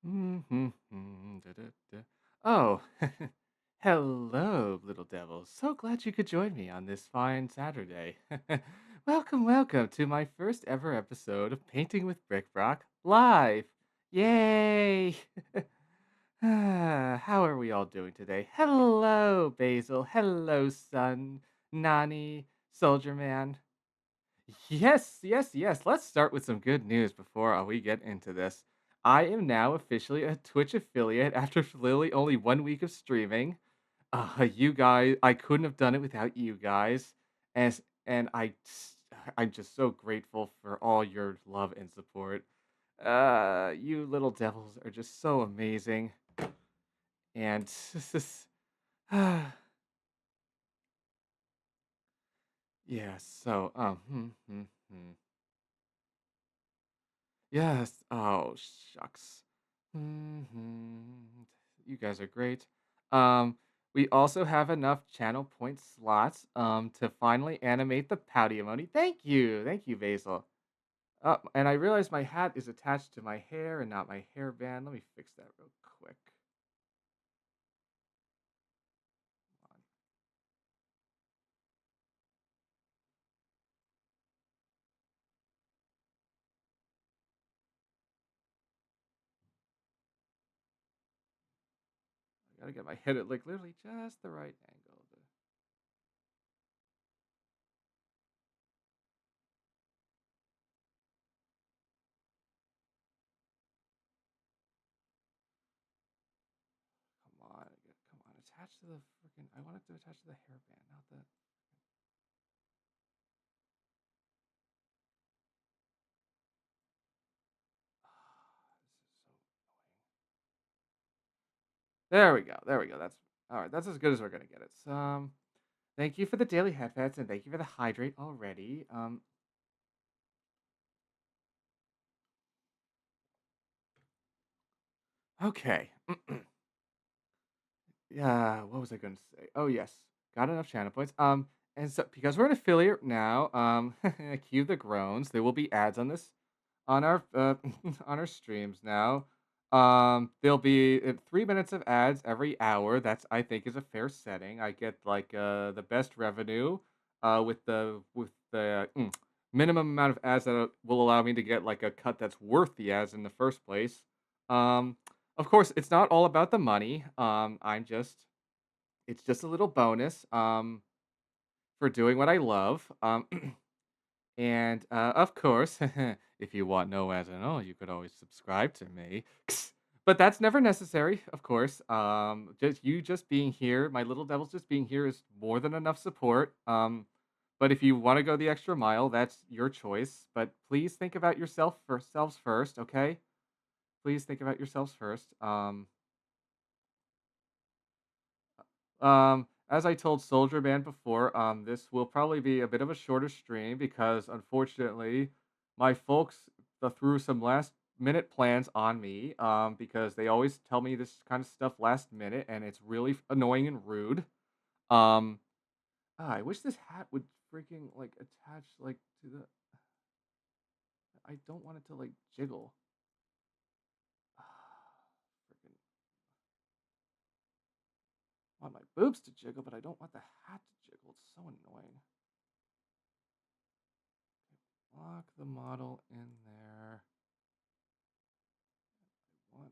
Mhm, da, da, da. Oh, hello, little devil. So glad you could join me on this fine Saturday. Welcome, welcome to my first ever episode of Painting with Brickbrock live. Yay! How are we all doing today? Hello, Basil. Hello, Sun, Nani, Soldier Man. Yes, yes, yes. Let's start with some good news before we get into this. I am now officially a Twitch affiliate after literally only 1 week of streaming. You guys, I couldn't have done it without you guys, I'm just so grateful for all your love and support. You little devils are just so amazing, and yeah. So, yes. Oh, shucks. Mhm. You guys are great. Um, we also have enough channel point slots to finally animate the pouty emoji. Thank you, Basil. And I realize my hat is attached to my hair and not my hairband. Let me fix that real quick. Hold on. I gotta get my head at like literally just the right angle. Come on, attach to the freaking. I want it to attach to the hairband, not the. This is so annoying. There we go. There we go. That's all right. That's as good as we're gonna get it. So, thank you for the daily headpats and thank you for the hydrate already. Okay. Yeah. What was I gonna say? Oh yes, got enough channel points. And so because we're an affiliate now, cue the groans. There will be ads on this on our on our streams now. There'll be 3 minutes of ads every hour. That's I think is a fair setting. I get like the best revenue with the minimum amount of ads that will allow me to get like a cut that's worth the ads in the first place. Um, of course, it's not all about the money. It's just a little bonus for doing what I love. And, of course, if you want no ads at all, you could always subscribe to me. But that's never necessary, of course. Just being here, my little devils just being here is more than enough support. But if you want to go the extra mile, that's your choice. But please think about yourselves first, okay? Please think about yourselves first. As I told Soldier Man before, this will probably be a bit of a shorter stream because unfortunately, my folks threw some last minute plans on me. Because they always tell me this kind of stuff last minute, and it's really annoying and rude. Um, I wish this hat would freaking like attach like to the. I don't want it to like jiggle. Freaking want my boobs to jiggle, but I don't want the hat to jiggle. It's so annoying. Lock the model in there. What?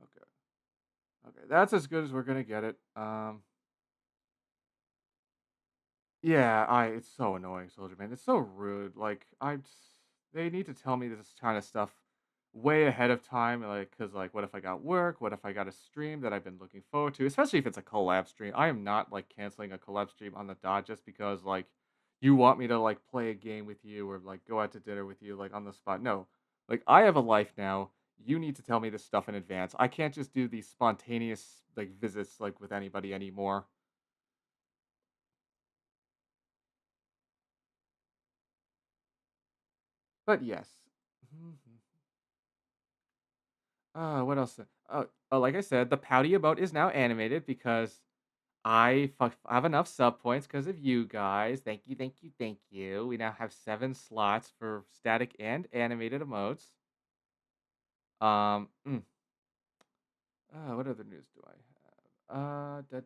Okay. Okay. That's as good as we're gonna get it. Yeah, I it's so annoying, Soldier Man. It's so rude. They need to tell me this kind of stuff way ahead of time. Like, cause like, what if I got work? What if I got a stream that I've been looking forward to? Especially if it's a collab stream. I am not like canceling a collab stream on the dot just because like you want me to like play a game with you or like go out to dinner with you like on the spot. No, like I have a life now. You need to tell me this stuff in advance. I can't just do these spontaneous like visits like with anybody anymore. But yes. What else? Like I said, the pouty emote is now animated because have enough sub points because of you guys. Thank you, thank you, thank you. We now have 7 slots for static and animated emotes. Um, mm, what other news do I have? Da,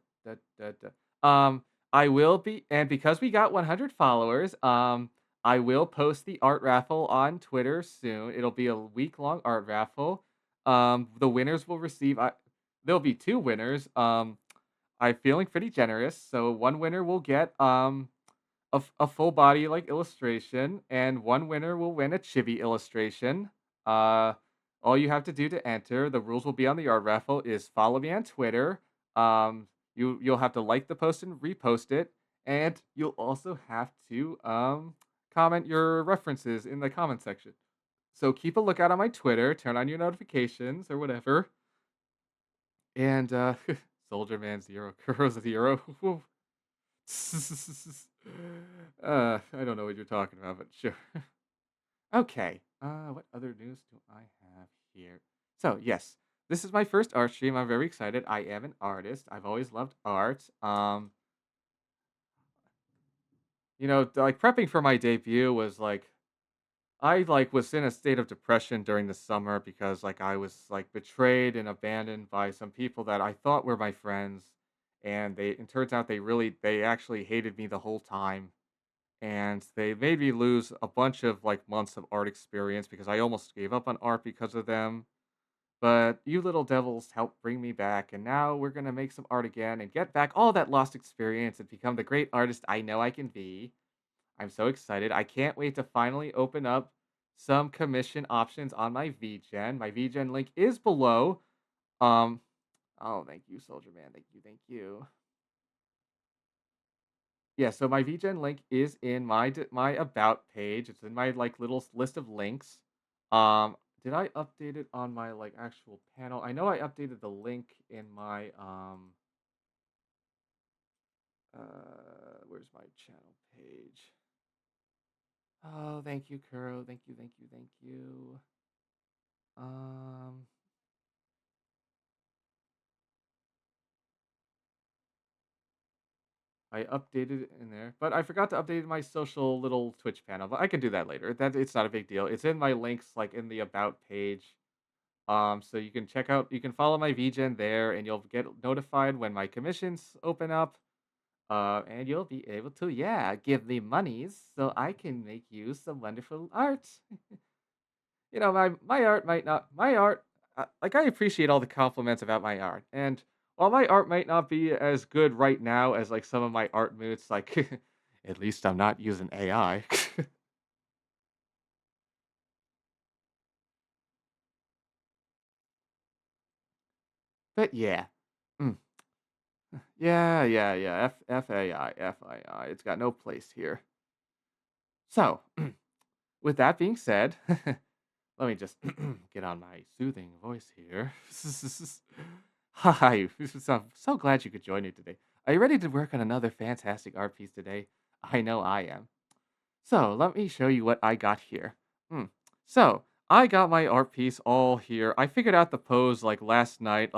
da, da. I will be, and because we got 100 followers, I will post the art raffle on Twitter soon. It'll be a week-long art raffle. The winners will receive. There'll be 2 winners. I'm feeling pretty generous, so one winner will get a full body like illustration, and one winner will win a chibi illustration. Uh, all you have to do to enter, the rules will be on the art raffle, is follow me on Twitter. You'll have to like the post and repost it, and you'll also have to comment your references in the comment section. So keep a lookout on my Twitter, turn on your notifications or whatever, and Soldier Man Zero, Kuro Zero. I don't know what you're talking about, but sure. Okay. What other news do I have here? So, yes, this is my first art stream. I'm very excited. I am an artist. I've always loved art. Like prepping for my debut was like I like was in a state of depression during the summer because like I was like betrayed and abandoned by some people that I thought were my friends, and it turns out they actually hated me the whole time, and they made me lose a bunch of like months of art experience because I almost gave up on art because of them. But you little devils helped bring me back, and now we're gonna make some art again and get back all that lost experience and become the great artist I know I can be. I'm so excited. I can't wait to finally open up some commission options on my VGen. My VGen link is below. Um, oh, thank you, Soldier Man. Thank you, thank you. Yeah, so my VGen link is in my about page. It's in my like little list of links. Did I update it on my like actual panel? I know I updated the link in my where's my channel page? Oh, thank you, Kuro. Thank you, thank you, thank you. Um, I updated it in there, but I forgot to update my social little Twitch panel. But I can do that later. That it's not a big deal. It's in my links, like in the about page. So you can follow my VGen there, and you'll get notified when my commissions open up. And you'll be able to, yeah, give me monies so I can make you some wonderful art. My art might not my art like I appreciate all the compliments about my art, and while my art might not be as good right now as like some of my art moods, like at least I'm not using AI. But yeah, mm, yeah. FAI. It's got no place here. So, with that being said, let me just get on my soothing voice here. Hi, so glad you could join me today. Are you ready to work on another fantastic art piece today? I know I am. So let me show you what I got here. Hmm. So I got my art piece all here. I figured out the pose like last night.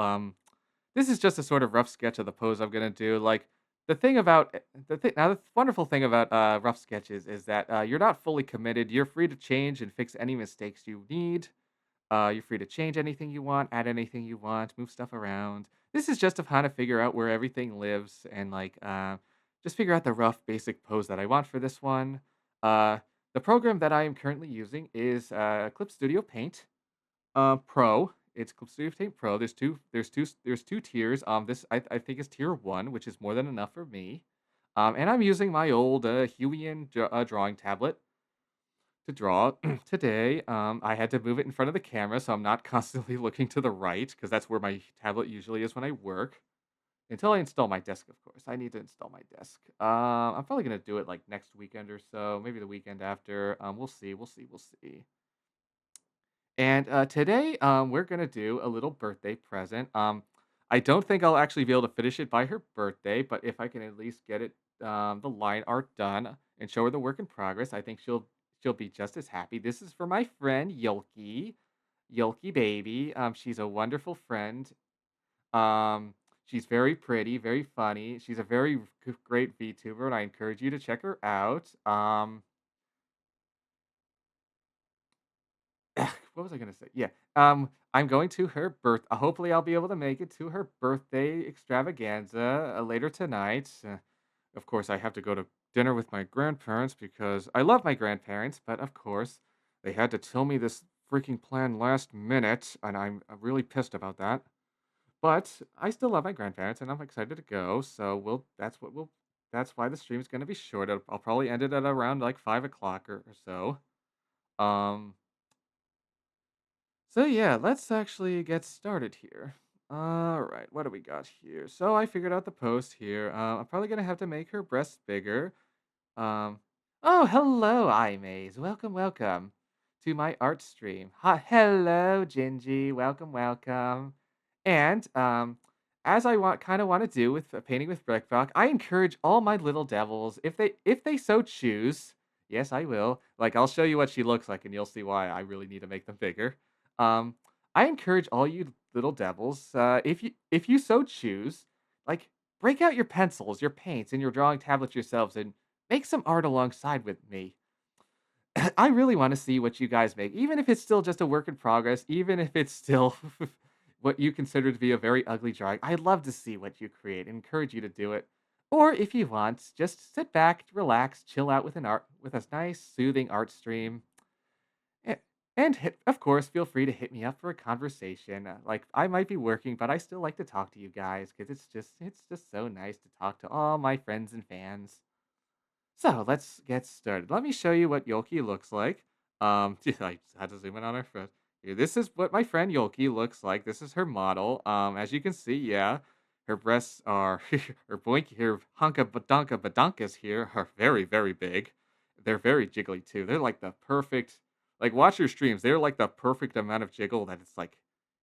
This is just a sort of rough sketch of the pose I'm gonna do. Like the thing about the wonderful thing about rough sketches is that you're not fully committed. You're free to change and fix any mistakes you need. You're free to change anything you want, add anything you want, move stuff around. This is just to kind of figure out where everything lives and like just figure out the rough basic pose that I want for this one. Uh, the program that I am currently using is Clip Studio Paint Pro. It's Clip Studio Paint Pro. There's two tiers. I think is tier one, which is more than enough for me. And I'm using my old Huion drawing tablet to draw today. I had to move it in front of the camera, so I'm not constantly looking to the right because that's where my tablet usually is when I work. Until I install my desk, of course. I need to install my desk. I'm probably gonna do it like next weekend or so, maybe the weekend after. We'll see. We'll see. We'll see. And today, we're gonna do a little birthday present. I don't think I'll actually be able to finish it by her birthday, but if I can at least get it, the line art done and show her the work in progress, I think she'll be just as happy. This is for my friend Yolkieebaby. She's a wonderful friend. Um, She's very pretty, very funny. She's a very great VTuber, and I encourage you to check her out. What was I gonna say? Yeah. I'm going to her hopefully I'll be able to make it to her birthday extravaganza later tonight. Of course, I have to go to dinner with my grandparents because I love my grandparents, but of course, they had to tell me this freaking plan last minute, and I'm really pissed about that. But I still love my grandparents, and I'm excited to go. So that's why the stream is going to be short. I'll probably end it at around like 5 o'clock or so. Um, so yeah, let's actually get started here. All right, what do we got here? So I figured out the post here. I'm probably gonna have to make her breasts bigger. Um, oh, hello, iMaze. Welcome, welcome to my art stream. Hello, Gingy. Welcome, welcome. And as I kind of want to do with painting with Brickbrock, I encourage all my little devils, if they so choose. Yes, I will. Like, I'll show you what she looks like, and you'll see why I really need to make them bigger. Um, I encourage all you little devils, if you so choose, like break out your pencils, your paints, and your drawing tablets yourselves, and make some art alongside with me. I really want to see what you guys make, even if it's still just a work in progress, even if it's still what you consider to be a very ugly drawing. I'd love to see what you create and encourage you to do it. Or if you want, just sit back, relax, chill out with a nice, soothing art stream. A- And of course, feel free to hit me up for a conversation. Like I might be working, but I still like to talk to you guys because it's just so nice to talk to all my friends and fans. So let's get started. Let me show you what Yolkii looks like. I just had to zoom in on her first. Here, this is what my friend Yolkii looks like. This is her model. As you can see, yeah, her breasts are her hunka badonka badonkas here are very very big. They're very jiggly too. They're like the perfect. Like watch your streams. They're like the perfect amount of jiggle that it's like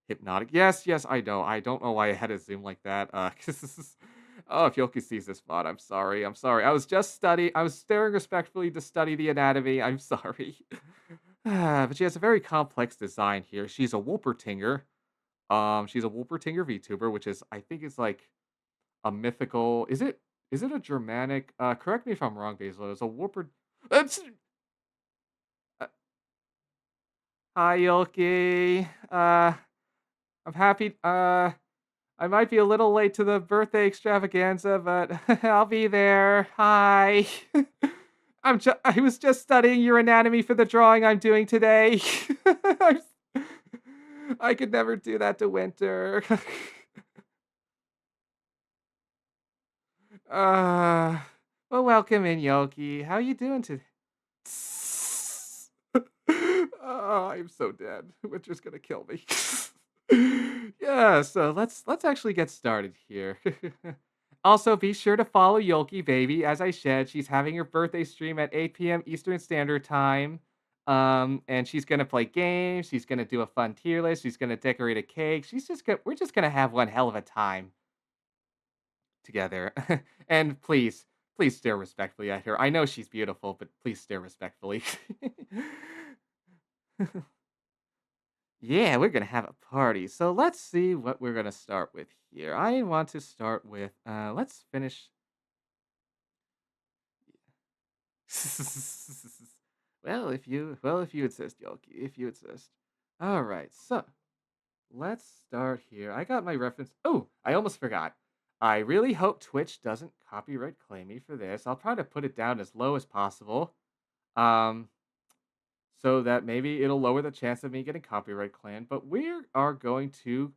hypnotic. Yes, yes, I know. I don't know why I had to zoom like that. 'Cause this is oh, if Yolkii sees this VOD, I'm sorry. I'm sorry. I was staring respectfully to study the anatomy. I'm sorry. But she has a very complex design here. She's a Wolpertinger. She's a Wolpertinger VTuber, which is I think it's like a mythical. Is it a Germanic? Correct me if I'm wrong, Basil. It's a Wolper. It's, uh, Hi, Yolkii. I'm happy. I might be a little late to the birthday extravaganza, but I'll be there. Hi. I was just studying your anatomy for the drawing I'm doing today. I'm I could never do that to Winter. uh, well, welcome in, Yolkii. How you doing today? Oh, I'm so dead. Winter's gonna kill me. Yeah, so let's actually get started here. Also, be sure to follow Yolkieebaby. As I said, she's having her birthday stream at 8 p.m. Eastern Standard Time. And she's gonna play games. She's gonna do a fun tier list. She's gonna decorate a cake. We're just gonna have one hell of a time together. And please stare respectfully at her. I know she's beautiful, but please stare respectfully. Yeah, we're gonna have a party. So let's see what we're gonna start with here. I want to start with let's finish. Well, if you insist, Yolkii, if you insist. All right, so let's start here. I got my reference. Oh, I almost forgot. I really hope Twitch doesn't copyright claim me for this. I'll try to put it down as low as possible. Um, so that maybe it'll lower the chance of me getting copyright claimed. But we are going to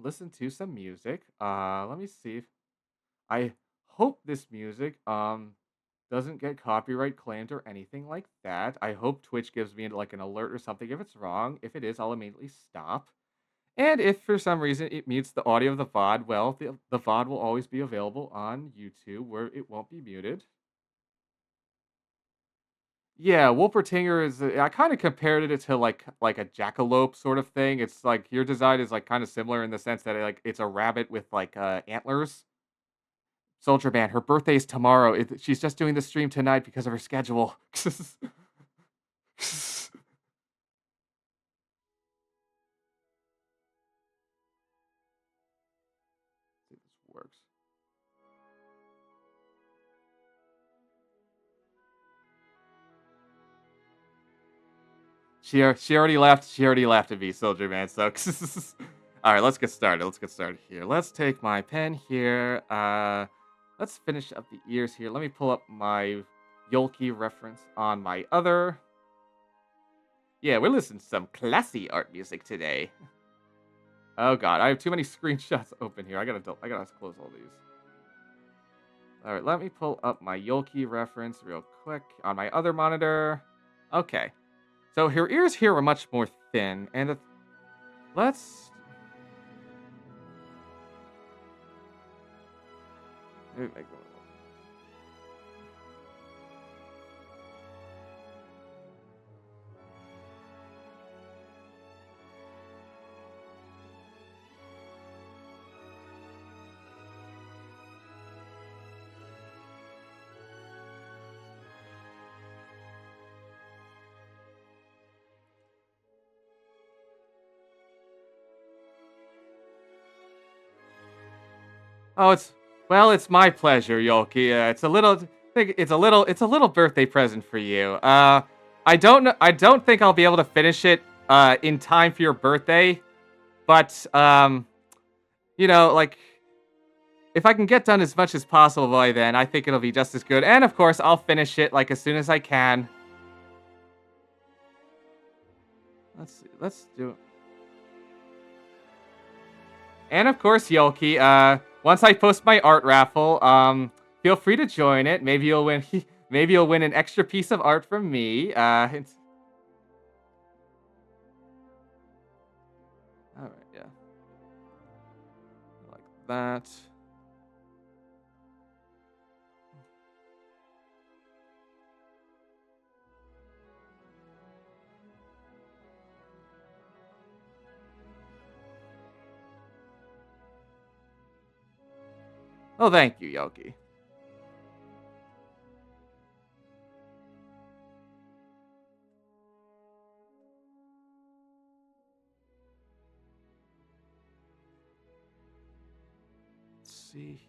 listen to some music. Let me see if I hope this music doesn't get copyright claimed or anything like that. I hope Twitch gives me like an alert or something if it's wrong. If it is, I'll immediately stop. And if for some reason it mutes the audio of the VOD, well, the VOD will always be available on YouTube where it won't be muted. Yeah, Wolpertinger is. I kind of compared it to like a jackalope sort of thing. It's like your design is like kind of similar in the sense that it's a rabbit with like antlers. Soldier Man, her birthday is tomorrow. She's just doing the stream tonight because of her schedule. She already left. She already left to be Soldier Man. So, all right, let's get started. Let's get started here. Let's take my pen here. Let's finish up the ears here. Let me pull up my Yolkii reference on my other. Yeah, we're listening to some classy art music today. Oh god, I have too many screenshots open here. I gotta close all these. All right, let me pull up my Yolkii reference real quick on my other monitor. Okay, so her ears here are much more thin, and let's. Oh, it's my pleasure, Yolkii. It's a little birthday present for you. I don't think I'll be able to finish it in time for your birthday, but you know, like if I can get done as much as possible by then, I think it'll be just as good. And of course, I'll finish it like as soon as I can. Let's see. Let's do it. And of course, Yolkii, once I post my art raffle, feel free to join it. Maybe you'll win maybe you'll win an extra piece of art from me. It's all right, yeah. Like that. Oh, thank you, Yolkii. Let's see.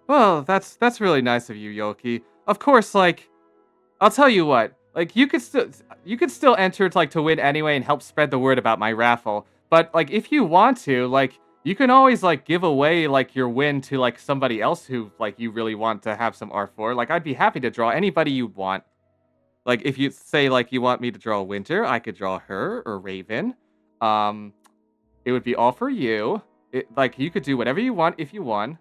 Well, that's really nice of you, Yolkii. Of course, like I'll tell you what. Like you could still enter to, like to win anyway and help spread the word about my raffle. But like if you want to, like you can always like give away like your win to like somebody else who like you really want to have some art for. Like I'd be happy to draw anybody you want. Like if you say like you want me to draw Winter, I could draw her or Raven. Um it would be all for you. Like you could do whatever you want if you won.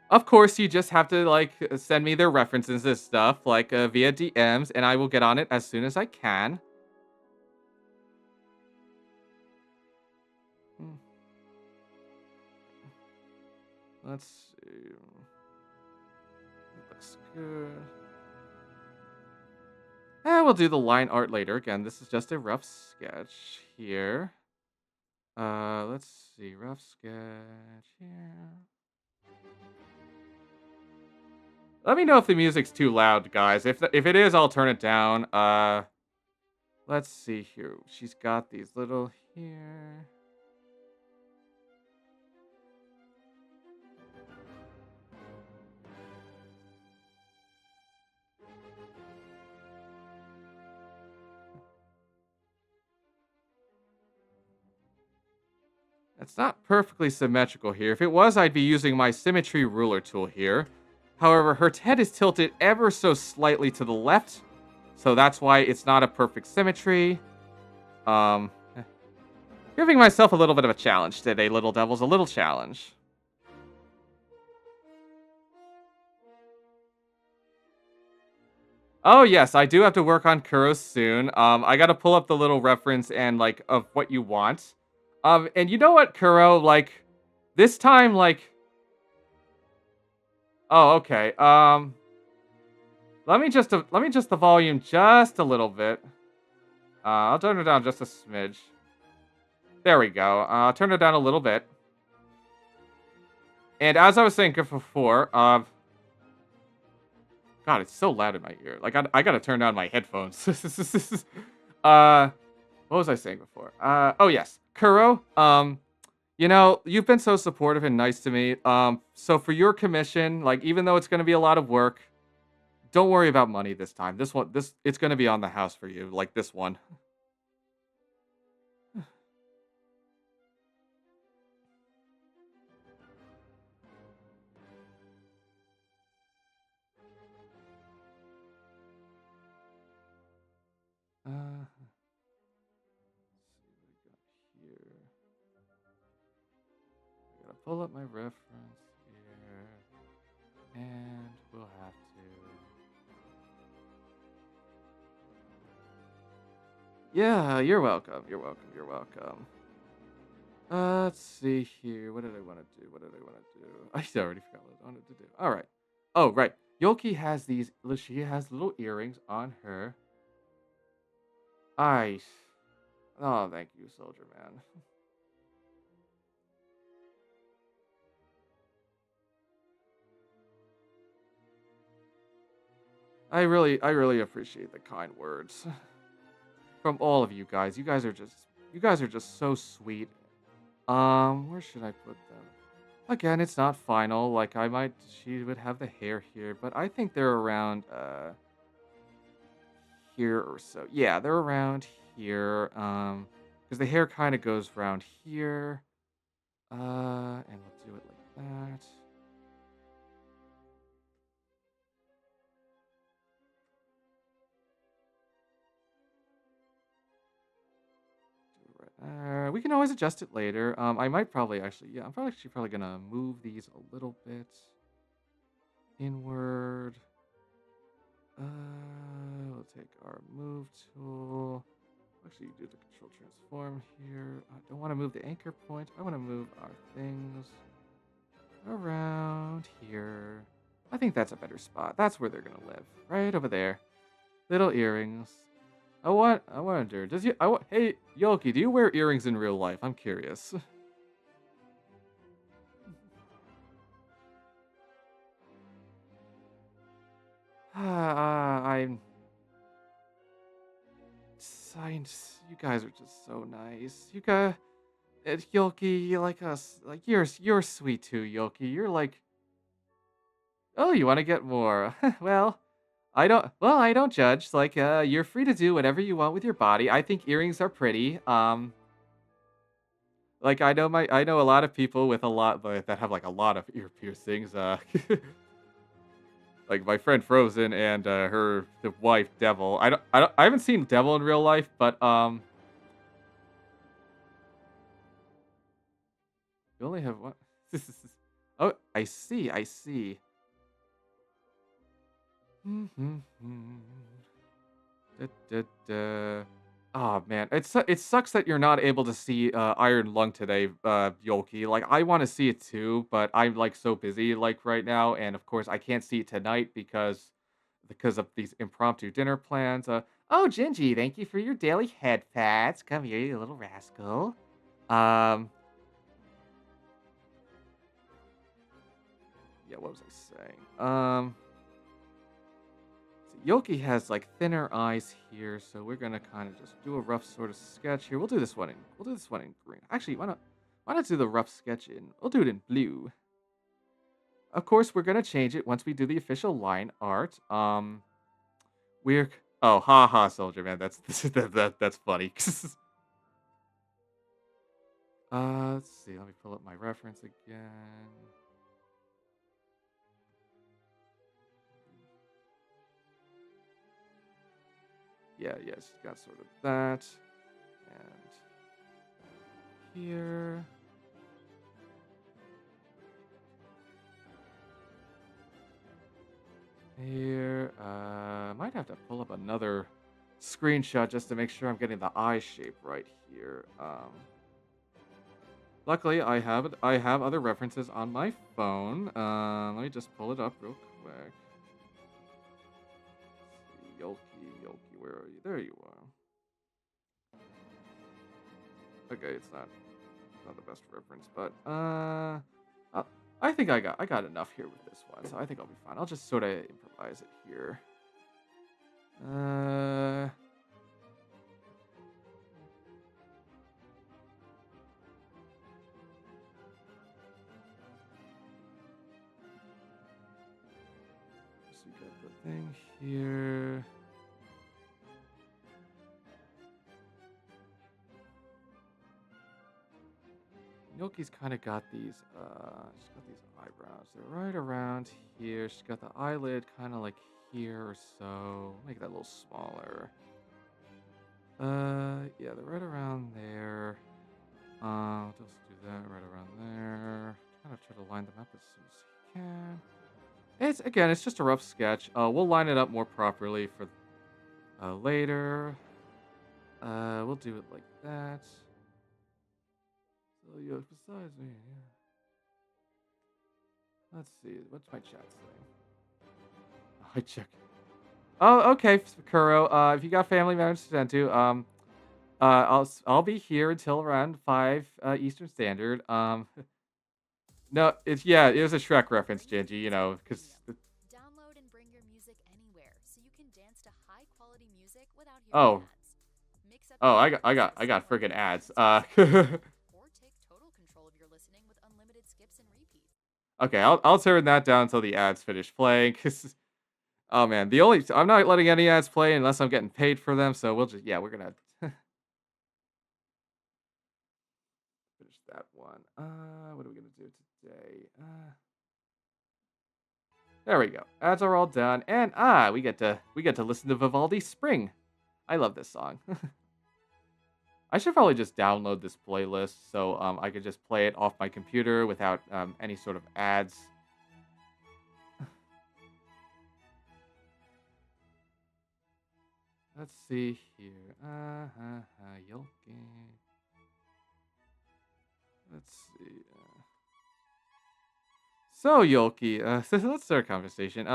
Of course, you just have to like send me their references and stuff like via DMs, and I will get on it as soon as I can. Hmm, let's see. Looks good. We'll do the line art later. Again, this is just a rough sketch here. Let's see, rough sketch here. Let me know if the music's too loud, guys. If it is, I'll turn it down. Let's see here. She's got these little here. It's not perfectly symmetrical here. If it was, I'd be using my symmetry ruler tool here. However, her head is tilted ever so slightly to the left, so that's why it's not a perfect symmetry. Um, Giving myself a little bit of a challenge today, little devils. A little challenge. Oh, yes, I do have to work on Kuro soon. I gotta pull up the little reference and, like, of what you want. And you know what, Kuro? Like, this time, like... Oh, okay. Let me just the volume just a little bit. I'll turn it down just a smidge. There we go. Turn it down a little bit. And as I was saying before, God, it's so loud in my ear. Like, I gotta turn down my headphones. What was I saying before? Oh, yes. Kuro, You know, you've been so supportive and nice to me. So for your commission, like even though it's gonna be a lot of work, don't worry about money this time. This it's gonna be on the house for you, like this one. Let's see what I got here. I gotta pull up my reference here, and we'll have to. Yeah, you're welcome. You're welcome. You're welcome. Let's see here. What did I want to do? What did I want to do? I already forgot what I wanted to do. All right. Oh, right. Yolkieee has these. She has little earrings on her. I. Oh, thank you, Soldier Man. I really appreciate the kind words from all of you guys. You guys are just so sweet. Where should I put them? Again, it's not final. Like I might, she would have the hair here, but I think they're around here or so. Yeah, they're around here. Because the hair kind of goes around here. And we'll do it like that. We can always adjust it later. I might probably actually, yeah, I'm probably gonna move these a little bit inward. We'll take our move tool. Actually, do the control transform here. I don't want to move the anchor point. I want to move our things around here. I think that's a better spot. That's where they're gonna live, right over there. Little earrings. I wonder. Hey, Yolkieee, do you wear earrings in real life? I'm curious. I'm. You guys are just so nice. You guys, Yolkieee, you like us. Like you're sweet too, Yolkieee. You're like, oh, you want to get more? Well, I don't. Well, I don't judge. Like, you're free to do whatever you want with your body. I think earrings are pretty. Like I know a lot of people with a lot that have like a lot of ear piercings. Like my friend Frozen and her the wife Devil. I haven't seen Devil in real life, but you only have one. Oh, I see. I see. Da, da, da. Oh man, it sucks that you're not able to see Iron Lung today, Yolkieee. Like I want to see it too, but I'm like so busy like right now, and of course I can't see it tonight because of these impromptu dinner plans. Oh, Gingy, thank you for your daily head pats. Come here, you little rascal. Um, yeah, what was I saying? Yolkieee has like thinner eyes here, so we're gonna kind of just do a rough sort of sketch here. We'll do this one in green. Actually, why not do the rough sketch in? We'll do it in blue. Of course, we're gonna change it once we do the official line art. We're oh haha, Soldier Man. That's that's funny. Let's see. Let me pull up my reference again. Yeah, yes, got sort of that, and here. Here, might have to pull up another screenshot just to make sure I'm getting the eye shape right here. Luckily, I have other references on my phone. Let me just pull it up real quick. Yolkieee, where are you? There you are. Okay, it's not the best reference, but I think I got enough here with this one, so I think I'll be fine. I'll just sort of improvise it here. So we got the thing here. Yolkiee's kind of got these, she's got these eyebrows. They're right around here. She's got the eyelid kind of like here or so. Make that a little smaller. Yeah, they're right around there. What else do that right around there? Kind of try to line them up as soon as you can. It's just a rough sketch. We'll line it up more properly for later. We'll do it like that. So yeah, besides me, yeah. Let's see. What's my chat saying? I check. Oh, okay, Kuro. If you got family members to send to, I'll be here until around 5 Eastern Standard. No, it was a Shrek reference, Gingy. You know, because Download and bring your music anywhere, so you can dance to high quality music without hearing oh, ads. Mix up oh, your I got friggin' ads. or take total control of your listening with unlimited skips and repeats. Okay, I'll turn that down until the ads finish playing. Cause oh man, I'm not letting any ads play unless I'm getting paid for them. So we're gonna finish that one. What are we gonna do today? There we go. Ads are all done, and we get to listen to Vivaldi's Spring. I love this song. I should probably just download this playlist so I could just play it off my computer without any sort of ads. Let's see here. Yolkii. Let's see. So Yolkii, let's start a conversation.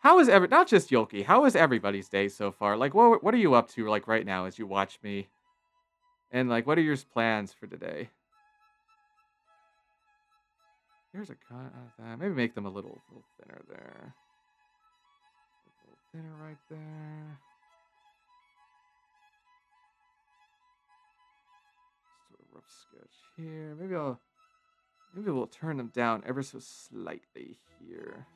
How is not just Yolkii? How is everybody's day so far? Like, what are you up to like right now as you watch me? And like, what are your plans for today? Here's a cut of that. Maybe make them a little thinner there. A little thinner right there. Sort of rough sketch here. Maybe we'll turn them down ever so slightly here.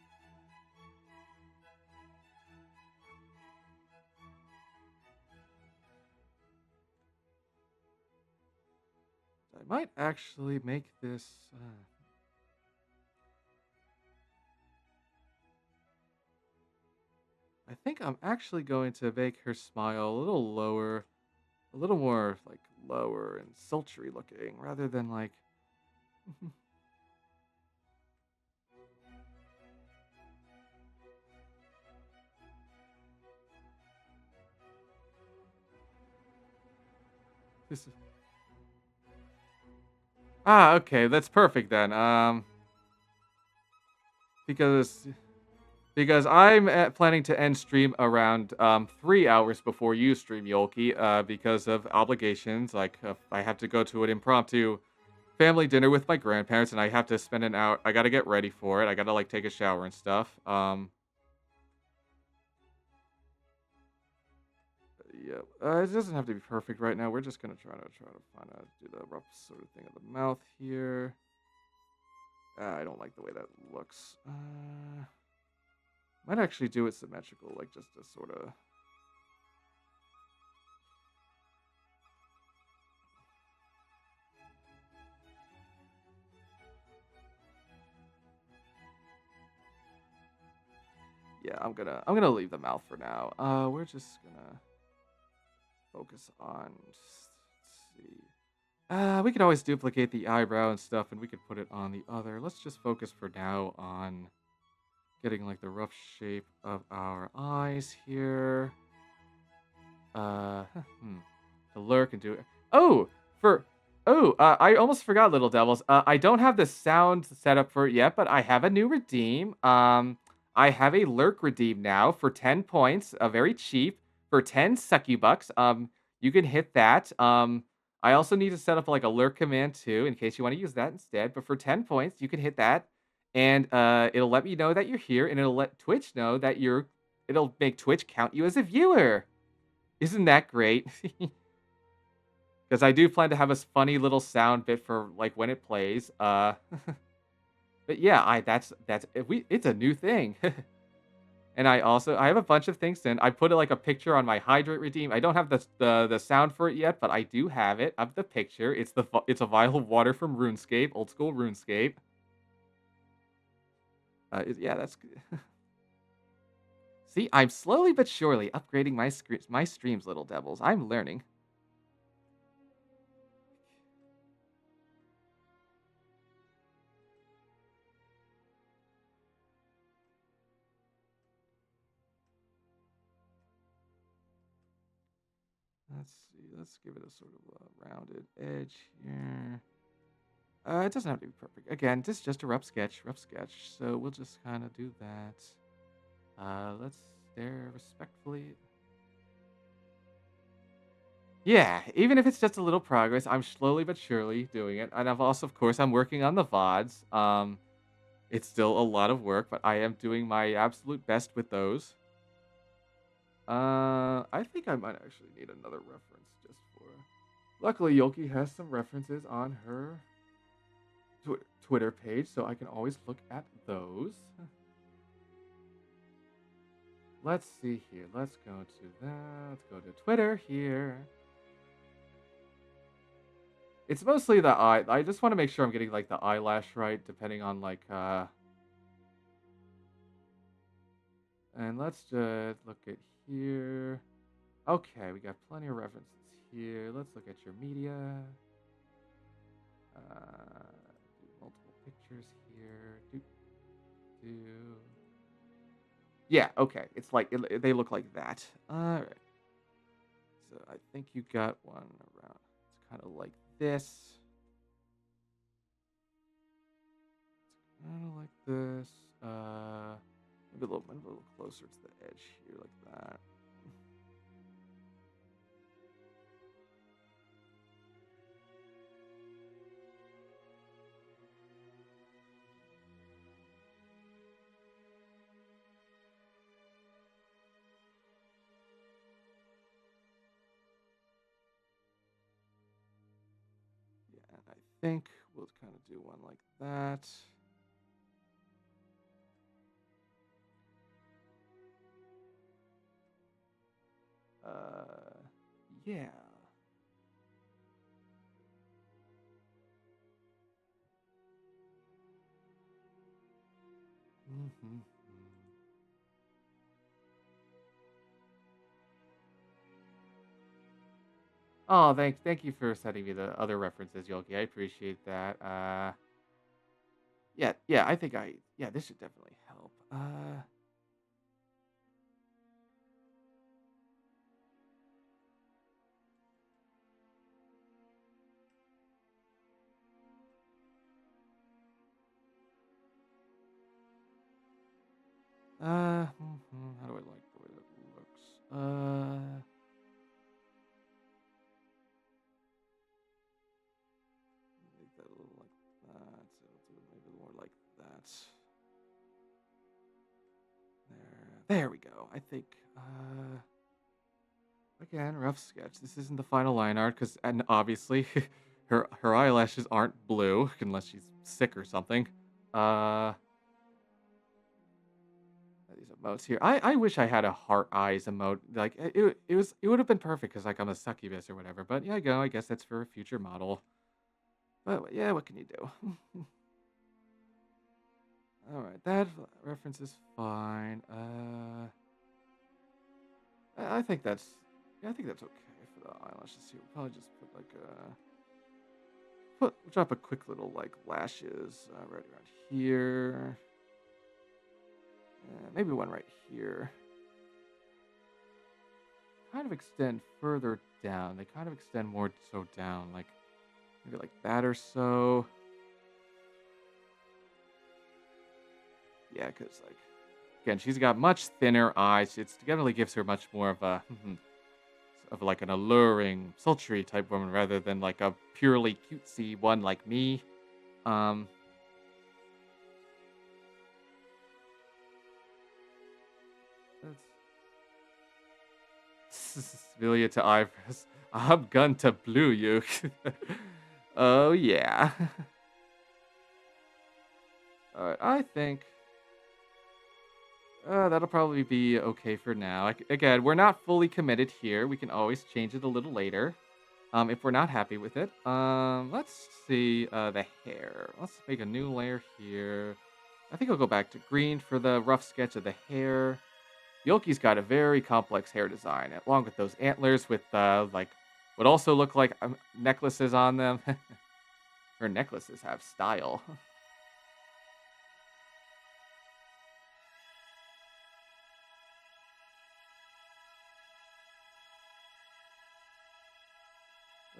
I might actually make this. I think I'm actually going to make her smile a little lower, a little more like lower and sultry looking, rather than like. This is. Okay, that's perfect then. Because I'm planning to end stream around 3 hours before you stream, Yolkii, because of obligations. Like I have to go to an impromptu family dinner with my grandparents, and I have to spend an hour. I gotta get ready for it. I gotta like take a shower and stuff. Yeah, it doesn't have to be perfect right now. We're just gonna try to find out do the rough sort of thing of the mouth here. I don't like the way that looks. Might actually do it symmetrical, like just to sort of. Yeah, I'm gonna leave the mouth for now. We're just gonna focus on. Let's see. We could always duplicate the eyebrow and stuff, and we could put it on the other. Let's just focus for now on getting like the rough shape of our eyes here. To lurk and do it. I almost forgot, little devils. I don't have the sound set up for it yet, but I have a new redeem. I have a lurk redeem now for 10 points, very cheap, for 10 succubucks. You can hit that. I also need to set up like a lurk command too, in case you want to use that instead. But for 10 points, you can hit that, and it'll let me know that you're here, and it'll let Twitch know that it'll make Twitch count you as a viewer. Isn't that great? Because I do plan to have a funny little sound bit for like when it plays. But yeah, it's a new thing. And I have a bunch of things sent. I put, like, a picture on my Hydrate redeem. I don't have the sound for it yet, but I do have it of the picture. It's a vial of water from RuneScape, old school RuneScape. Yeah, that's good. See, I'm slowly but surely upgrading my streams, little devils. I'm learning. Let's see. Let's give it a sort of a rounded edge here. It doesn't have to be perfect. Again, this is just a rough sketch, So we'll just kind of do that. Let's stare respectfully. Yeah, even if it's just a little progress, I'm slowly but surely doing it. And I've also, of course, I'm working on the VODs. It's still a lot of work, but I am doing my absolute best with those. I think I might actually need another reference just for. Luckily, Yolkii has some references on her Twitter page, so I can always look at those. Let's see here. Let's go to that. Let's go to Twitter here. It's mostly the eye. I just want to make sure I'm getting like the eyelash right, depending on like. And let's just look at here. Okay, we got plenty of references here. Let's look at your media. Do multiple pictures here. Do. Yeah, okay. It's like they look like that. All right. So I think you got one around. It's kind of like this. It's kind of like this. Maybe a little closer to the edge here, like that. Yeah, I think we'll kind of do one like that. Yeah. Mm-hmm. Oh, thank you for sending me the other references, Yolkii. I appreciate that. Yeah, I think yeah, this should definitely help. How do I like the way that looks? Make that a little like that. So let's do it maybe more like that. There we go. I think. Again, rough sketch. This isn't the final line art because, and obviously, her eyelashes aren't blue unless she's sick or something. These emotes here. I wish I had a heart eyes emote. Like it would have been perfect because like I'm a succubus or whatever. But yeah, I guess that's for a future model. But yeah, what can you do? All right, that reference is fine. I think that's I think that's okay for the eyelashes here. We'll probably just put like drop a quick little like lashes right around here. Maybe one right here. Kind of extend further down. They kind of extend more so down, like maybe like that or so. Yeah, because like again, she's got much thinner eyes. It definitely gives her much more of a of like an alluring, sultry type woman rather than like a purely cutesy one like me. Um, Celia to eyebrows. I'm gun to blue you. Oh yeah. Alright, I think That'll probably be okay for now. Again, we're not fully committed here. We can always change it a little later. If we're not happy with it. Let's see, the hair. Let's make a new layer here. I think I'll go back to green for the rough sketch of the hair. Yolkie's got a very complex hair design, along with those antlers with, like, what also look like necklaces on them. Her necklaces have style.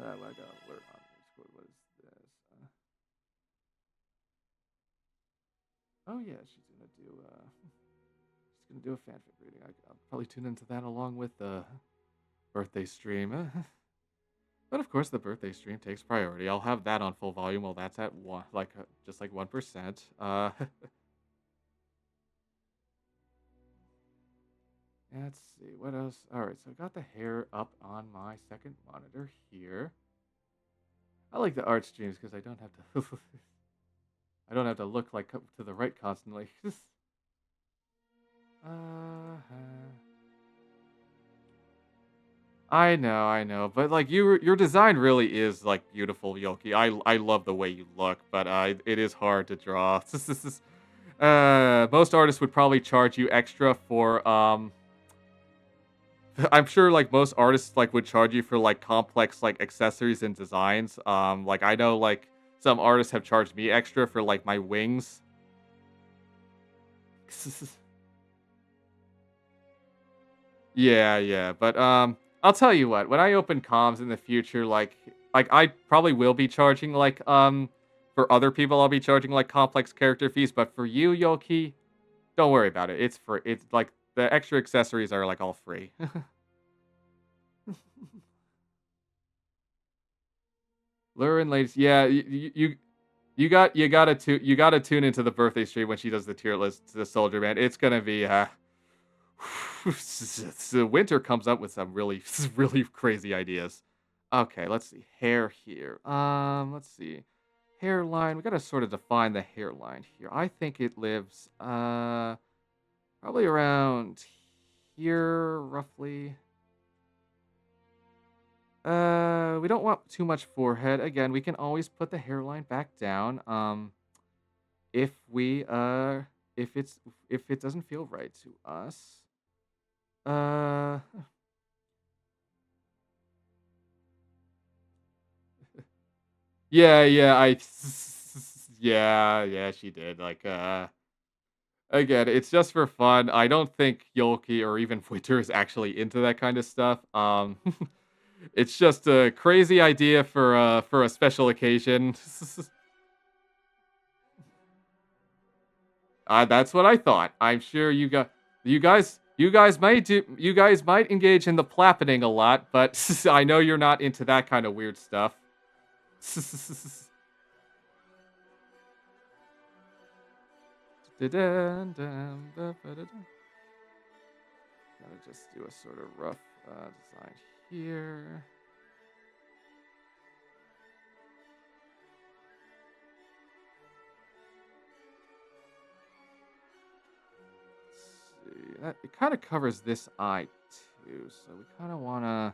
I got an alert on this. What is this? Oh yeah, she's gonna do a fanfic reading. I'll probably tune into that along with the birthday stream. But of course, the birthday stream takes priority. I'll have that on full volume while that's at one, like just like 1%. Let's see what else. All right, so I got the hair up on my second monitor here. I like the art streams because I don't have to. I don't have to look like to the right constantly. I know, but like your design really is like beautiful, Yolkii. I love the way you look, but it is hard to draw. Most artists would probably charge you extra for I'm sure like most artists like would charge you for like complex like accessories and designs. Like I know like some artists have charged me extra for like my wings. Yeah, but I'll tell you what. When I open comms in the future, like I probably will be charging like for other people I'll be charging like complex character fees, but for you, Yolkii, don't worry about it. It's free. It's like the extra accessories are like all free. Lure and ladies, yeah, you gotta tune into the birthday stream when she does the tier list, the soldier man. It's gonna be the winter comes up with some really really crazy ideas. Okay, let's see. Hair here. Let's see. Hairline. We gotta sort of define the hairline here. I think it lives probably around here roughly. We don't want too much forehead. Again, we can always put the hairline back down. If we if it doesn't feel right to us. Uh, yeah, yeah, she did. Like, again, it's just for fun. I don't think Yolkii or even Twitter is actually into that kind of stuff. It's just a crazy idea for a special occasion. That's what I thought. I'm sure you guys might engage in the plappening a lot, but I know you're not into that kind of weird stuff. Gotta just do a sort of rough design here. Let's see. It kind of covers this eye too, so we kind of want to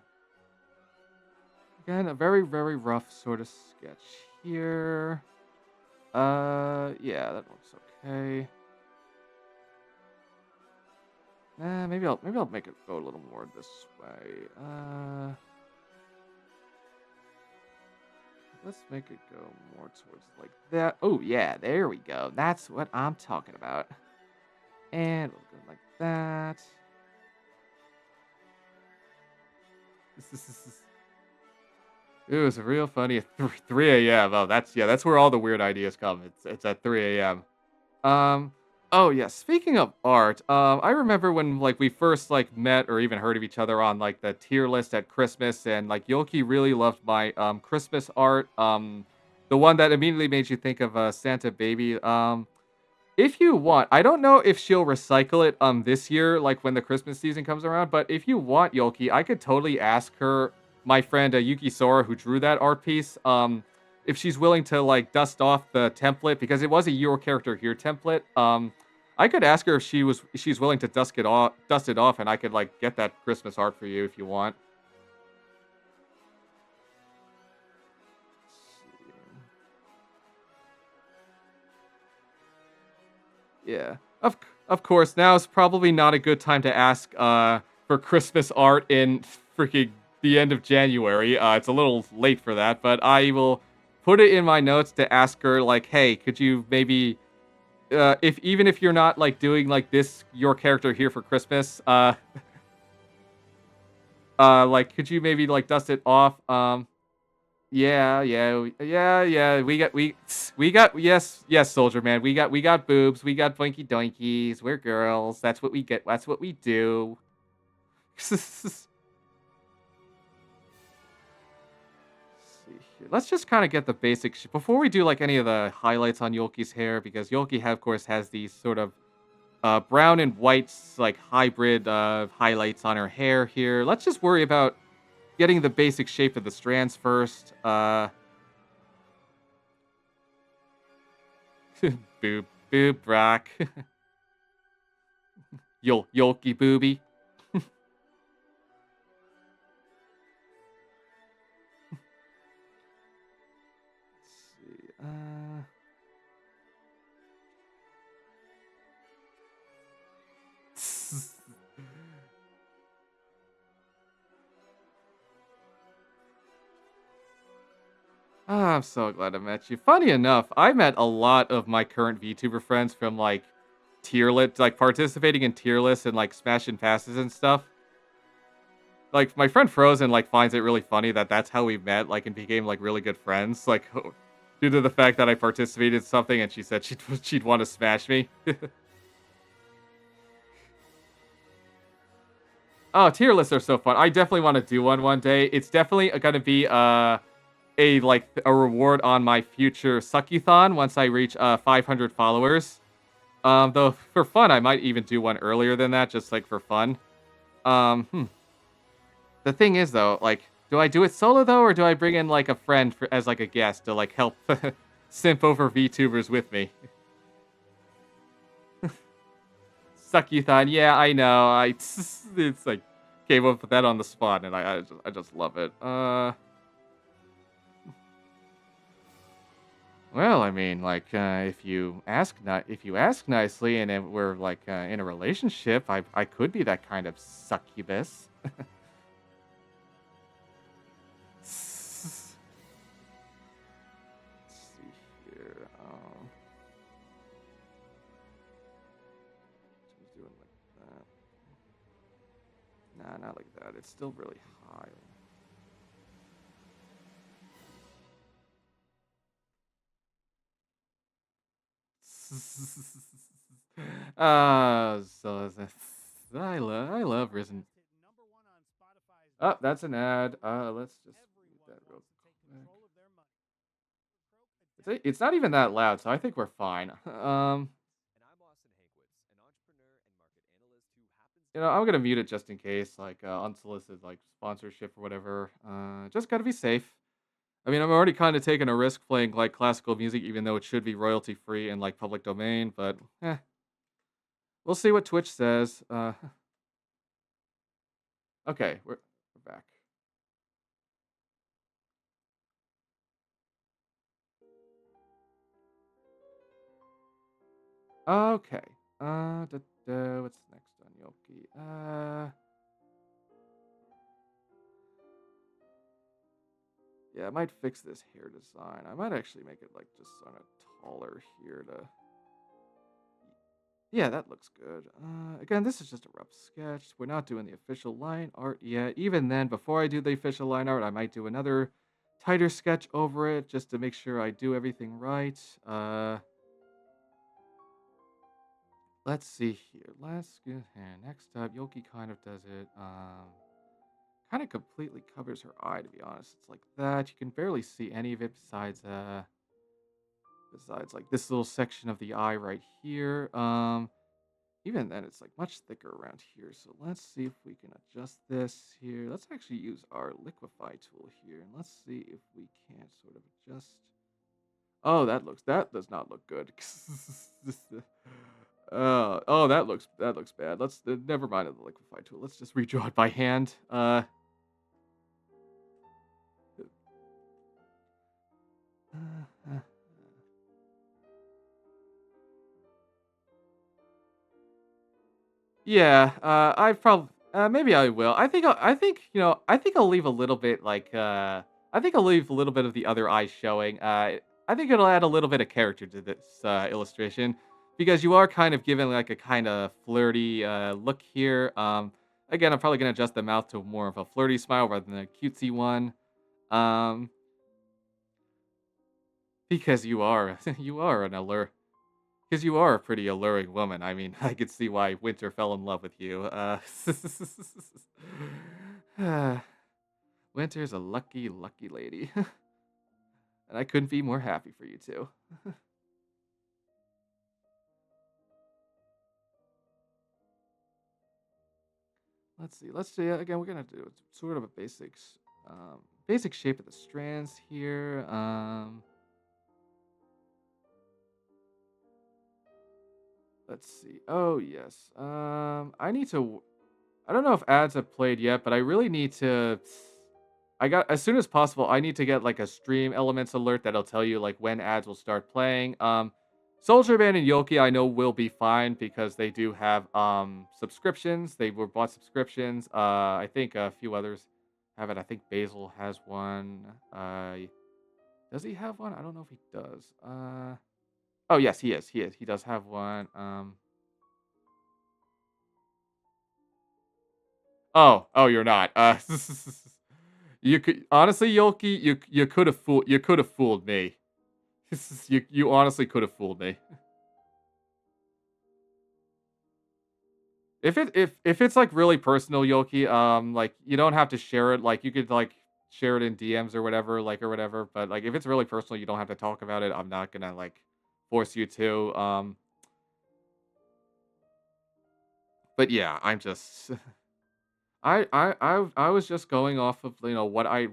again a very very rough sort of sketch here. Yeah, that looks okay. Maybe I'll make it go a little more this way. Let's make it go more towards like that. Oh yeah, there we go. That's what I'm talking about. And we'll go like that. It was real funny at 3 a.m. Oh, that's where all the weird ideas come. It's at 3 a.m. Um, oh yeah, speaking of art, I remember when like we first like met or even heard of each other on like the tier list at Christmas, and like Yolkii really loved my Christmas art. The one that immediately made you think of Santa Baby. If you want, I don't know if she'll recycle it this year, like when the Christmas season comes around. But if you want, Yolkii, I could totally ask her, my friend Yuki Sora, who drew that art piece, if she's willing to like dust off the template because it was a Your Character Here template. I could ask her if she's willing to dust it off, and I could like get that Christmas art for you if you want. Yeah. Of course, now is probably not a good time to ask for Christmas art in freaking the end of January. It's a little late for that, but I will put it in my notes to ask her like, "Hey, could you maybe if even if you're not like doing like this your character here for Christmas, like could you maybe like dust it off?" Yeah, yeah, yeah. We got yes, soldier man. We got boobs. We got boinky doinkies. We're girls. That's what we get. That's what we do. See here. Let's just kind of get the basic before we do like any of the highlights on Yolkie's hair because Yolkiee, of course, has these sort of brown and white like hybrid highlights on her hair here. Let's just worry about getting the basic shape of the strands first. Boob, boob, Brock. Yolkieebaby. See. I'm so glad I met you. Funny enough, I met a lot of my current VTuber friends from like tier list, like participating in tier lists and like smashing passes and stuff. Like my friend Frozen like finds it really funny that that's how we met, like and became like really good friends. Like due to the fact that I participated in something and she said she'd want to smash me. Oh, tier lists are so fun. I definitely want to do one day. It's definitely gonna be a like a reward on my future suckathon once I reach 500 followers. Though for fun, I might even do one earlier than that, just like for fun. Um, hmm. The thing is though, like, do I do it solo though, or do I bring in like a friend as like a guest to like help simp over VTubers with me? Suckathon, yeah, I know. It's like came up with that on the spot, and I just love it. Well, I mean, like, if you ask nicely, and if we're like in a relationship, I could be that kind of succubus. Let's see here. Just doing like that. Nah, not like that. It's still really high. I love Risen. Oh, that's an ad. Let's just read that real quick. It's not even that loud, so I think we're fine. I'm gonna mute it just in case, like unsolicited, like sponsorship or whatever. Just gotta be safe. I mean, I'm already kind of taking a risk playing like classical music, even though it should be royalty free and like public domain. But we'll see what Twitch says. Okay, we're back. Okay. What's next on Yolkii? Yeah, I might fix this hair design. I might actually make it like just sort of taller here to. Yeah, that looks good. Again, this is just a rough sketch. We're not doing the official line art yet. Even then, before I do the official line art, I might do another tighter sketch over it just to make sure I do everything right. Let's see here. Let's get here. Next up, Yolkii kind of does it. Kind of completely covers her eye, to be honest. It's like that. You can barely see any of it besides like this little section of the eye right here. Even then, it's like much thicker around here. So let's see if we can adjust this here. Let's actually use our liquefy tool here, and let's see if we can't sort of adjust. Oh, that does not look good. Oh, that looks bad. Let's never mind the liquefy tool. Let's just redraw it by hand. Yeah, I probably maybe I will. I think I'll leave a little bit I think I'll leave a little bit of the other eye showing. I think it'll add a little bit of character to this illustration because you are kind of given like a kind of flirty look here. Again, I'm probably gonna adjust the mouth to more of a flirty smile rather than a cutesy one. Um, because you are you are an allure because you are a pretty alluring woman. I mean, I could see why Winter fell in love with you. Winter's a lucky, lucky lady. And I couldn't be more happy for you two. Let's see. Let's see. Again, we're gonna do sort of a basic shape of the strands here. Let's see. Oh yes. I need to. I don't know if ads have played yet, but I really need to. I got as soon as possible. I need to get like a stream elements alert that'll tell you like when ads will start playing. Soldier Man and Yolkieee I know will be fine because they do have subscriptions. They were bought subscriptions. I think a few others have it. I think Basil has one. Does he have one? I don't know if he does. Oh yes, he is. He is. He does have one. Oh, you're not. You could honestly, Yolkieee, you could have fooled me. You honestly could have fooled me. If it's like really personal, Yolkieee, like you don't have to share it. Like you could like share it in DMs or whatever, or whatever. But like if it's really personal, you don't have to talk about it. I'm not gonna like force you to. But yeah, I'm just I was just going off of what I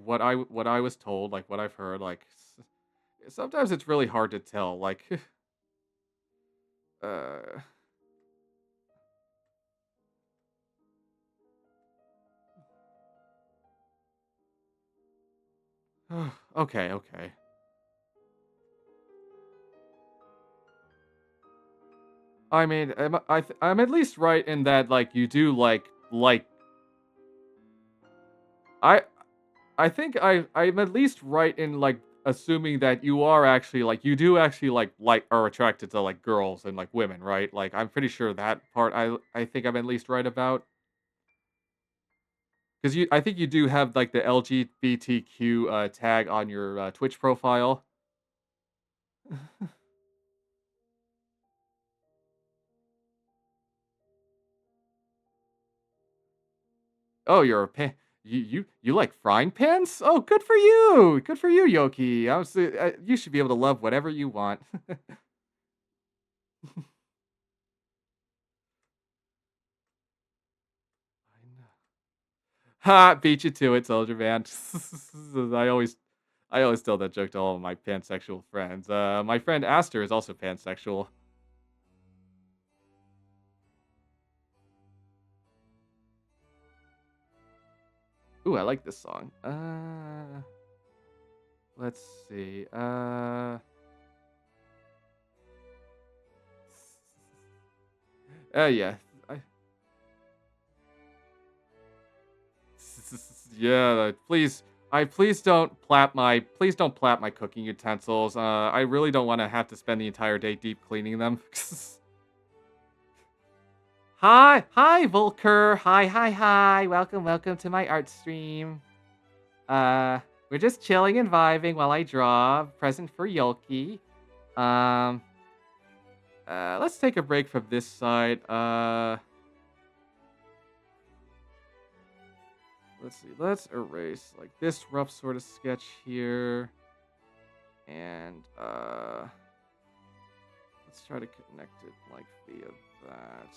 was told, like what I've heard. Sometimes it's really hard to tell. Uh, okay, okay. I mean, I'm at least right in that like you do I I think I'm at least right in like assuming that you are actually like you do actually like are attracted to like girls and like women, right? Like I'm pretty sure that part I think I'm at least right about because you I think you do have like the LGBTQ tag on your Twitch profile. Oh, you're a pan. You like frying pans? Oh, good for you. Good for you, Yolkieee. You should be able to love whatever you want. I know. Ha! Beat you to it, Soldier Man. I always, I always tell that joke to all of my pansexual friends. My friend Aster is also pansexual. Ooh, I like this song. Let's see. Yeah. I, yeah. Please don't plap my cooking utensils. I really don't want to have to spend the entire day deep cleaning them. Hi, Volker. Hi. Welcome to my art stream. Uh, we're just chilling and vibing while I draw a present for Yolkieee. Um, let's take a break from this side. Let's see. Let's erase like this rough sort of sketch here, and let's try to connect it like via that.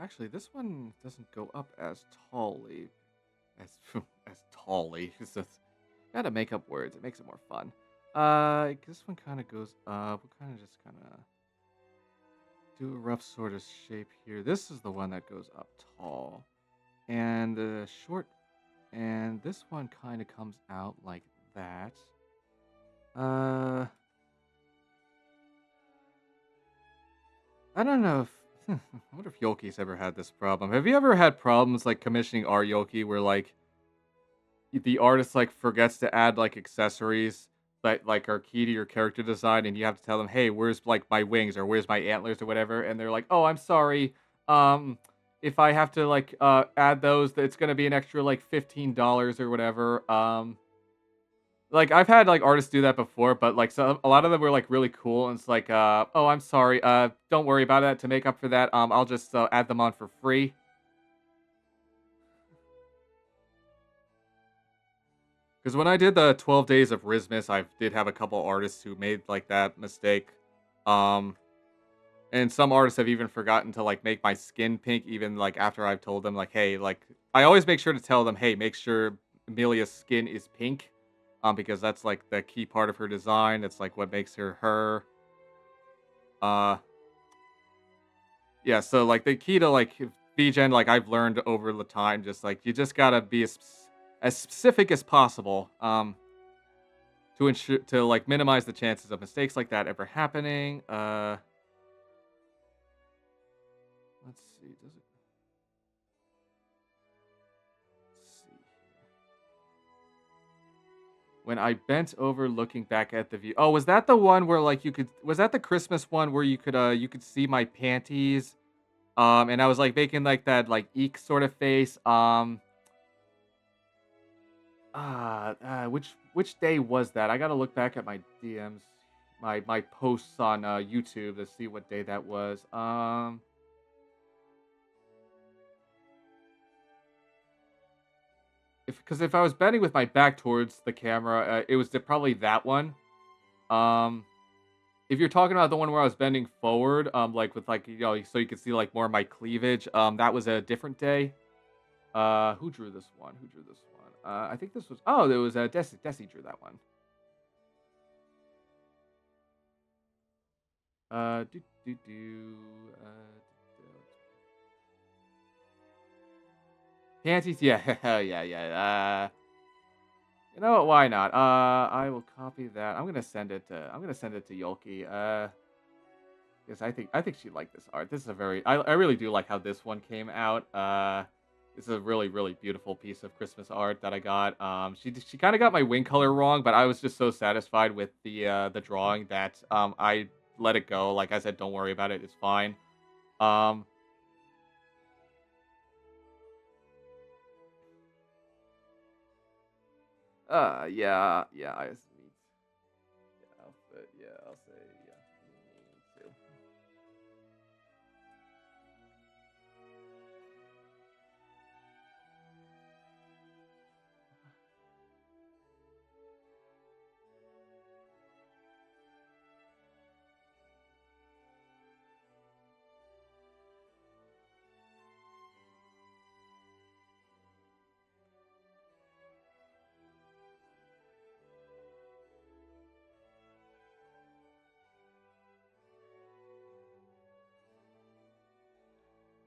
Actually, this one doesn't go up as tallly as as tallly. It's just gotta make up words. It makes it more fun. This one kind of goes up. We'll kind of just kind of do a rough sort of shape here. This is the one that goes up tall, and the short, and this one kind of comes out like that. Uh, I don't know if I wonder if Yolkie's ever had this problem. Have you ever had problems like commissioning art Yolkiee where like the artist like forgets to add like accessories that like are key to your character design and you have to tell them, "Hey, where's like my wings or where's my antlers or whatever?" And they're like, "Oh, I'm sorry. Um if I have to like add those, it's going to be an extra like $15 or whatever." Like I've had like artists do that before, but like so a lot of them were like really cool and it's like oh, I'm sorry. Don't worry about it. To make up for that, I'll just add them on for free. Because when I did the 12 days of Rismus, I did have a couple artists who made like that mistake. Um, and some artists have even forgotten to like make my skin pink, even like after I've told them, like, hey, like I always make sure to tell them, hey, make sure Amelia's skin is pink. Because that's like the key part of her design. It's like what makes her her. Uh, yeah. So like the key to like VGen, like I've learned over the time, just like you just gotta be as specific as possible. To ensure to like minimize the chances of mistakes like that ever happening. Let's see. Does it? Let's see. When I bent over looking back at the view. Oh, was that the one where like you could? Was that the Christmas one where you could see my panties? And I was like making like that like eek sort of face. Which day was that? I gotta look back at my DMs, my posts on YouTube to see what day that was. If I was bending with my back towards the camera, it was probably that one. Um, if you're talking about the one where I was bending forward, like with like so you could see like more of my cleavage, that was a different day. Who drew this one? Who drew this one? I think this was. Oh, there was Desi. Desi drew that one. Do do do. Panties. Yeah, yeah, yeah. You know what? Why not? I will copy that. I'm gonna send it to. I'm gonna send it to Yolkii. Because I think she liked this art. This is a very. I really do like how this one came out. This is a really beautiful piece of Christmas art that I got. She kind of got my wing color wrong, but I was just so satisfied with the drawing that I let it go. Like I said, don't worry about it. It's fine. Um, yeah, yeah. Yeah, I'll say yeah. Me too.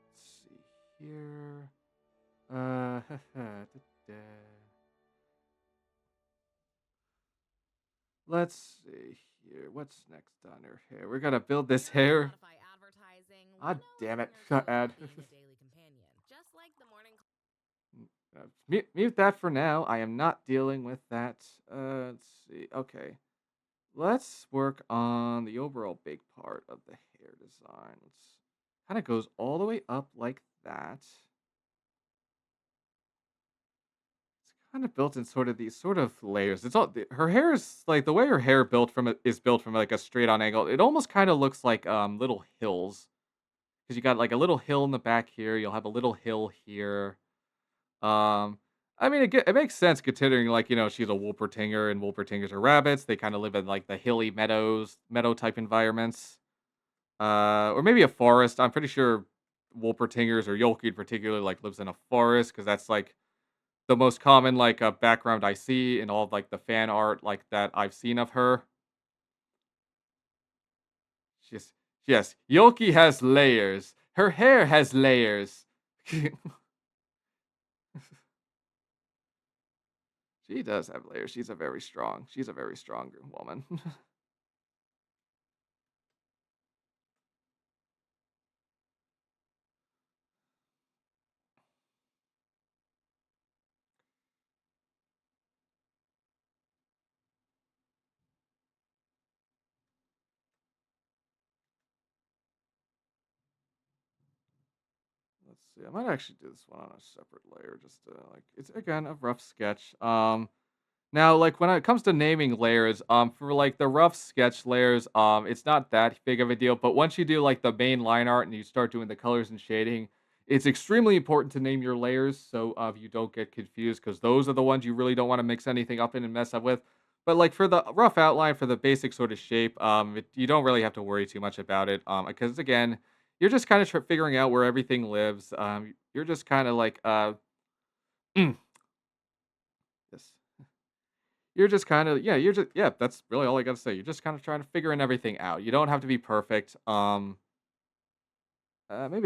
Let's see here. Let's see here. What's next on her hair? We're gonna build this hair. Spotify advertising. We Ah, know damn it. listeners love Ad. being a daily companion, just like the morning. Mute that for now. I am not dealing with that. Let's see. Okay. Let's work on the overall big part of the hair design. Let's kind of goes all the way up like that. It's kind of built in sort of these sort of layers. It's all her hair is like the way her hair built from it is built from like a straight on angle. It almost kind of looks like little hills because you got like a little hill in the back here. You'll have a little hill here. Um, I mean, it makes sense considering like she's a Wolpertinger and Wolpertingers are rabbits. They kind of live in like the hilly meadows, meadow type environments. Or maybe a forest. I'm pretty sure Wolpertingers or Yolkieee in particular like lives in a forest because that's like the most common like background I see in all of like the fan art like that I've seen of her. She's yes, Yolkieee has layers. Her hair has layers. She does have layers. She's a very strong woman. Let's see. I might actually do this one on a separate layer just to like it's again a rough sketch. Now, like when it comes to naming layers, for like the rough sketch layers, it's not that big of a deal. But once you do like the main line art and you start doing the colors and shading, it's extremely important to name your layers so you don't get confused because those are the ones you really don't want to mix anything up in and mess up with. But like for the rough outline for the basic sort of shape, you don't really have to worry too much about it, because again, you're just kind of figuring out where everything lives. You're just kind of like yes. You're just kind of yeah, you're just yeah, that's really all I gotta say. You're just kind of trying to figuring everything out. You don't have to be perfect. Maybe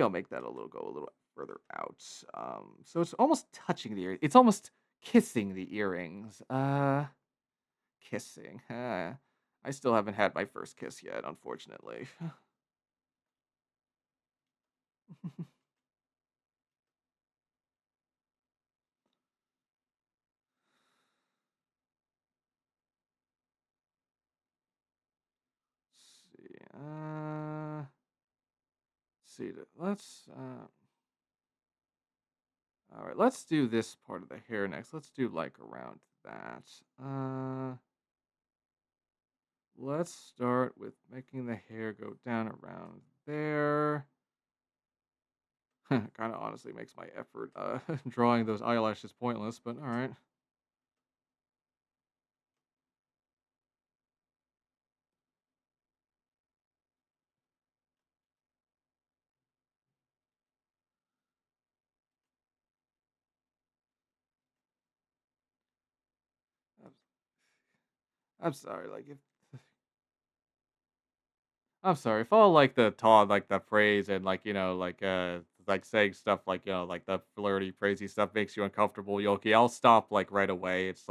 I'll make that a little go a little further out. So it's almost touching the ear. It's almost kissing the earrings. Kissing. I still haven't had my first kiss yet, unfortunately. See. See. Let's. All right. Let's do this part of the hair next. Let's do like around that. Let's start with making the hair go down around there. Kind of honestly makes my effort drawing those eyelashes pointless, but all right. I'm, I'm sorry. Like if I'm sorry if all like the talk, like the phrase, and like saying stuff like like the flirty, crazy stuff makes you uncomfortable, Yoki. I'll stop like right away. It's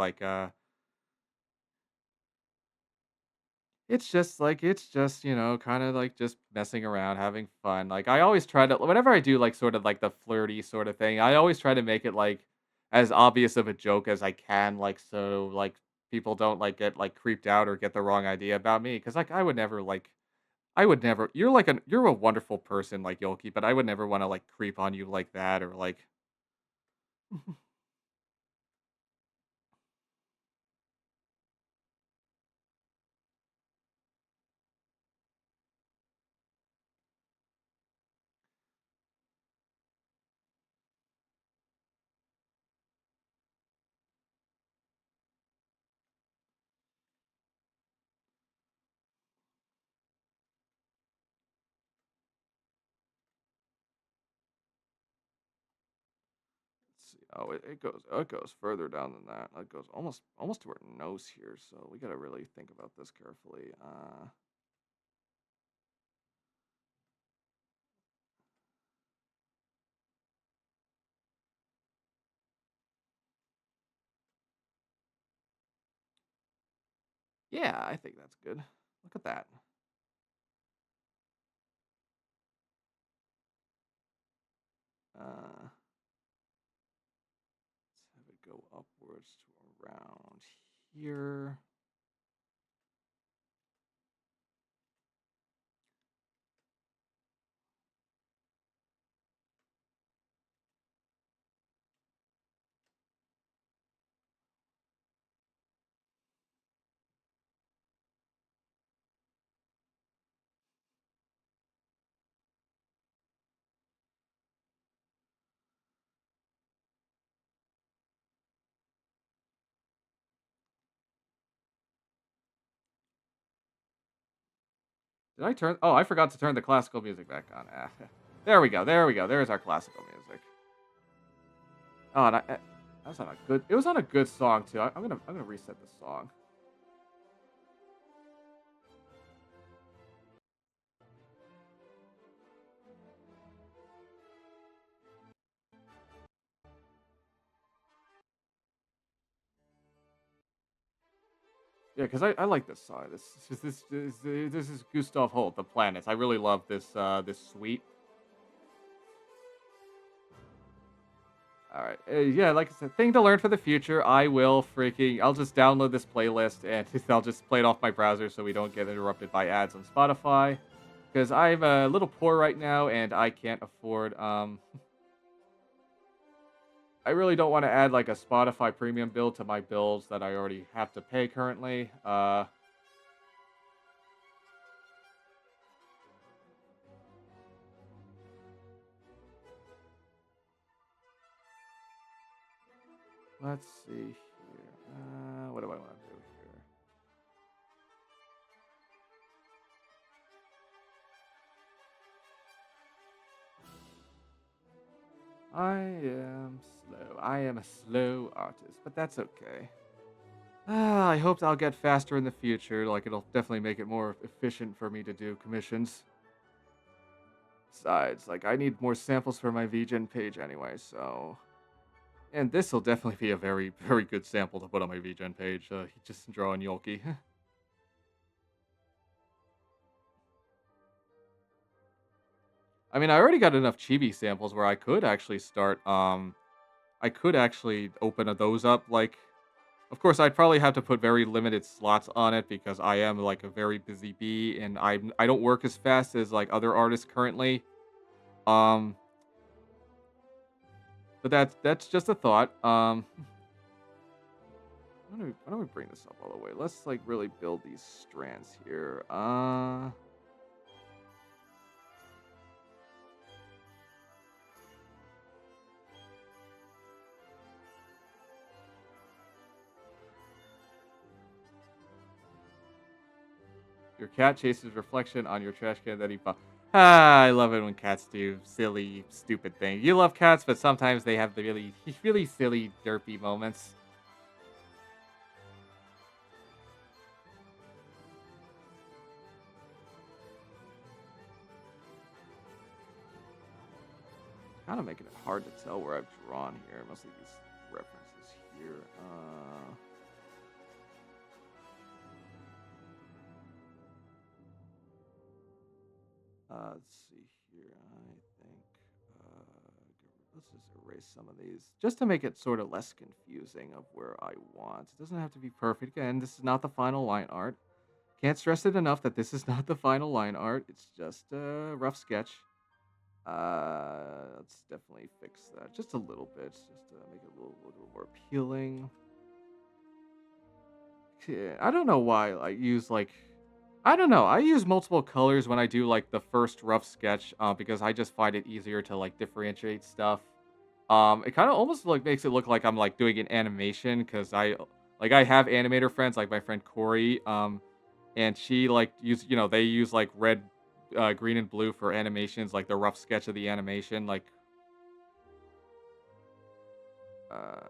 just, kind of like just messing around, having fun. Like I always try to whenever I do like sort of like the flirty sort of thing, I always try to make it like as obvious of a joke as I can, like so like people don't like get like creeped out or get the wrong idea about me. Cause like I would never you're a wonderful person like Yolki, but I would never want to like creep on you like that or like let's see. Oh, it goes further down than that. It goes almost to her nose here, so we gotta really think about this carefully. Yeah, I think that's good. Look at that. Let's have it go upwards to around here. Did I turn? Oh, I forgot to turn the classical music back on. There we go. There we go. There's our classical music. Oh, and that was on a good. It was on a good song too. I'm gonna reset the song. Yeah, because I like this song. This is Gustav Holt, The Planets. I really love this suite. All right, yeah, like I said, thing to learn for the future. I'll just download this playlist and I'll just play it off my browser so we don't get interrupted by ads on Spotify. Because I'm a little poor right now and I can't afford. I really don't want to add like a Spotify premium bill to my bills that I already have to pay currently. Let's see here. What do I want to do here? I am slow. I am a slow artist, but that's okay. I hope I'll get faster in the future. Like, it'll definitely make it more efficient for me to do commissions. Besides, like, I need more samples for my VGen page anyway, so. And this will definitely be a very, very good sample to put on my VGen page. Just drawing Yolkieee. I mean, I already got enough chibi samples where I could actually start, I could actually open those up, like, of course, I'd probably have to put very limited slots on it because I am like a very busy bee and I don't work as fast as like other artists currently. Um, but that's just a thought. Why don't we bring this up all the way? Let's like really build these strands here. Your cat chases reflection on your trash can that he found. Ah, I love it when cats do silly, stupid things. You love cats, but sometimes they have the really, really silly, derpy moments. Kind of making it hard to tell where I've drawn here. Mostly these references here. Let's see here. I think let's just erase some of these just to make it sort of less confusing of where I want. It doesn't have to be perfect. Again, this is not the final line art. Can't stress it enough that this is not the final line art. It's just a rough sketch. Let's definitely fix that just a little bit, just to make it a little more appealing. Yeah, I don't know why I use like I don't know. I use multiple colors when I do like the first rough sketch, because I just find it easier to like differentiate stuff. It kind of almost like makes it look like I'm like doing an animation because I have animator friends like my friend Corey, and she like they use like red, green, and blue for animations, like the rough sketch of the animation, like uh,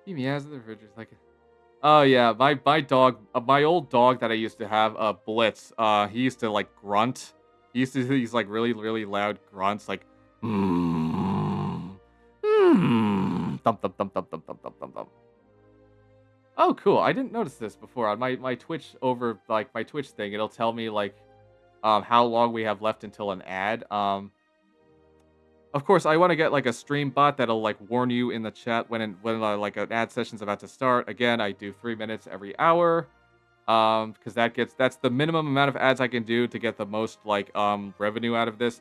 he meows at the refrigerator like. Oh yeah, my dog, my old dog that I used to have, Blitz. He used to like grunt. He used to do these like really really loud grunts, like thump thump thump thump thump thump thump thump thump. Oh, cool! I didn't notice this before on my Twitch over like my Twitch thing. It'll tell me like how long we have left until an ad. Of course, I want to get like a stream bot that'll like warn you in the chat when like an ad session's about to start. Again, I do 3 minutes every hour. Because that's the minimum amount of ads I can do to get the most like revenue out of this.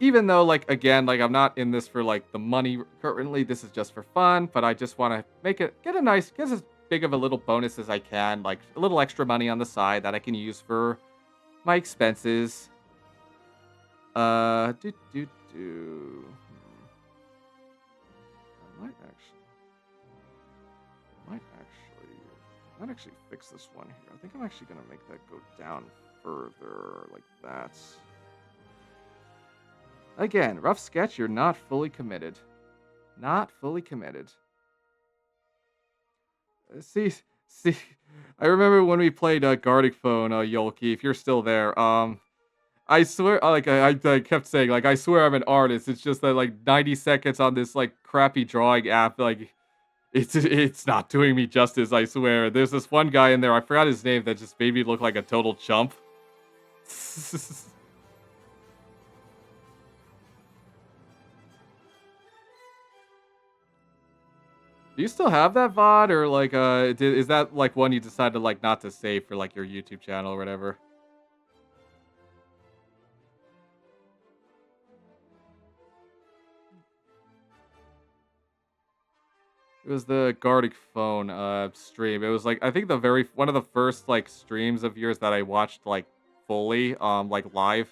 Even though like again, like I'm not in this for like the money currently, this is just for fun, but I just want to get as big of a little bonus as I can, like a little extra money on the side that I can use for my expenses. Do do do. I might actually might actually fix this one here. I think I'm actually gonna make that go down further, like that. Again, rough sketch, you're not fully committed. Not fully committed. See, see, I remember when we played Guarding Phone, Yolkii, if you're still there, I swear, I kept saying, like, I swear I'm an artist. It's just that, like, 90 seconds on this, like, crappy drawing app, like, it's not doing me justice, I swear. There's this one guy in there, I forgot his name, that just made me look like a total chump. Do you still have that VOD, or, like, is that, like, one you decided, like, not to save for, like, your YouTube channel or whatever? It was the Guarding Phone, stream. It was, like, I think one of the first, like, streams of yours that I watched, like, fully, like, live.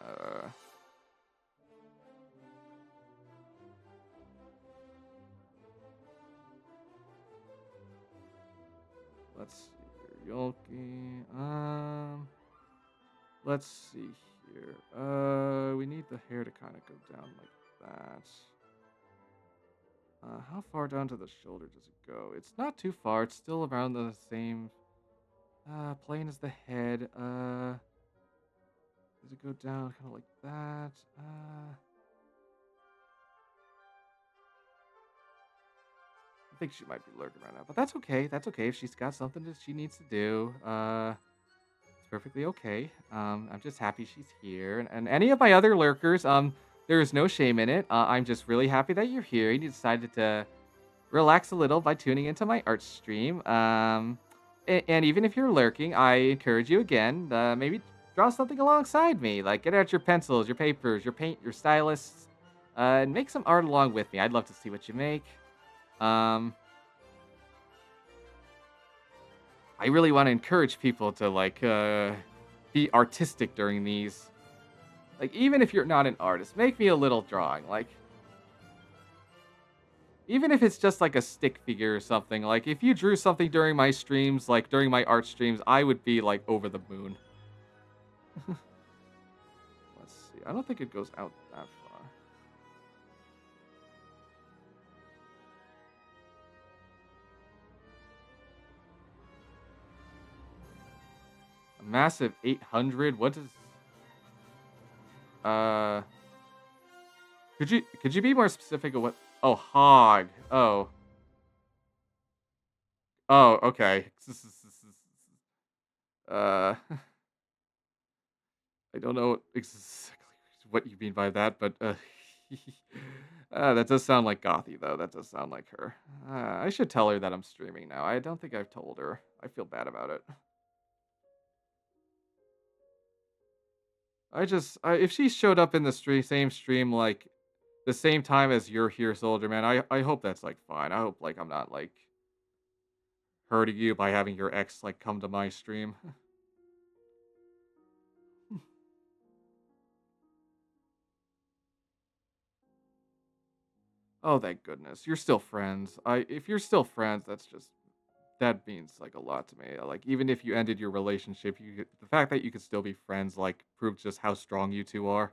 Uh, let's see here. Yolkii, let's see here. We need the hair to kind of go down like that. How far down to the shoulder does it go? It's not too far. It's still around the same plane as the head. Does it go down kind of like that? I think she might be lurking right now, but that's okay. That's okay if she's got something that she needs to do. It's perfectly okay. I'm just happy she's here, and any of my other lurkers, there is no shame in it. I'm just really happy that you're here and you decided to relax a little by tuning into my art stream. And even if you're lurking, I encourage you again, maybe draw something alongside me. Like, get out your pencils, your papers, your paint, your styluses, and make some art along with me. I'd love to see what you make. Um, I really want to encourage people to, like, be artistic during these. Like, even if you're not an artist, make me a little drawing. Like, even if it's just like a stick figure or something. Like, if you drew something during my streams, like during my art streams, I would be like over the moon. Let's see. I don't think it goes out that far. A massive 800. What is? Uh, could you be more specific of what? Oh, hog. Oh, okay. Uh, I don't know exactly what you mean by that, but that does sound like Gothy, though. That does sound like her. I should tell her that I'm streaming now. I don't think I've told her. I feel bad about it. If she showed up in the same stream, like, the same time as you're here, Soldier Man, I hope that's, like, fine. I hope, like, I'm not, like, hurting you by having your ex, like, come to my stream. Oh, thank goodness. You're still friends. If you're still friends, that means, like, a lot to me. Like, even if you ended your relationship, the fact that you could still be friends, like, proves just how strong you two are.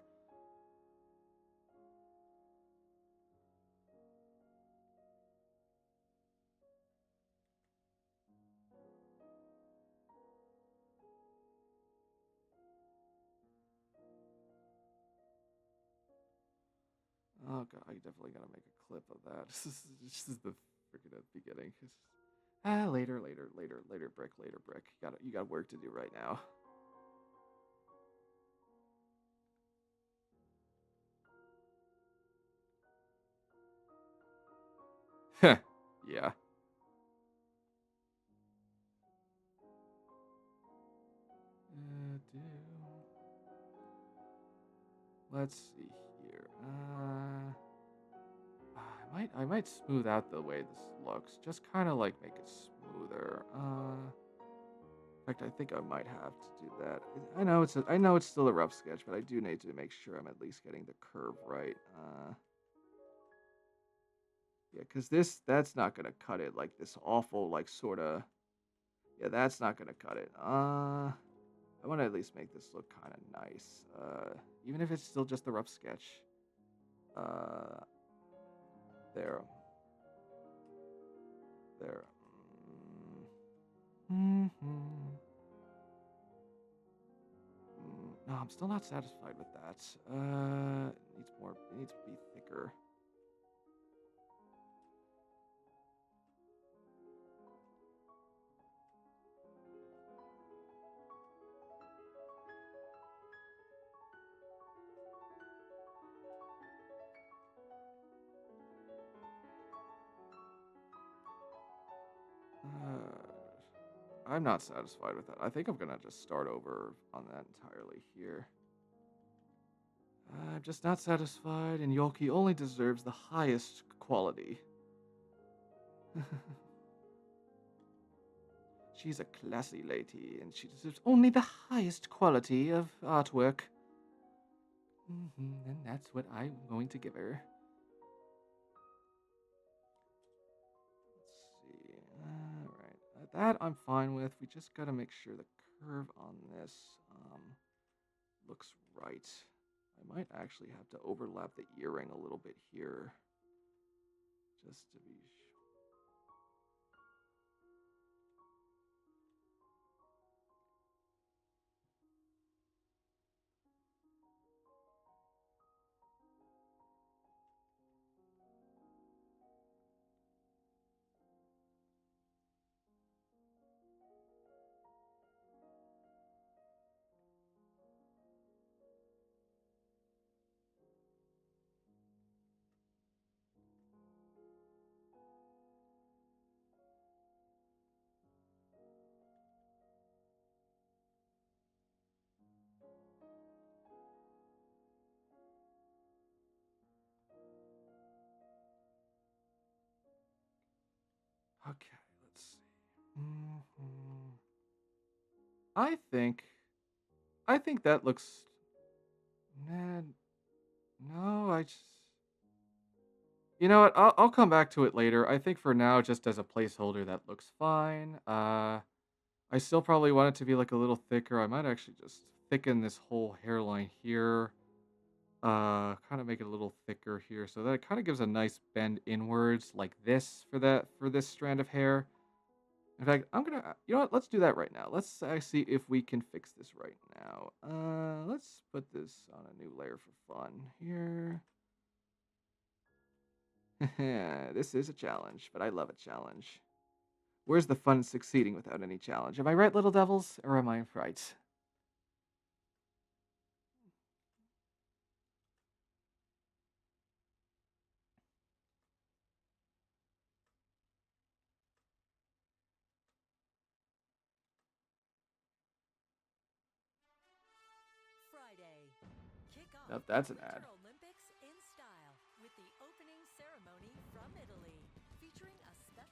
Oh god, I definitely gotta make a clip of that. This is the freaking beginning. Later, brick. You got work to do right now. Yeah. Let's see here. I might smooth out the way this looks. Just kind of like make it smoother. In fact, I think I might have to do that. I know it's still a rough sketch, but I do need to make sure I'm at least getting the curve right. Yeah, because that's not gonna cut it, like, this awful, like, sorta yeah, that's not gonna cut it. I wanna at least make this look kinda nice, even if it's still just a rough sketch. Uh, there, there. Mhm. No, I'm still not satisfied with that. It needs to be thicker. I'm not satisfied with that. I think I'm gonna just start over on that entirely here. I'm just not satisfied, and Yolkii only deserves the highest quality. She's a classy lady, and she deserves only the highest quality of artwork. And that's what I'm going to give her. Let's see. All right. That I'm fine with. We just got to make sure the curve on this looks right. I might actually have to overlap the earring a little bit here. Just to be sure. Okay, let's see. I think I think that looks. Man, no, I just. You know what? I'll come back to it later. I think for now, just as a placeholder, that looks fine. I still probably want it to be like a little thicker. I might actually just thicken this whole hairline here. Kind of make it a little thicker here, so that it kind of gives a nice bend inwards, like this for this strand of hair. In fact, you know what? Let's do that right now. Let's see if we can fix this right now. Let's put this on a new layer for fun here. This is a challenge, but I love a challenge. Where's the fun in succeeding without any challenge? Am I right, little devils, or am I right? Friday. Kick off Nope, the that's an ad. Winter Olympics in style with the opening ceremony from Italy, featuring a special.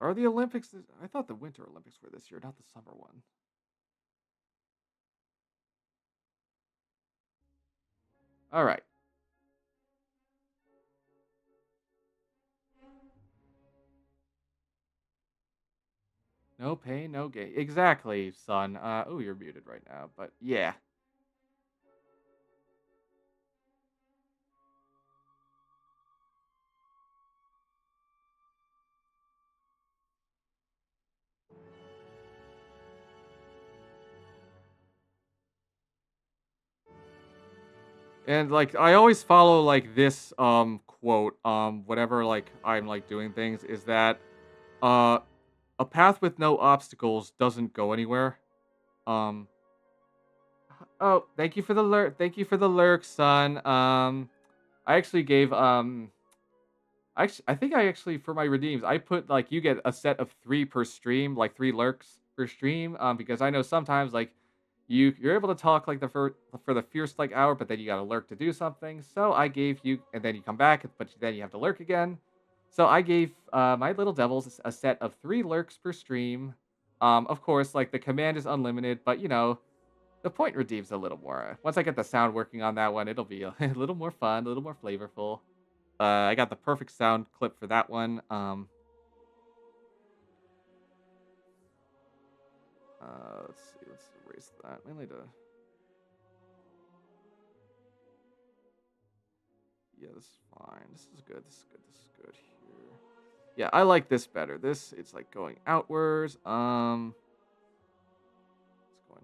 Are the Olympics? I thought the Winter Olympics were this year, not the summer one. All right. No pain, no gain. Exactly, son. Oh, you're muted right now, but yeah. And like I always follow like this quote whatever like I'm like doing things is that uh a path with no obstacles doesn't go anywhere. Um oh, thank you for the lurk. Thank you for the lurk, son. I actually gave I think I actually for my redeems I put like you get a set of 3 per stream, like 3 lurks per stream because I know sometimes like you're able to talk like for the first like hour, but then you got to lurk to do something. So I gave you, and then you come back, but then you have to lurk again. So I gave my little devils a set of 3 lurks per stream. Of course, like the command is unlimited, but the point redeems a little more. Once I get the sound working on that one, it'll be a little more fun, a little more flavorful. I got the perfect sound clip for that one. Let's see. Let's erase that. Mainly to. Yeah, this is fine. This is good. This is good. This is good here. Yeah, I like this better. It's like going outwards. It's going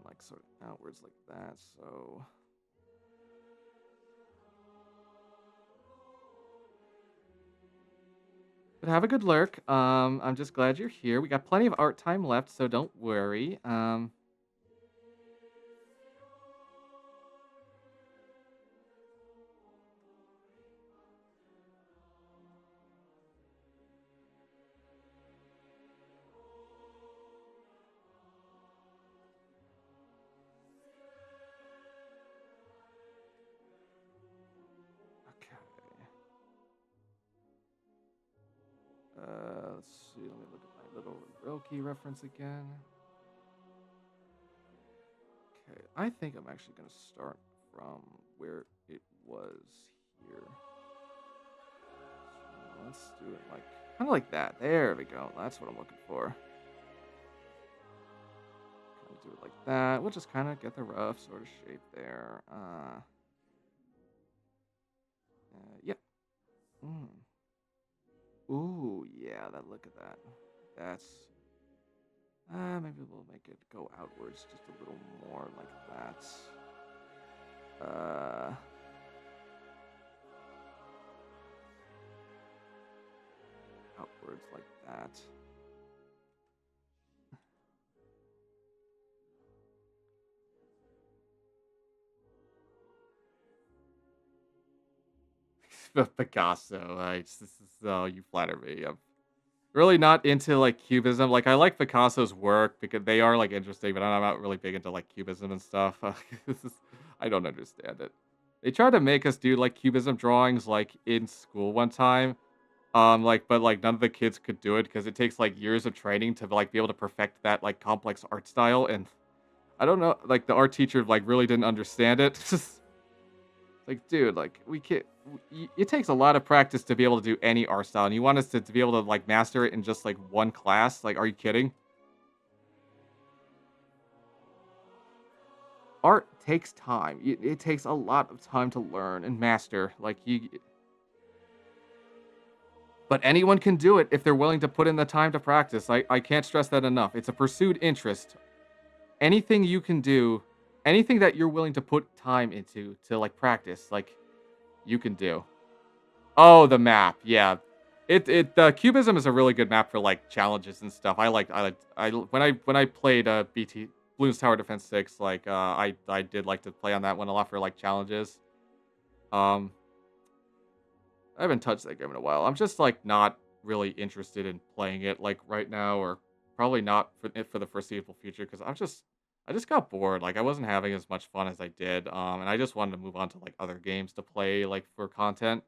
like sort of outwards like that. So. But have a good lurk. I'm just glad you're here. We got plenty of art time left, so don't worry. Okay. Let's see. Let me look at my little Yolkieee reference again. Okay, I think I'm actually going to start from where it was here. So let's do it like kind of like that. There we go. That's what I'm looking for. Kind of do it like that. We'll just kind of get the rough sort of shape there. Yep. Mm. Ooh, yeah. Look at that. That's. Maybe we'll make it go outwards just a little more like that. Outwards like that. Picasso, oh, you flatter me. I'm really not into like cubism. Like I like Picasso's work because they are like interesting, but I'm not really big into like cubism and stuff. This is, I don't understand it. They tried to make us do like cubism drawings like in school one time. But like none of the kids could do it because it takes like years of training to like be able to perfect that like complex art style. And I don't know, like the art teacher like really didn't understand it. Like, dude, like we can't. It takes a lot of practice to be able to do any art style, and you want us to be able to like master it in just like one class? Like, are you kidding? Art takes time. It takes a lot of time to learn and master. But anyone can do it if they're willing to put in the time to practice. I can't stress that enough. It's a pursued interest. Anything you can do, anything that you're willing to put time into to like practice, like you can do. Oh, the map. Yeah. The Cubism is a really good map for like challenges and stuff. When I played BT Bloons Tower Defense 6, like I did like to play on that one a lot for like challenges. Um I haven't touched that game in a while. I'm just like not really interested in playing it like right now, or probably not for the foreseeable future, because I just got bored. Like I wasn't having as much fun as I did. And I just wanted to move on to like other games to play like for content.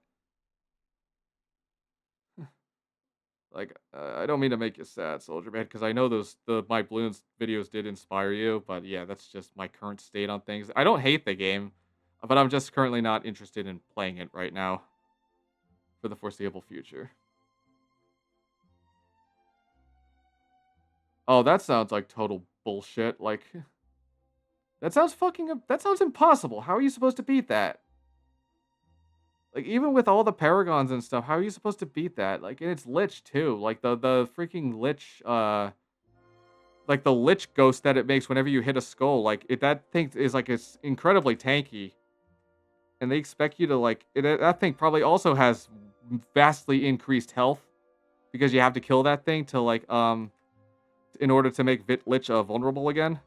Like, I don't mean to make you sad, Soldier Man, because I know the my Bloons videos did inspire you, but yeah, that's just my current state on things. I don't hate the game, but I'm just currently not interested in playing it right now for the foreseeable future. Oh, that sounds like total bullshit. Like, that sounds impossible. How are you supposed to beat that? Like, even with all the paragons and stuff, how are you supposed to beat that? Like, and it's Lich too. Like the freaking Lich, like the Lich ghost that it makes whenever you hit a skull. Like that thing is like it's incredibly tanky, and they expect you to that thing probably also has vastly increased health because you have to kill that thing to in order to make Lich vulnerable again.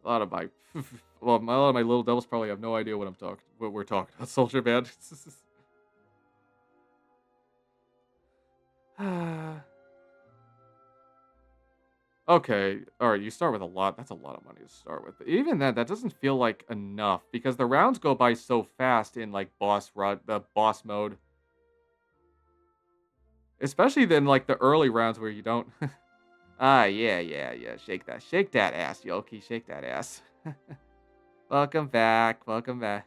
A lot of my a lot of my little devils probably have no idea what we're talking about, Soldier Man. Okay, alright, you start with a lot. That's a lot of money to start with. But even then, that doesn't feel like enough because the rounds go by so fast in like the boss mode. Especially then like the early rounds where you don't yeah, yeah, yeah. Shake that. Shake that ass, Yolkii. Shake that ass. Welcome back. Welcome back.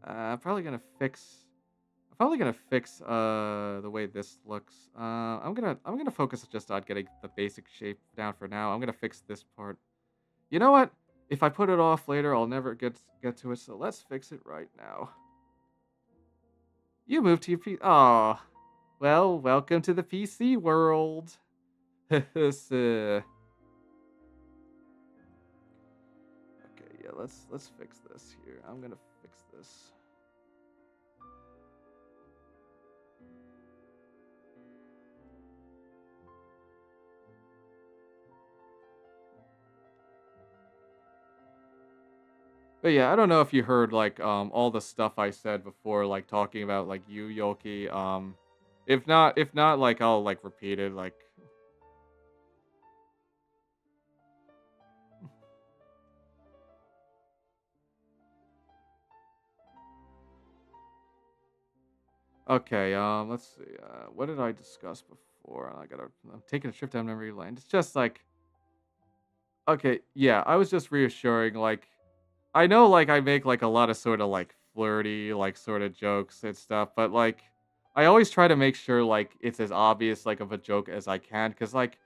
I'm probably gonna fix. I'm probably gonna fix the way this looks. I'm gonna focus just on getting the basic shape down for now. I'm gonna fix this part. You know what? If I put it off later, I'll never get to it. So let's fix it right now. You moved to your PC. Oh, well, welcome to the PC world. Okay, yeah, let's fix this here. I'm gonna fix this. But yeah, I don't know if you heard like all the stuff I said before, like talking about like you, Yolkii. If not, like I'll like repeat it. Like, okay, let's see. What did I discuss before? I'm taking a trip down memory lane. It's just like, okay, yeah, I was just reassuring. Like, I know, like I make like a lot of sort of like flirty, like sort of jokes and stuff, but like, I always try to make sure like it's as obvious like of a joke as I can, because like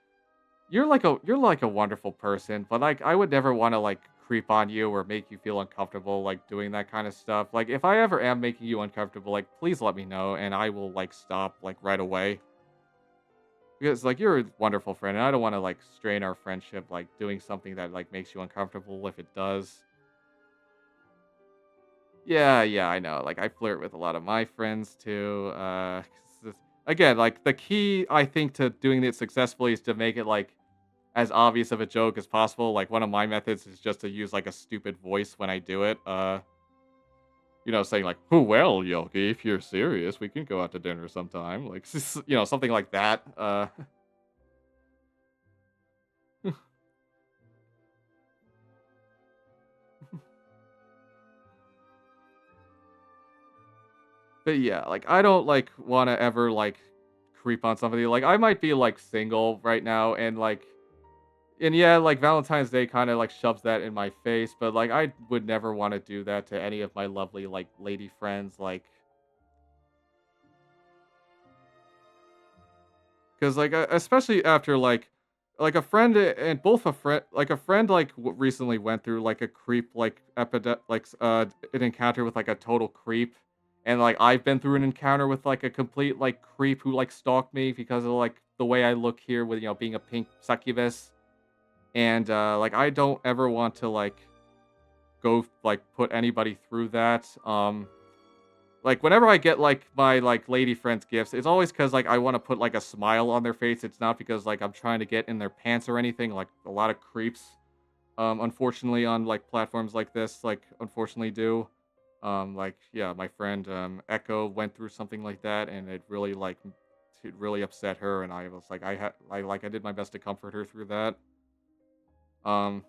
you're like a wonderful person, but like I would never want to like creep on you or make you feel uncomfortable like doing that kind of stuff. Like if I ever am making you uncomfortable, like please let me know and I will like stop like right away. Because like you're a wonderful friend and I don't want to like strain our friendship like doing something that like makes you uncomfortable if it does. Yeah, yeah, I know. Like I flirt with a lot of my friends too. 'Cause again, like the key I think to doing it successfully is to make it like as obvious of a joke as possible. Like one of my methods is just to use like a stupid voice when I do it. Saying like, "Oh well, Yolkii, if you're serious, we can go out to dinner sometime." Like, something like that. But yeah, like I don't like want to ever like creep on somebody. Like I might be like single right now, and yeah, like Valentine's Day kind of like shoves that in my face. But like I would never want to do that to any of my lovely like lady friends. Because like, especially after like a friend and both a friend like a friend like recently went through like a creep like an encounter with like a total creep, and like I've been through an encounter with like a complete like creep who like stalked me because of like the way I look here with being a pink succubus, and like I don't ever want to like go like put anybody through that. Like, whenever I get, like, my, like, lady friends gifts, it's always because like, I wanna put, like, a smile on their face. It's not because, like, I'm trying to get in their pants or anything, like, a lot of creeps, unfortunately, on, like, platforms like this, like, unfortunately do. Like, yeah, my friend, Echo went through something like that, and it really upset her, and I was like, I did my best to comfort her through that. Um,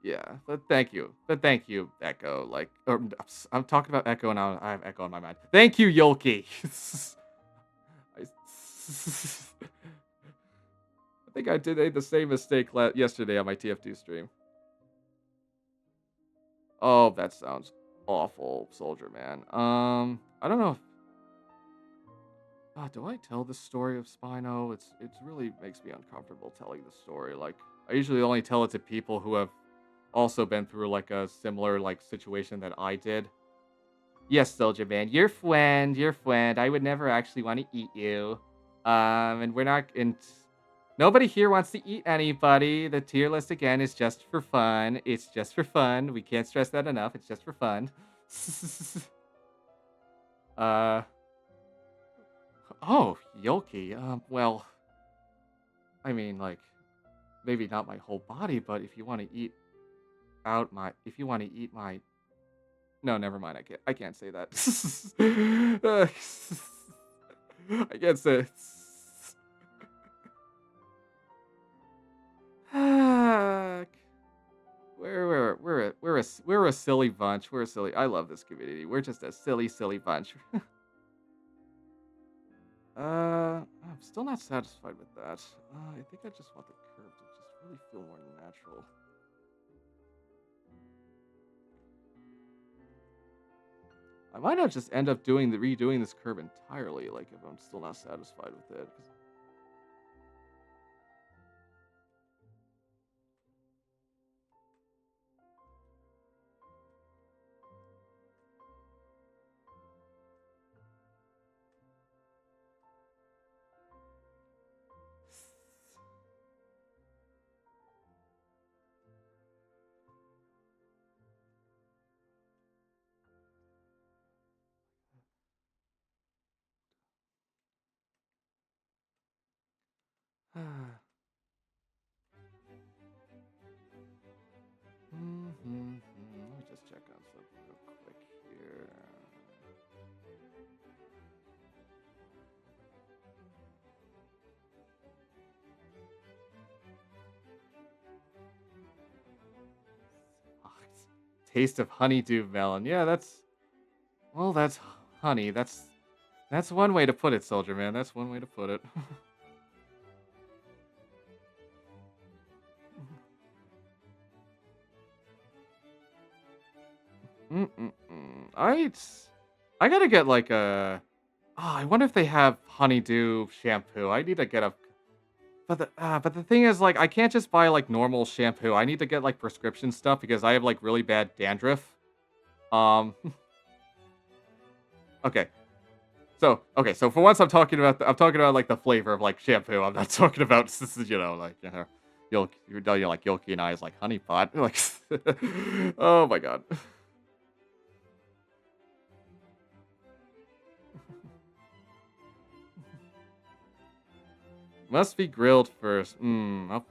yeah, but thank you, Echo. I'm talking about Echo now. I have Echo in my mind. Thank you, Yolkii. I, I think I did the same mistake yesterday on my TF2 stream. Oh, that sounds awful, Soldier Man. I don't know. Do I tell the story of Spino? It really makes me uncomfortable telling the story. Like I usually only tell it to people who have also been through like a similar like situation that I did. Yes, Soldier Man, your friend. I would never actually want to eat you. And we're not, and nobody here wants to eat anybody. The tier list again is just for fun. It's just for fun. We can't stress that enough. It's just for fun. uh, oh, Yolkii. Well, I mean, like, maybe not my whole body, but if you want to eat out my, if you want to eat my, no, never mind. I can't say that. I can't say. Heck. We're a silly bunch. We're a silly. I love this community. We're just a silly bunch. I'm still not satisfied with that. I think I just want the curve to just really feel more natural. I might not just end up redoing this curve entirely, like if I'm still not satisfied with it. Let me just check on something real quick here. Ah, taste of honeydew melon. Yeah, that's honey. That's one way to put it, Soldier Man. That's one way to put it. Mm-mm-mm. I gotta get like a. Oh, I wonder if they have honeydew shampoo. I need to get a. But the thing is, like, I can't just buy like normal shampoo. I need to get like prescription stuff because I have like really bad dandruff. Um. Okay. So for once, I'm talking about like the flavor of like shampoo. I'm not talking about like like Yolkieee and I is like honey pot. Like, oh my god. Must be grilled first. I'll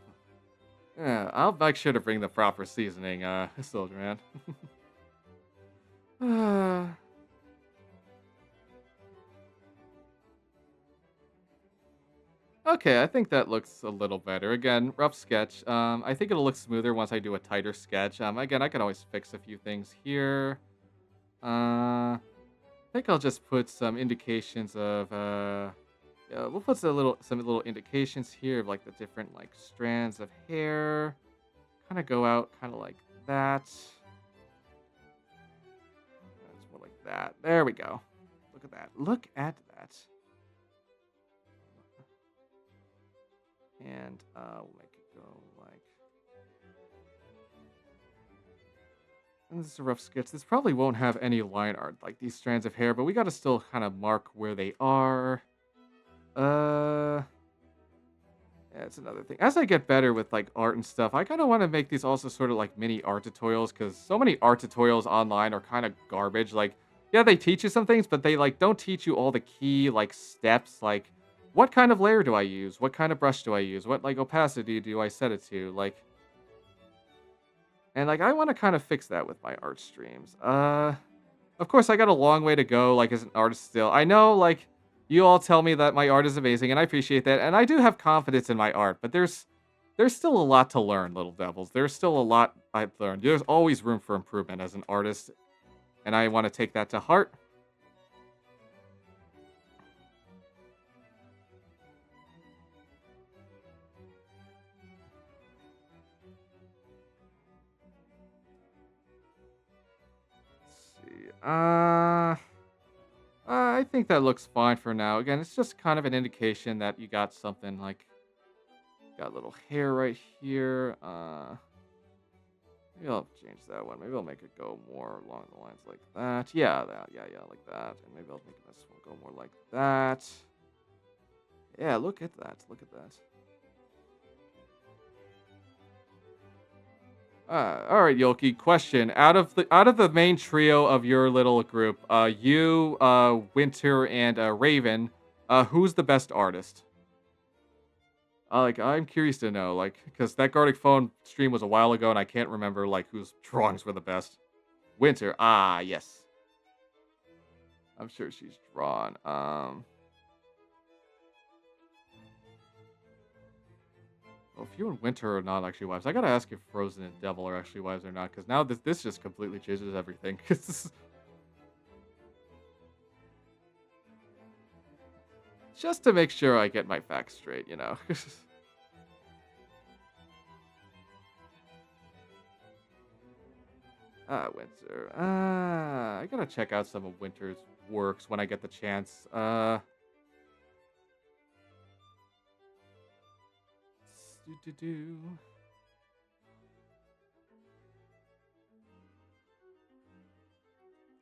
make sure to bring the proper seasoning, Soldier Man. Okay, I think that looks a little better. Again, rough sketch. I think it'll look smoother once I do a tighter sketch. Again, I can always fix a few things here. I think I'll just put some indications of, yeah, we'll put some little indications here of like the different like strands of hair. Kind of go out, kind of like that. It's more like that. There we go. Look at that. Look at that. And we'll make it go like. And this is a rough sketch. This probably won't have any line art like these strands of hair, but we got to still kind of mark where they are. Uh, yeah, it's another thing. As I get better with like art and stuff, I kind of want to make these also sort of like mini art tutorials because so many art tutorials online are kind of garbage. Like, yeah, they teach you some things, but they like don't teach you all the key like steps. Like, what kind of layer do I use? What kind of brush do I use? What like opacity do I set it to? Like, and like I want to kind of fix that with my art streams. Of course, I got a long way to go, like, as an artist still. I know, like, you all tell me that my art is amazing, and I appreciate that, and I do have confidence in my art, but there's still a lot to learn, little devils. There's still a lot I've learned. There's always room for improvement as an artist, and I want to take that to heart. Let's see. I think that looks fine for now. Again, it's just kind of an indication that you got something like got a little hair right here. Maybe I'll change that one. Maybe I'll make it go more along the lines like that. Yeah, yeah, like that. And maybe I'll make this one go more like that. Yeah, look at that. Look at that. All right, Yolkieee. Question: out of the main trio of your little group, you, Winter, and Raven, who's the best artist? Like, I'm curious to know, like, because that Gartic Phone stream was a while ago, and I can't remember, like, whose drawings were the best. Winter. Ah, yes. I'm sure she's drawn. Well, if you and Winter are not actually wives, I gotta ask if Frozen and Devil are actually wives or not, because now this just completely changes everything. Just to make sure I get my facts straight, you know. Winter. I gotta check out some of Winter's works when I get the chance. Do.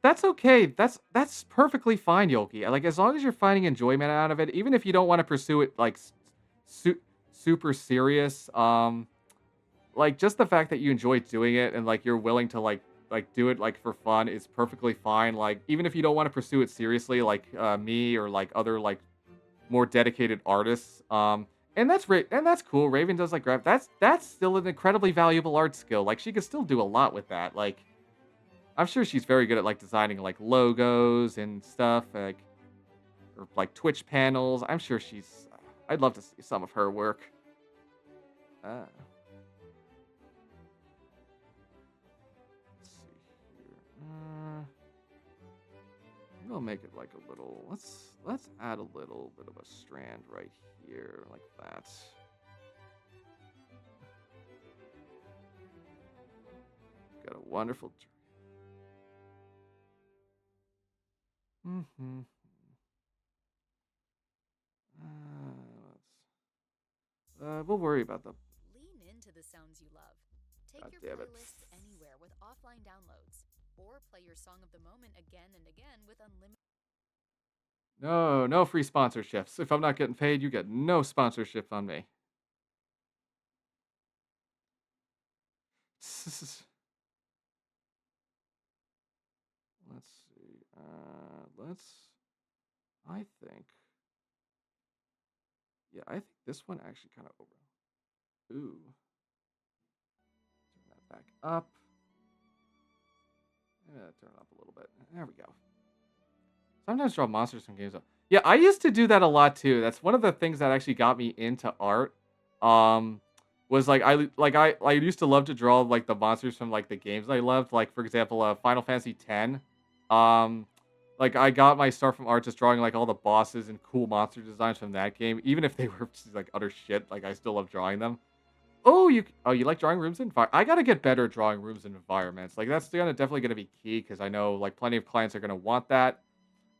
That's okay. That's perfectly fine, Yolkii. Like, as long as you're finding enjoyment out of it, even if you don't want to pursue it like su- super serious. Like, just the fact that you enjoy doing it and like you're willing to like do it like for fun is perfectly fine. Like, even if you don't want to pursue it seriously, like me or like other like more dedicated artists. And that's cool. Raven does like graph. That's still an incredibly valuable art skill. Like, she could still do a lot with that. Like, I'm sure she's very good at like designing like logos and stuff, like or like Twitch panels. I'm sure she's. I'd love to see some of her work. Uh, let's see here. We'll make it like a little. Let's add a little bit of a strand right here, like that. Got a wonderful. Mm-hmm. We'll worry about the. Lean into the sounds you love. Take God your damn it. playlists anywhere with offline downloads, or play your song of the moment again and again with unlimited. No, no free sponsorships. If I'm not getting paid, you get no sponsorship on me. Let's see. I think. Yeah, I think this one actually kind of over. Ooh. Turn that back up. Turn it up a little bit. There we go. Sometimes draw monsters from games. Yeah, I used to do that a lot too. That's one of the things that actually got me into art. Um, was I used to love to draw like the monsters from like the games I loved. Like, for example, Final Fantasy X. Um, like, I got my start from art just drawing like all the bosses and cool monster designs from that game, even if they were just like utter shit. Like, I still love drawing them. You like drawing rooms and I gotta get better at drawing rooms and environments. Like, that's definitely gonna be key because I know like plenty of clients are gonna want that.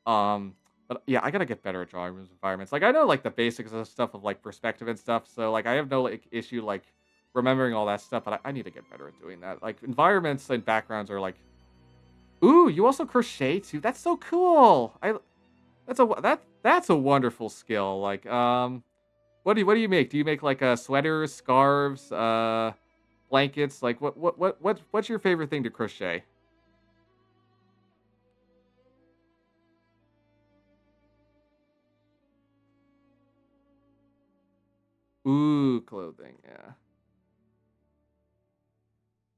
Um, but yeah, I gotta get better at drawing rooms environments. Like, I know like the basics of stuff of like perspective and stuff. So like I have no like issue like remembering all that stuff, but I need to get better at doing that. Like, environments and backgrounds are like, ooh, you also crochet too. That's so cool. That's a wonderful skill. Like, what do you make? Do you make like sweaters, scarves, blankets? Like, what's your favorite thing to crochet? Ooh, clothing. Yeah.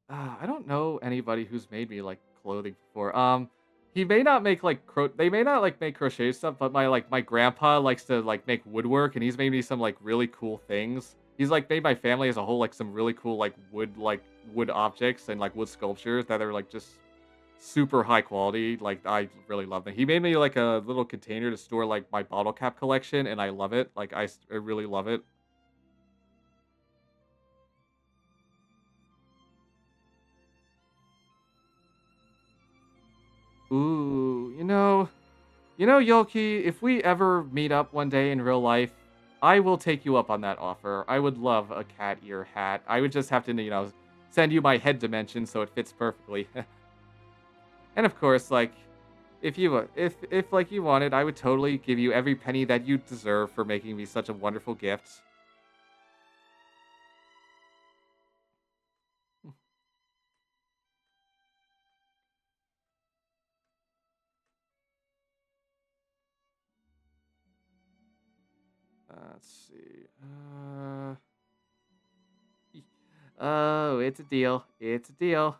I don't know anybody who's made me like clothing before. He may not make like they may not like make crochet stuff, but my grandpa likes to like make woodwork, and he's made me some like really cool things. He's like made my family as a whole like some really cool like wood objects and like wood sculptures that are like just super high quality. Like, I really love them. He made me like a little container to store like my bottle cap collection, and I love it. Like, I really love it. Ooh, Yolkii, if we ever meet up one day in real life, I will take you up on that offer. I would love a cat ear hat. I would just have to, send you my head dimension so it fits perfectly. And of course, like, if like you wanted, I would totally give you every penny that you deserve for making me such a wonderful gift. Let's see. Oh, it's a deal. It's a deal.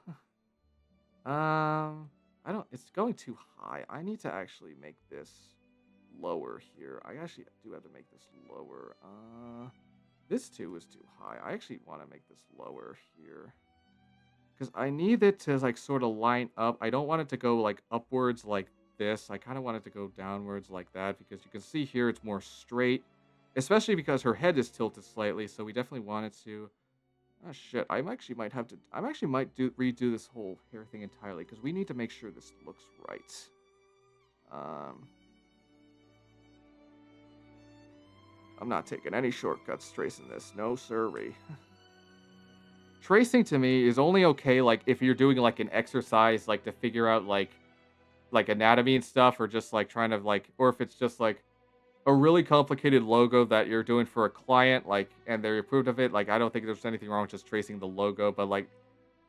I don't. It's going too high. I need to actually make this lower here. I actually do have to make this lower. This too is too high. I actually want to make this lower here because I need it to like sort of line up. I don't want it to go like upwards like this. I kind of want it to go downwards like that because you can see here it's more straight, especially because her head is tilted slightly. So we definitely want it to. Oh shit! I'm actually might have to. I'm actually might do redo this whole hair thing entirely because we need to make sure this looks right. Um, I'm not taking any shortcuts tracing this. No sirree. Tracing to me is only okay like if you're doing like an exercise like to figure out like anatomy and stuff or just like trying to like or if it's just like a really complicated logo that you're doing for a client like and they approved of it like I don't think there's anything wrong with just tracing the logo but like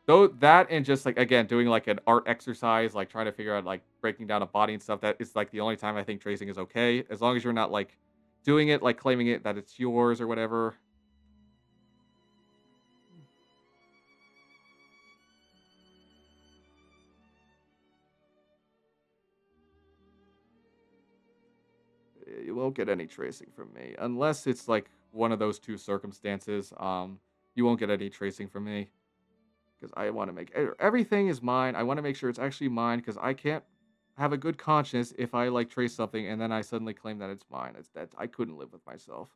though that and just like again doing like an art exercise like trying to figure out like breaking down a body and stuff that is like the only time I think tracing is okay as long as you're not like doing it like claiming it that it's yours or whatever. You won't get any tracing from me unless it's like one of those two circumstances. You won't get any tracing from me because I want to make everything is mine. I want to make sure it's actually mine because I can't have a good conscience if I like trace something and then I suddenly claim that it's mine. It's that I couldn't live with myself.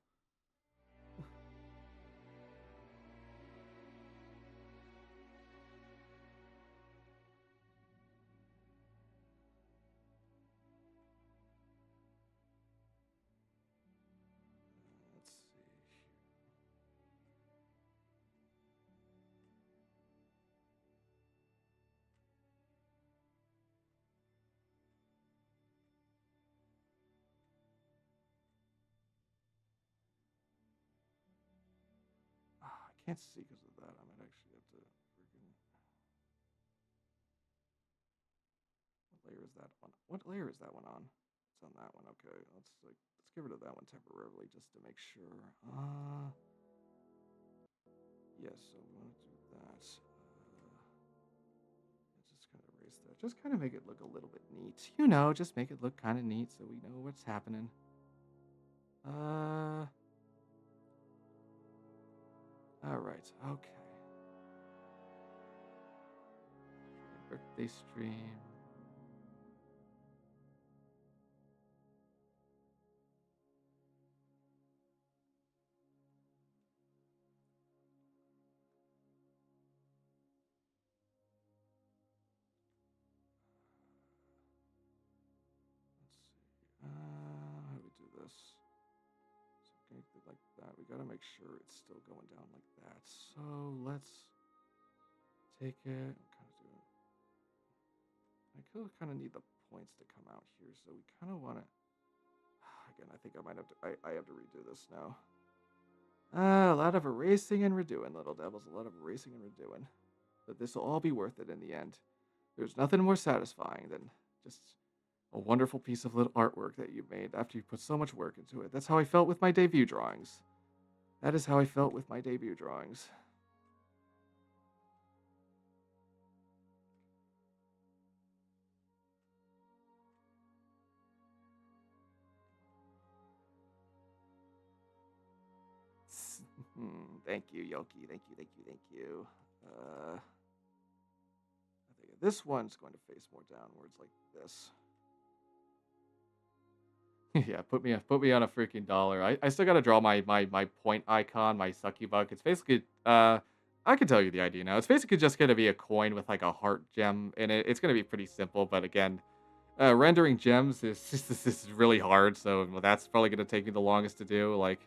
Let's see. I can't see because of that. I might actually have to freaking. What layer is that on? What layer is that one on? It's on that one. Okay, let's get rid of that one temporarily just to make sure. Yes. So we want to do that. Just kind of erase that. Just kind of make it look a little bit neat. You know, just make it look kind of neat so we know what's happening. Uh. All right. Okay. Birthday stream. Let's see. How do we do this? So make it like that. We gotta make sure it's still going down like that. So let's take it. Kind of do it. I could kind of need the points to come out here, so we kind of want to. Again, I think I might have to. I have to redo this now. A lot of erasing and redoing, little devils. A lot of erasing and redoing. But this will all be worth it in the end. There's nothing more satisfying than just a wonderful piece of little artwork that you've made after you put so much work into it. That's how I felt with my debut drawings. That is how I felt with my debut drawings. Thank you, Yolkii. Thank you, thank you, thank you. I think this one's going to face more downwards like this. Yeah, put me on a freaking dollar. I still gotta draw my point icon, my sucky buck. It's basically I can tell you the idea now. It's basically just gonna be a coin with like a heart gem in it. It's gonna be pretty simple, but again, rendering gems is this is really hard. So well, that's probably gonna take me the longest to do. Like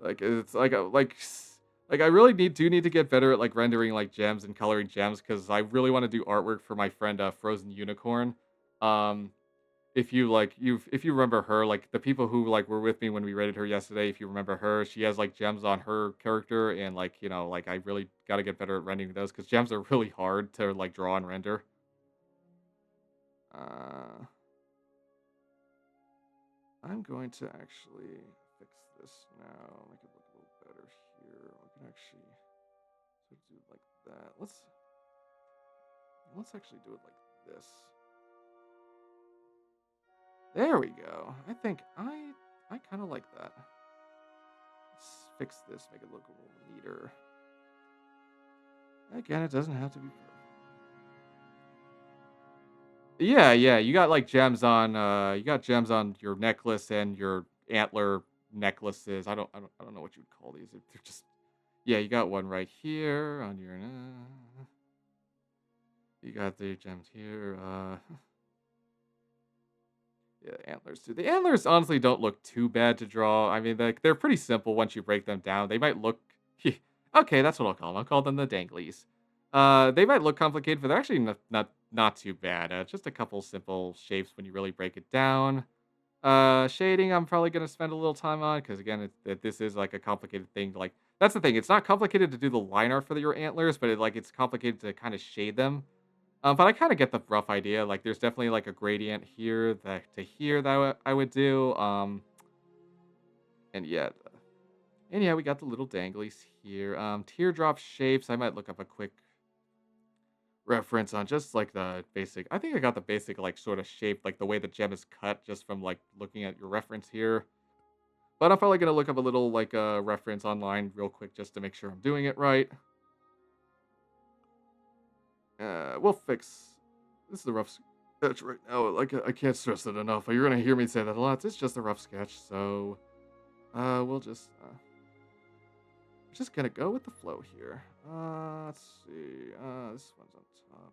it's like a like I really need to get better at like rendering like gems and coloring gems because I really want to do artwork for my friend Frozen Unicorn. Um, if you like if you remember her, like the people who like were with me when we rated her yesterday, if you remember her, she has like gems on her character, and like you know, like I really got to get better at rendering those because gems are really hard to like draw and render. Uh, I'm going to actually fix this now, make it look a little better here. can actually sort of do it like that. Let's actually do it like this. There we go. I think I kind of like that. Let's fix this, make it look a little neater. Again, it doesn't have to be perfect. Yeah, yeah, you got gems on your necklace and your antler necklaces. I don't know what you would call these. They're just yeah, you got one right here on your you got the gems here. Yeah, antlers too. The antlers honestly don't look too bad to draw. I mean, they're pretty simple once you break them down. They might look okay. That's what I'll call them. I'll call them the danglies. They might look complicated, but they're actually not too bad. Just a couple simple shapes when you really break it down. Shading, I'm probably gonna spend a little time on because again, this is like a complicated thing. Like that's the thing. It's not complicated to do the line art for your antlers, but it's complicated to kind of shade them. But I kind of get the rough idea. Like, there's definitely like a gradient here that to here that I would do. And yeah, and yeah, we got the little danglies here. Teardrop shapes. I might look up a quick reference on just like the basic. I think I got the basic like sort of shape, like the way the gem is cut, just from like looking at your reference here. But I'm probably gonna look up a little like reference online real quick just to make sure I'm doing it right. We'll fix. This is a rough sketch right now. Like I can't stress it enough. You're gonna hear me say that a lot. It's just a rough sketch, so we'll just gonna go with the flow here. Let's see. This one's on top.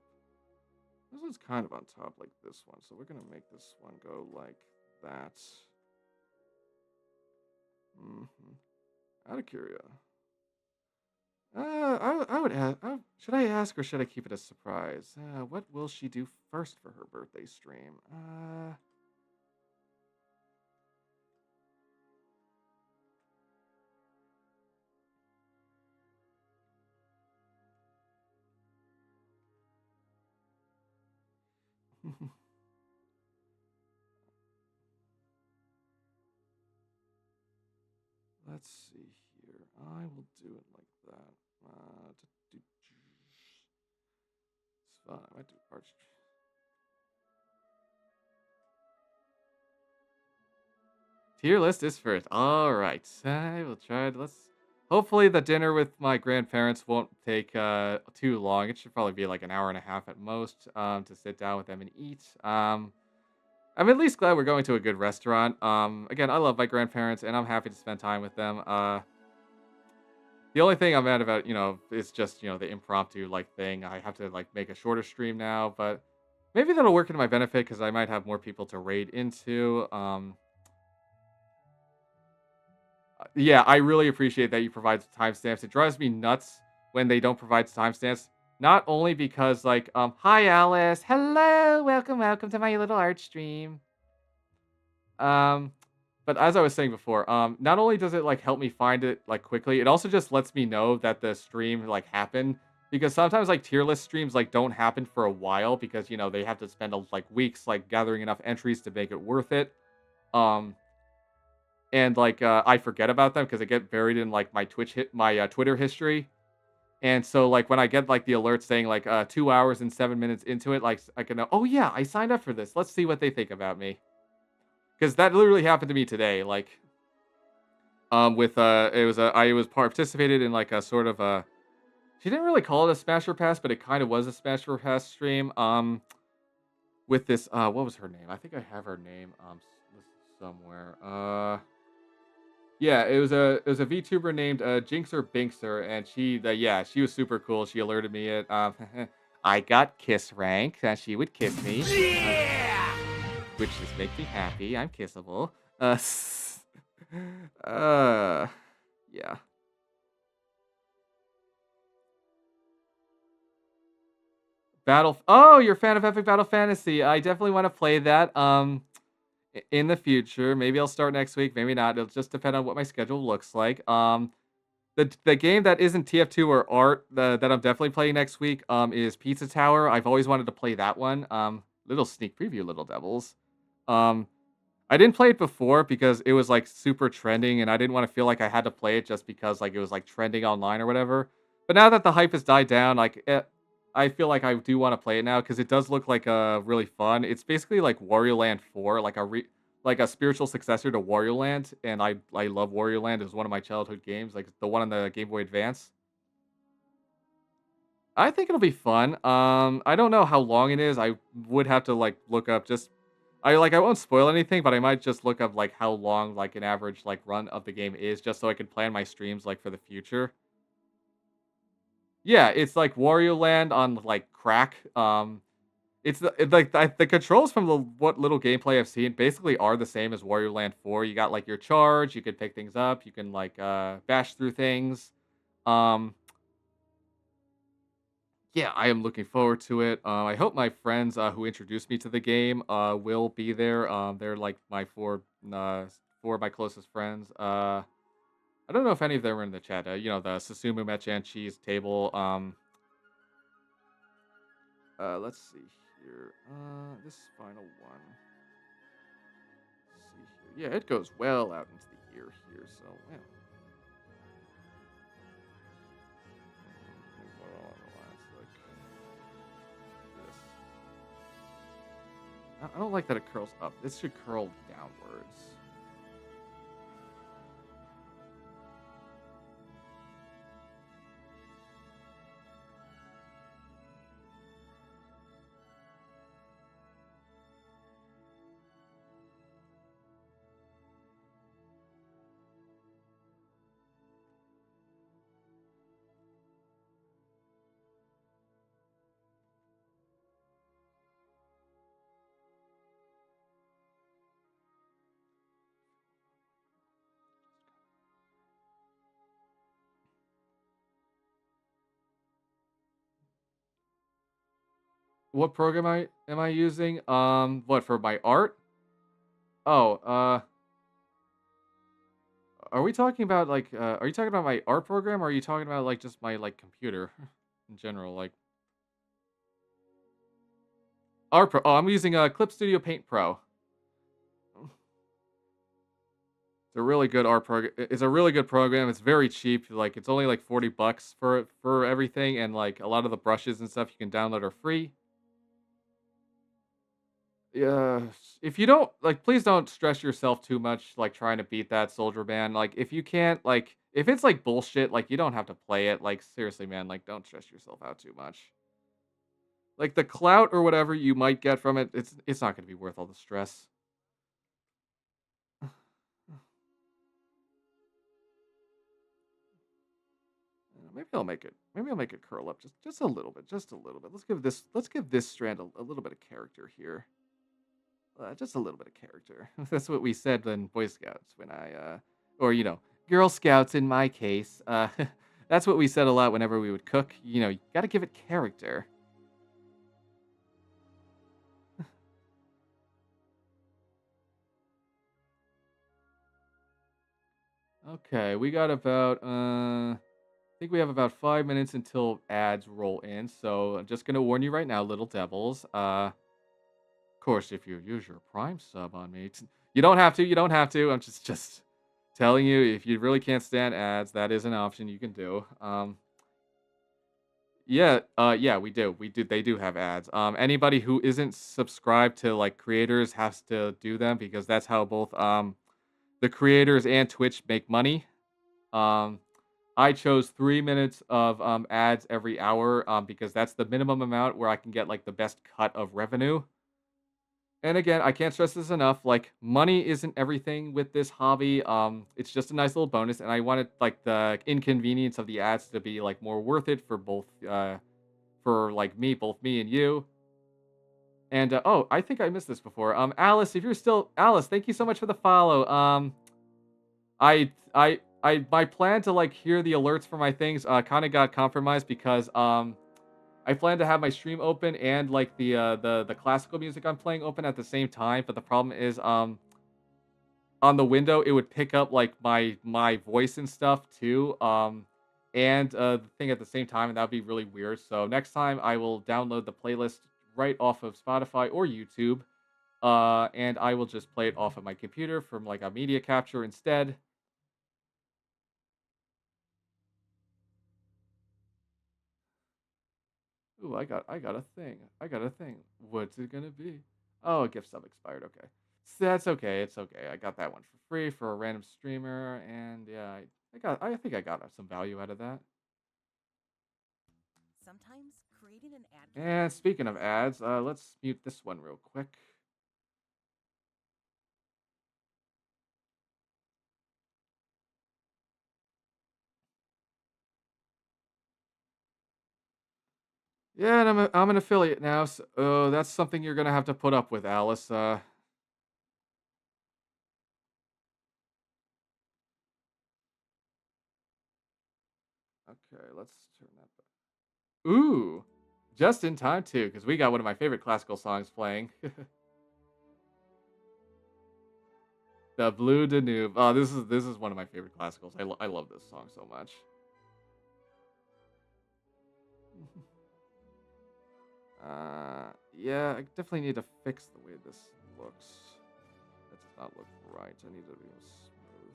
This one's kind of on top, like this one. So we're gonna make this one go like that. Out of curiosity. I would ask. Should I ask or should I keep it a surprise? What will she do first for her birthday stream? Let's see here. I will do it like that. It's fun. I might do arch. Tier list is first. All right. I will try it. Let's. Hopefully, the dinner with my grandparents won't take too long. It should probably be like an hour and a half at most to sit down with them and eat. I'm at least glad we're going to a good restaurant. Again, I love my grandparents and I'm happy to spend time with them. The only thing I'm mad about, is just, the impromptu like thing. I have to like make a shorter stream now, but maybe that'll work in my benefit because I might have more people to raid into. Yeah, I really appreciate that you provide timestamps. It drives me nuts when they don't provide timestamps. Not only because like, hi Alice, hello, welcome to my little art stream. Um, but as I was saying before, not only does it like help me find it like quickly, it also just lets me know that the stream like happened because sometimes like tier list streams like don't happen for a while because they have to spend like weeks like gathering enough entries to make it worth it. Um, and like I forget about them because they get buried in like my Twitter history. And so like when I get like the alert saying like 2 hours and 7 minutes into it, like I can know, oh yeah, I signed up for this. Let's see what they think about me. Because that literally happened to me today. Like, with I was participated in like a sort of a. She didn't really call it a Smasher Pass, but it kind of was a Smasher Pass stream. With this, what was her name? I think I have her name somewhere. Yeah, it was a VTuber named Jinxer Binkser, and she was super cool. She alerted me at I got kiss rank, and she would kiss me. Yeah! Which just makes me happy. I'm kissable. Yeah. Oh, you're a fan of Epic Battle Fantasy. I definitely want to play that. In the future, maybe I'll start next week. Maybe not. It'll just depend on what my schedule looks like. The game that isn't TF2 or art that I'm definitely playing next week is Pizza Tower. I've always wanted to play that one. Little sneak preview, little devils. Um, I didn't play it before because it was, like, super trending, and I didn't wanna feel like I had to play it just because, like, it was, like, trending online or whatever. But now that the hype has died down, like, I feel like I do wanna play it now because it does look like, really fun. It's basically like Wario Land 4, like a spiritual successor to Wario Land, and I love Wario Land. It was one of my childhood games, like, the one on the Game Boy Advance. I think it'll be fun. I don't know how long it is. I would have to like look up just I won't spoil anything, but I might just look up like how long like an average like run of the game is just so I can plan my streams like for the future. Yeah, it's like Wario Land on like crack. The controls from the what little gameplay I've seen basically are the same as Wario Land 4. You got like your charge, you can pick things up, you can like bash through things. Um Yeah, I am looking forward to it. I hope my friends who introduced me to the game will be there. They're like my four of my closest friends. I don't know if any of them are in the chat. The Susumu Mechan Cheese table. Let's see here. This final one. Let's see here. Yeah, it goes well out into the year here. So yeah. Well, on the last, like, this. I don't like that it curls up. This should curl downwards. What program I am I using? What for my art? Oh, are we talking about like are you talking about my art program or are you talking about like just my like computer in general? Like art pro I'm using Clip Studio Paint Pro. It's a really good art program. It's a really good program. It's very cheap. Like it's only like 40 bucks for everything and like a lot of the brushes and stuff you can download are free. Yeah, if you don't like, please don't stress yourself too much, like trying to beat that soldier man. Like, if you can't, like, if it's like bullshit, like you don't have to play it. Like, seriously, man, like, don't stress yourself out too much. Like the clout or whatever you might get from it, it's not going to be worth all the stress. Maybe I'll make it. Maybe I'll make it curl up just a little bit, just a little bit. Let's give this strand a little bit of character here. Just a little bit of character. That's what we said in Boy Scouts when or Girl Scouts in my case. That's what we said a lot whenever we would cook. You got to give it character. Okay, we got about I think we have about 5 minutes until ads roll in. So I'm just gonna warn you right now, little devils. Of course, if you use your Prime sub on me, you don't have to. You don't have to. I'm just telling you, if you really can't stand ads, that is an option you can do. Yeah, yeah, we do. We do. They do have ads. Anybody who isn't subscribed to like creators has to do them because that's how both the creators and Twitch make money. Um, I chose 3 minutes of ads every hour because that's the minimum amount where I can get like the best cut of revenue. And again, I can't stress this enough. Like, money isn't everything with this hobby. It's just a nice little bonus, and I wanted like the inconvenience of the ads to be like more worth it for both, for like me, both me and you. And oh, I think I missed this before. Alice, if you're still Alice, thank you so much for the follow. My plan to like hear the alerts for my things kind of got compromised because I plan to have my stream open and like the classical music I'm playing open at the same time, but the problem is on the window it would pick up like my voice and stuff too. And the thing at the same time, and that would be really weird. So next time I will download the playlist right off of Spotify or YouTube. and I will just play it off of my computer from like a media capture instead. Ooh, I got a thing. I got a thing. What's it gonna be? Oh, a gift sub expired. Okay, that's okay. It's okay. I got that one for free for a random streamer, and yeah, I think I got some value out of that. Sometimes creating an ad And campaign speaking of is ads, let's mute this one real quick. Yeah, and I'm an affiliate now, so that's something you're gonna have to put up with, Alice. Okay, let's turn that back. Ooh, just in time too, because we got one of my favorite classical songs playing. The Blue Danube. Oh, this is one of my favorite classicals. I love this song so much. Yeah, I definitely need to fix the way this looks. That does not look right. I need to be smooth.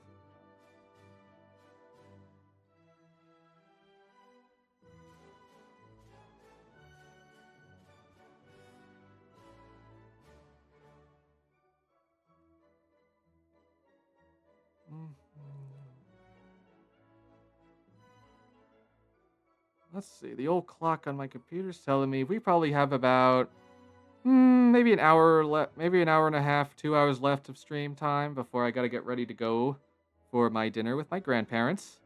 Mhm. Let's see. The old clock on my computer's telling me we probably have about maybe an hour left, maybe an hour and a half, 2 hours left of stream time before I gotta get ready to go for my dinner with my grandparents.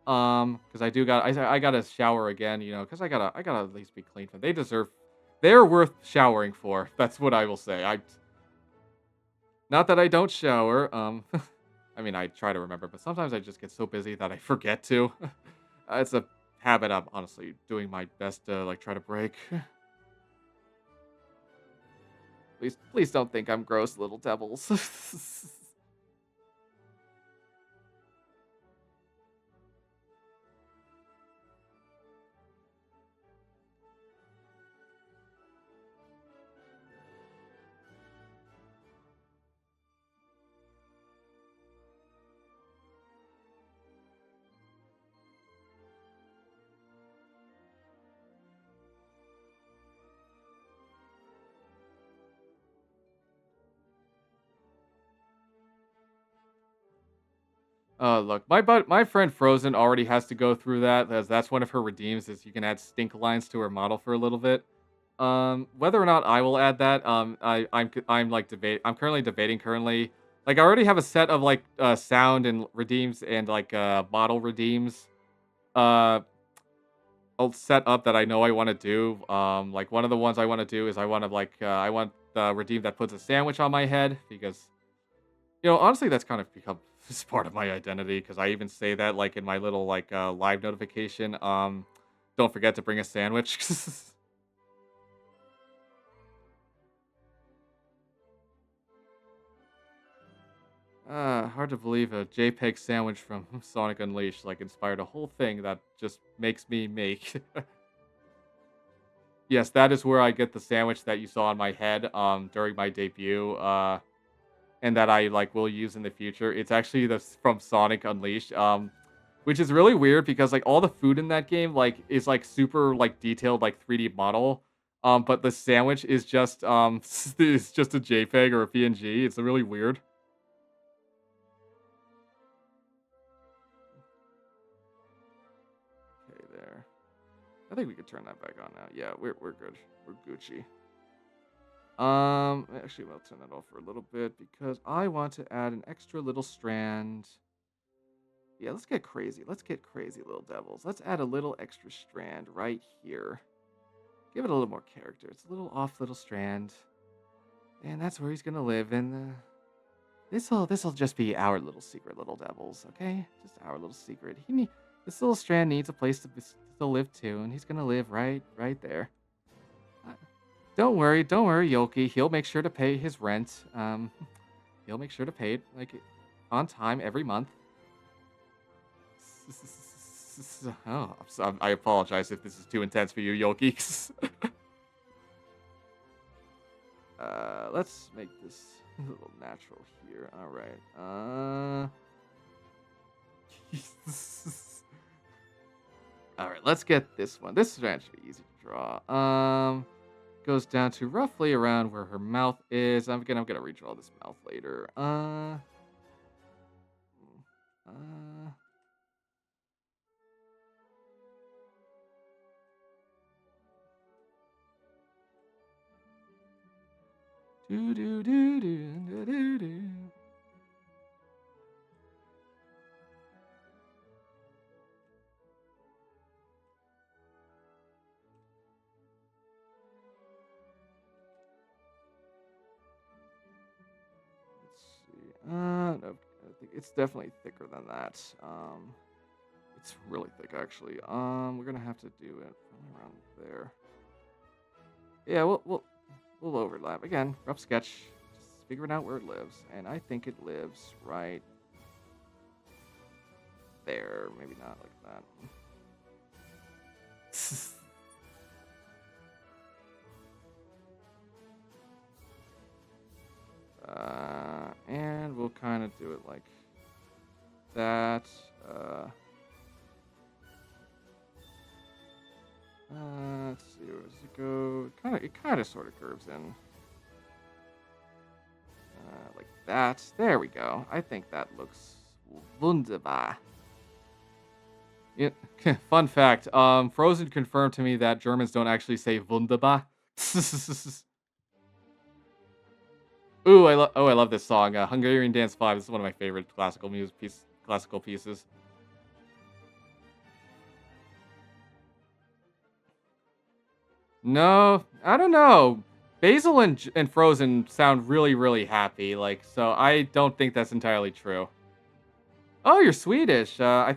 Because I gotta shower again, because I gotta at least be clean for. They're worth showering for. That's what I will say. Not that I don't shower. I mean I try to remember, but sometimes I just get so busy that I forget to. It's a habit I'm honestly doing my best to like try to break. Please don't think I'm gross, little devils. Look, my friend Frozen already has to go through that, as that's one of her redeems is you can add stink lines to her model for a little bit. Whether or not I will add that, I'm currently debating currently. Like I already have a set of like sound and redeems and like model redeems uh all set up that I know I want to do. Like one of the ones I want to do is I want the redeem that puts a sandwich on my head because honestly, that's kind of become just part of my identity because I even say that like in my little like live notification. Don't forget to bring a sandwich. Hard to believe a JPEG sandwich from Sonic Unleashed like inspired a whole thing that just makes me make. Yes, that is where I get the sandwich that you saw on my head during my debut. And that I like will use in the future. It's actually from Sonic Unleashed, which is really weird because like all the food in that game like is like super like detailed like 3D model, but the sandwich is just is just a JPEG or a PNG. It's really weird. Okay, there. I think we could turn that back on now. Yeah, we're good. We're Gucci. Actually, we'll turn that off for a little bit because I want to add an extra little strand. Yeah, let's get crazy. Let's get crazy, little devils. Let's add a little extra strand right here. Give it a little more character. It's a little off little strand. And that's where he's gonna live. And this'll just be our little secret, little devils, okay? Just our little secret. This little strand needs a place to live too, and he's gonna live right there. Uh, don't worry, Yolkii. He'll make sure to pay his rent. He'll make sure to pay it like on time every month. Oh, I apologize if this is too intense for you, Yolkii. Let's make this a little natural here. All right. All right. Let's get this one. This is actually easy to draw. Goes down to roughly around where her mouth is. I'm gonna redraw this mouth later. Uh. Do do do do do do do. Let's see. No, I think it's definitely thicker than that. It's really thick actually. We're gonna have to do it probably around there. Yeah, we'll overlap again. Rough sketch, just figuring out where it lives, and I think it lives right there. Maybe not like that. And we'll kind of do it like that. Let's see, where does it go? It kind of sort of curves in. Like that. There we go. I think that looks wunderbar. Yeah. Fun fact. Frozen confirmed to me that Germans don't actually say wunderbar. I love this song. Hungarian Dance 5. This is one of my favorite classical pieces. No, I don't know. Basil and Frozen sound really, really happy. Like, so I don't think that's entirely true. Oh, you're Swedish. I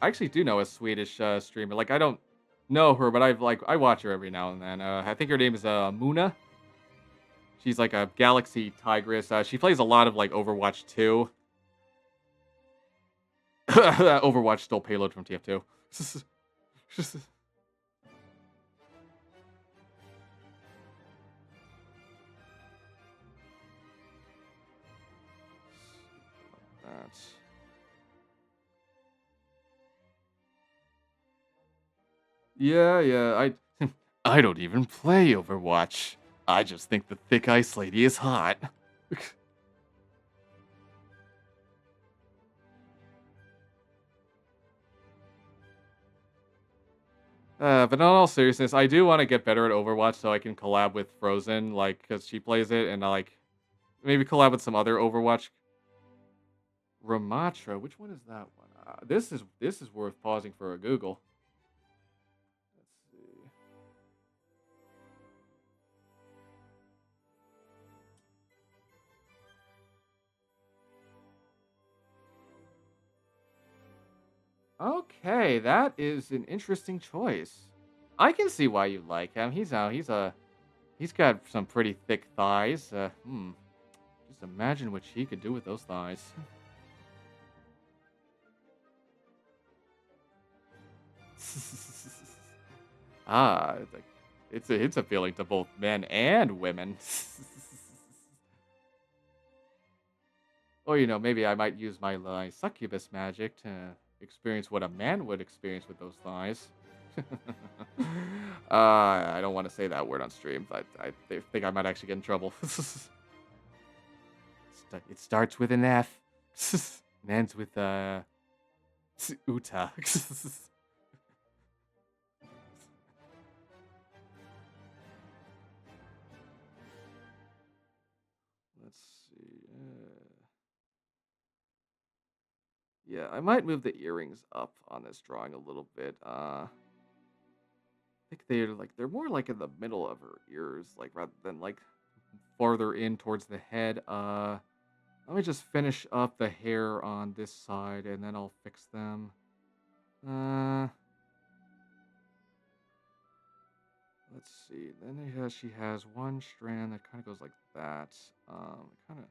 actually do know a Swedish streamer. Like, I don't know her, but I watch her every now and then. I think her name is Muna. She's like a galaxy tigress. She plays a lot of like Overwatch 2. Overwatch stole payload from TF2. That's yeah. I don't even play Overwatch. I just think the thick ice lady is hot. But in all seriousness, I do want to get better at Overwatch so I can collab with Frozen, like, because she plays it, and like maybe collab with some other Overwatch. Ramatra, which one is that one? This is worth pausing for a Google. Let's see. Okay, that is an interesting choice. I can see why you like him. He's got some pretty thick thighs. Just imagine what she could do with those thighs. Like, it's appealing to both men and women. Or maybe I might use my succubus magic to experience what a man would experience with those thighs. I don't want to say that word on stream, but I think I might actually get in trouble. It starts with an F and ends with Uta. Let's see. Yeah, I might move the earrings up on this drawing a little bit. I think they're more like in the middle of her ears, like rather than like farther in towards the head. Let me just finish up the hair on this side and then I'll fix them. Uh, let's see. Then she has one strand that kind of goes like that. Kind of.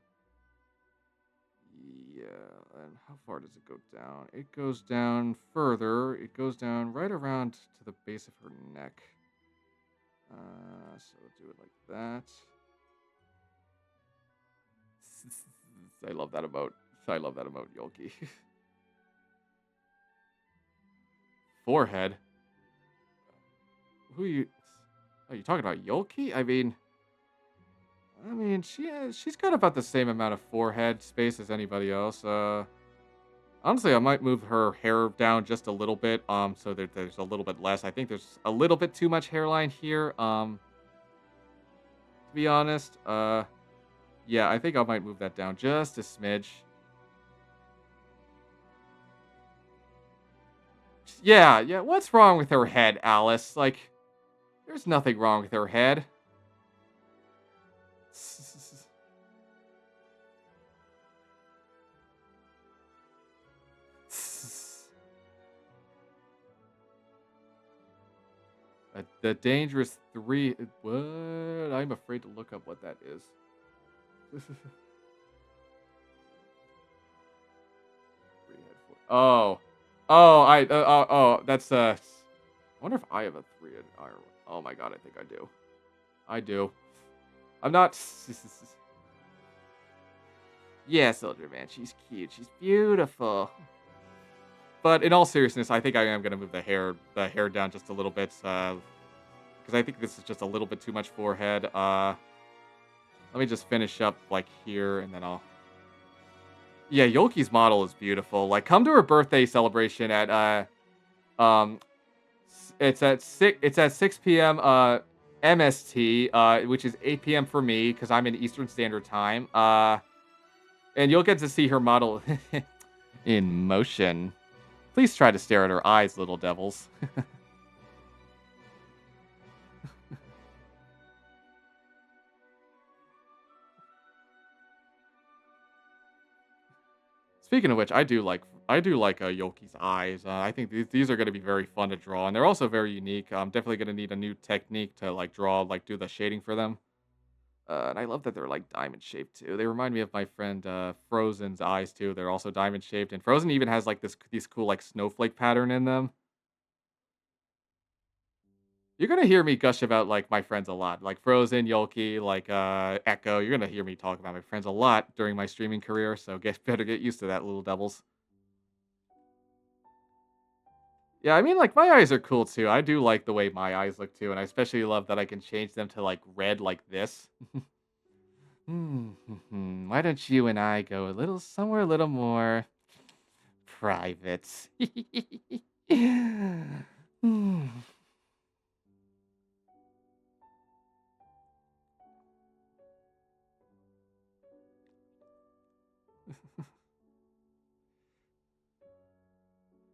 Yeah, and how far does it go down? It goes down further. It goes down right around to the base of her neck. So we'll do it like that. I love that emote. I love that emote, Yolkii. Forehead. Who you? Are you talking about Yolkii? I mean, she's got about the same amount of forehead space as anybody else. Honestly, I might move her hair down just a little bit, so that there's a little bit less. I think there's a little bit too much hairline here. To be honest, yeah, I think I might move that down just a smidge. Yeah, yeah. What's wrong with her head, Alice? Like, there's nothing wrong with her head. The dangerous three. What? I'm afraid to look up what that is. Oh, oh, that's I wonder if I have a three-headed iron. Oh my god, I think I do. I do. I'm not. Yeah, Soldier Man. She's cute. She's beautiful. But in all seriousness, I think I am gonna move the hair down just a little bit, because I think this is just a little bit too much forehead. Let me just finish up like here, and then I'll. Yeah, Yolkii's model is beautiful. Like, come to her birthday celebration at um, it's at 6 p.m. MST, which is 8 p.m. for me because I'm in Eastern Standard Time. And you'll get to see her model in motion. Please try to stare at her eyes, little devils. Speaking of which, I do like Yolkii's eyes. I think these are going to be very fun to draw, and they're also very unique. I'm definitely going to need a new technique to like draw, like do the shading for them. And I love that they're like diamond shaped too. They remind me of my friend Frozen's eyes too. They're also diamond shaped, and Frozen even has like these cool like snowflake pattern in them. You're gonna hear me gush about like my friends a lot, like Frozen, Yolkii, like Echo. You're gonna hear me talk about my friends a lot during my streaming career. So get used to that, little devils. Yeah, I mean, like my eyes are cool too. I do like the way my eyes look too, and I especially love that I can change them to like red, like this. Why don't you and I go a little somewhere a little more private? Hmm.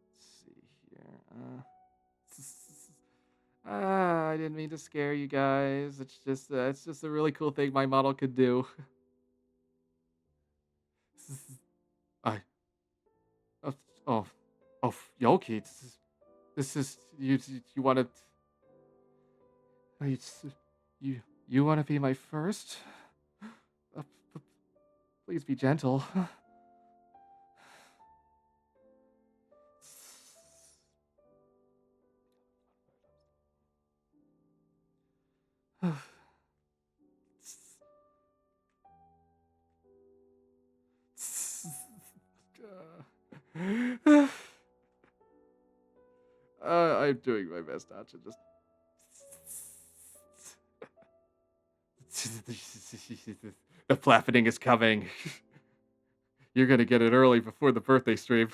Let's see here. I didn't mean to scare you guys. It's just a really cool thing my model could do. I oh oh oh Yolkii, this is you want to you want to be my first? P- please be gentle. I'm doing my best not to just. The plafeting is coming. You're gonna get it early before the birthday stream.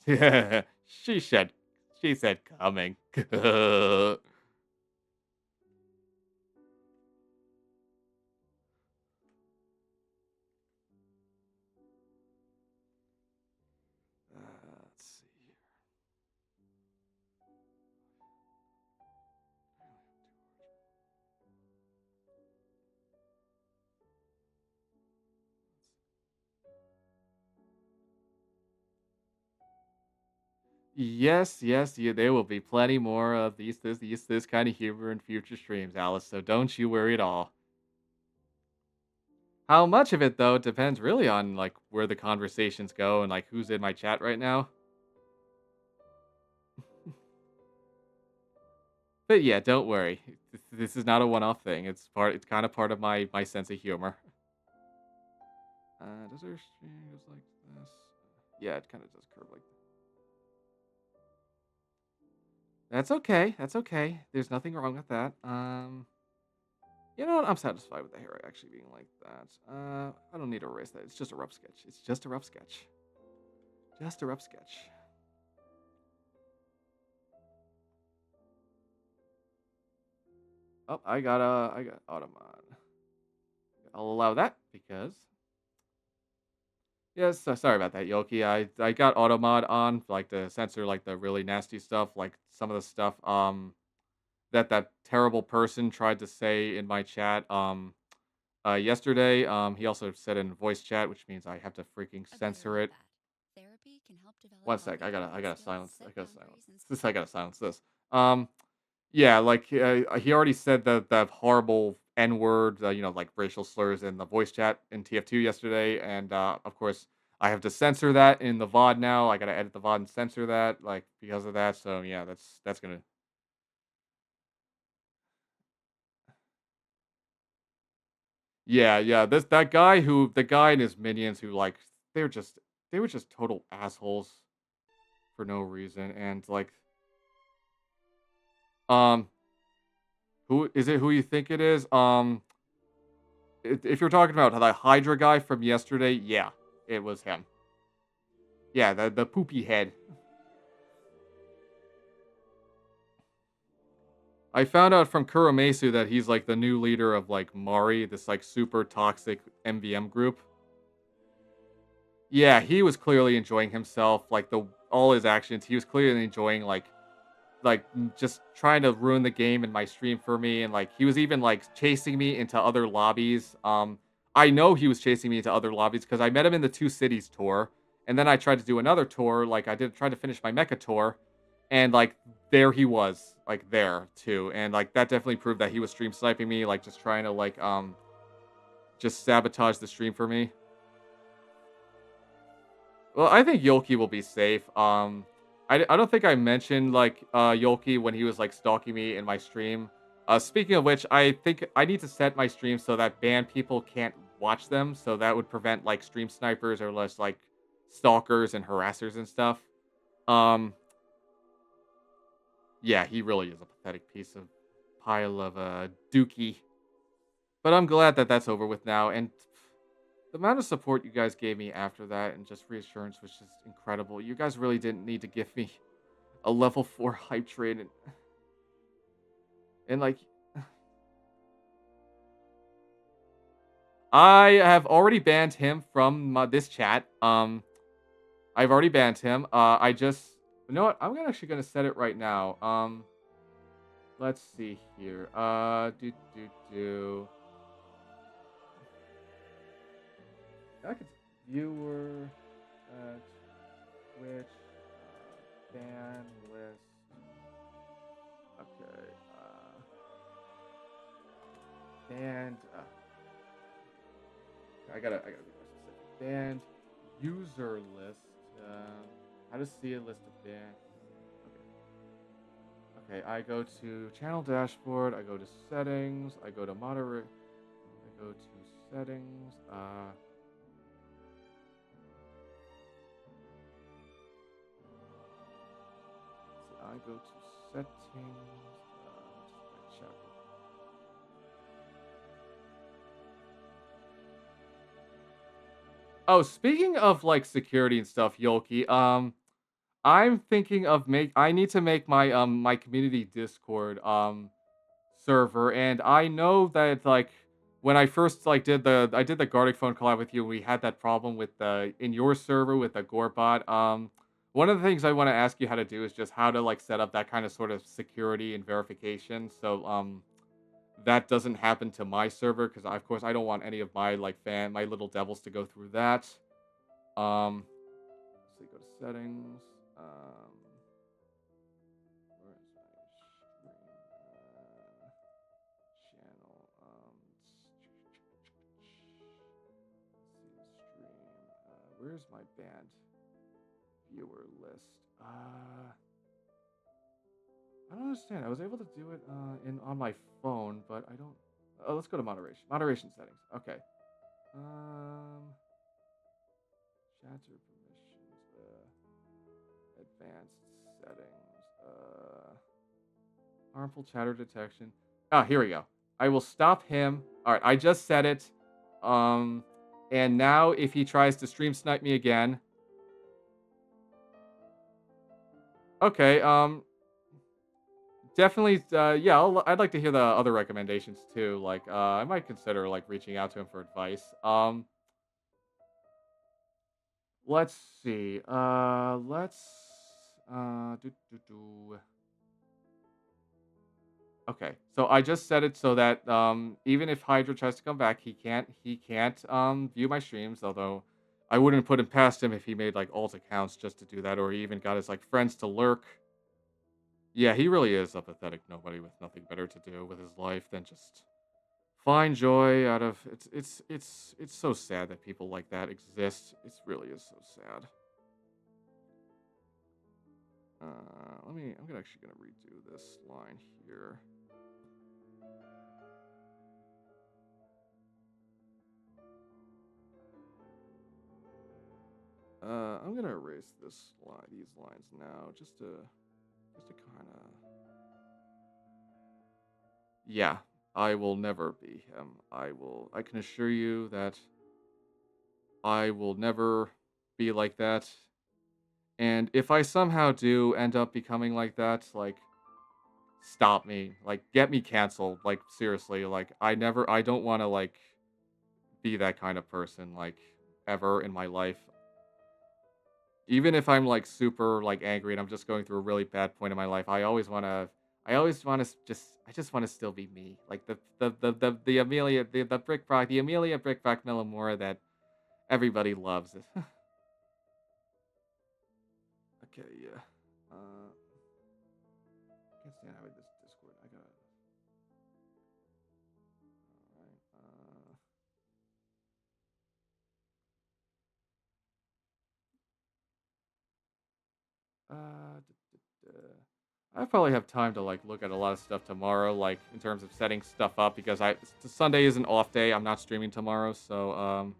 Yeah, she said coming. Let's see. Yes, yes, yeah, there will be plenty more of this kind of humor in future streams, Alice. So don't you worry at all. How much of it though depends really on like where the conversations go and like who's in my chat right now. But yeah, don't worry. This is not a one-off thing. It's kind of part of my sense of humor. Does our stream goes like this? Yeah, it kind of does curve like that. That's okay. That's okay. There's nothing wrong with that. You know what? I'm satisfied with the hair actually being like that. I don't need to erase that. It's just a rough sketch. It's just a rough sketch. Just a rough sketch. Oh, I got Automod. I'll allow that because yes, sorry about that, Yolkii. I got Automod on like to censor like the really nasty stuff, like some of the stuff that terrible person tried to say in my chat yesterday. He also said in voice chat, which means I have to freaking I better censor love it. that. Therapy can help develop One sec, healthy I coping gotta skills, silence I set gotta silence boundaries, and this. I gotta silence this. Um Yeah, like, he already said that horrible N word, you know, like racial slurs in the voice chat in TF2 yesterday, and, of course, I have to censor that in the VOD now. I gotta edit the VOD and censor that, like, because of that. So yeah, that's gonna. Yeah, yeah. The guy and his minions who like they're just they were just total assholes for no reason, and like, um, who is it? Who you think it is? If you're talking about the Hydra guy from yesterday, yeah, it was him. Yeah, the poopy head. I found out from Kuromesu that he's like the new leader of like Mari, this like super toxic MVM group. Yeah, he was clearly enjoying himself, like the all his actions. He was clearly enjoying just trying to ruin the game in my stream for me, and like he was even like chasing me into other lobbies. I know he was chasing me into other lobbies because I met him in the Two Cities tour, and then I tried to do another tour, like I did try to finish my mecha tour, and like there he was, like there too, and like that definitely proved that he was stream sniping me, like just trying to just sabotage the stream for me. Well, I think Yolkii will be safe. I don't think I mentioned like Yolkii when he was like stalking me in my stream. Speaking of which, I think I need to set my stream so that banned people can't watch them. So that would prevent like stream snipers or less like stalkers and harassers and stuff. Um, yeah, he really is a pathetic piece of pile of dookie. But I'm glad that that's over with now. And the amount of support you guys gave me after that and just reassurance was just incredible. You guys really didn't need to give me a level 4 hype trade and like I have already banned him from this chat. I've already banned him. I just you know what? Actually gonna set it right now. Let's see here. Do. I could viewer Twitch ban list. Okay. Banned. I gotta be more specific. Banned user list. How to see a list of banned. Okay. Okay. I go to channel dashboard. I go to settings. I go to moderate. I go to settings. I go to settings. Check. Oh, speaking of like security and stuff, Yolkii, I'm thinking of I need to make my community Discord server, and I know that like when I first like did the Gartic phone collab with you, we had that problem with the in your server with the Gorebot. One of the things I want to ask you how to do is just how to like set up that kind of sort of security and verification. So that doesn't happen to my server because of course I don't want any of my like my little devils to go through that. Um, so go to settings. Where is my stream channel? Where's my band viewer list? I don't understand. I was able to do it in on my phone, but I don't. Oh, let's go to moderation. Moderation settings. Okay. Um, chatter permissions. Advanced settings. Harmful chatter detection. Ah, here we go. I will stop him. All right, I just said it. Um, and now if he tries to stream snipe me again, okay. Definitely. Yeah, I'd like to hear the other recommendations too. Like, I might consider like reaching out to him for advice. Let's see. Let's. Do. Okay, so I just set it so that even if Hydra tries to come back, he can't view my streams. Although I wouldn't put him past him if he made like alt accounts just to do that, or he even got his like friends to lurk. Yeah, he really is a pathetic nobody with nothing better to do with his life than just find joy out of it's so sad that people like that exist. It really is so sad. I'm actually gonna redo this line here. I'm gonna erase these lines now, just to kind of. Yeah, I will never be him. I can assure you that I will never be like that. And if I somehow do end up becoming like that, like, stop me, like, get me canceled, like, seriously, like, I don't want to like be that kind of person, like, ever in my life. Even if I'm, like, super, like, angry and I'm just going through a really bad point in my life, I always wanna I just wanna still be me. Like, the Amelia the Brickbrock the Amelia Brickbrock Millimora that everybody loves. Okay, yeah. Can't stand having this Discord. I got alright, I probably have time to like look at a lot of stuff tomorrow, like in terms of setting stuff up because Sunday is an off day. I'm not streaming tomorrow, so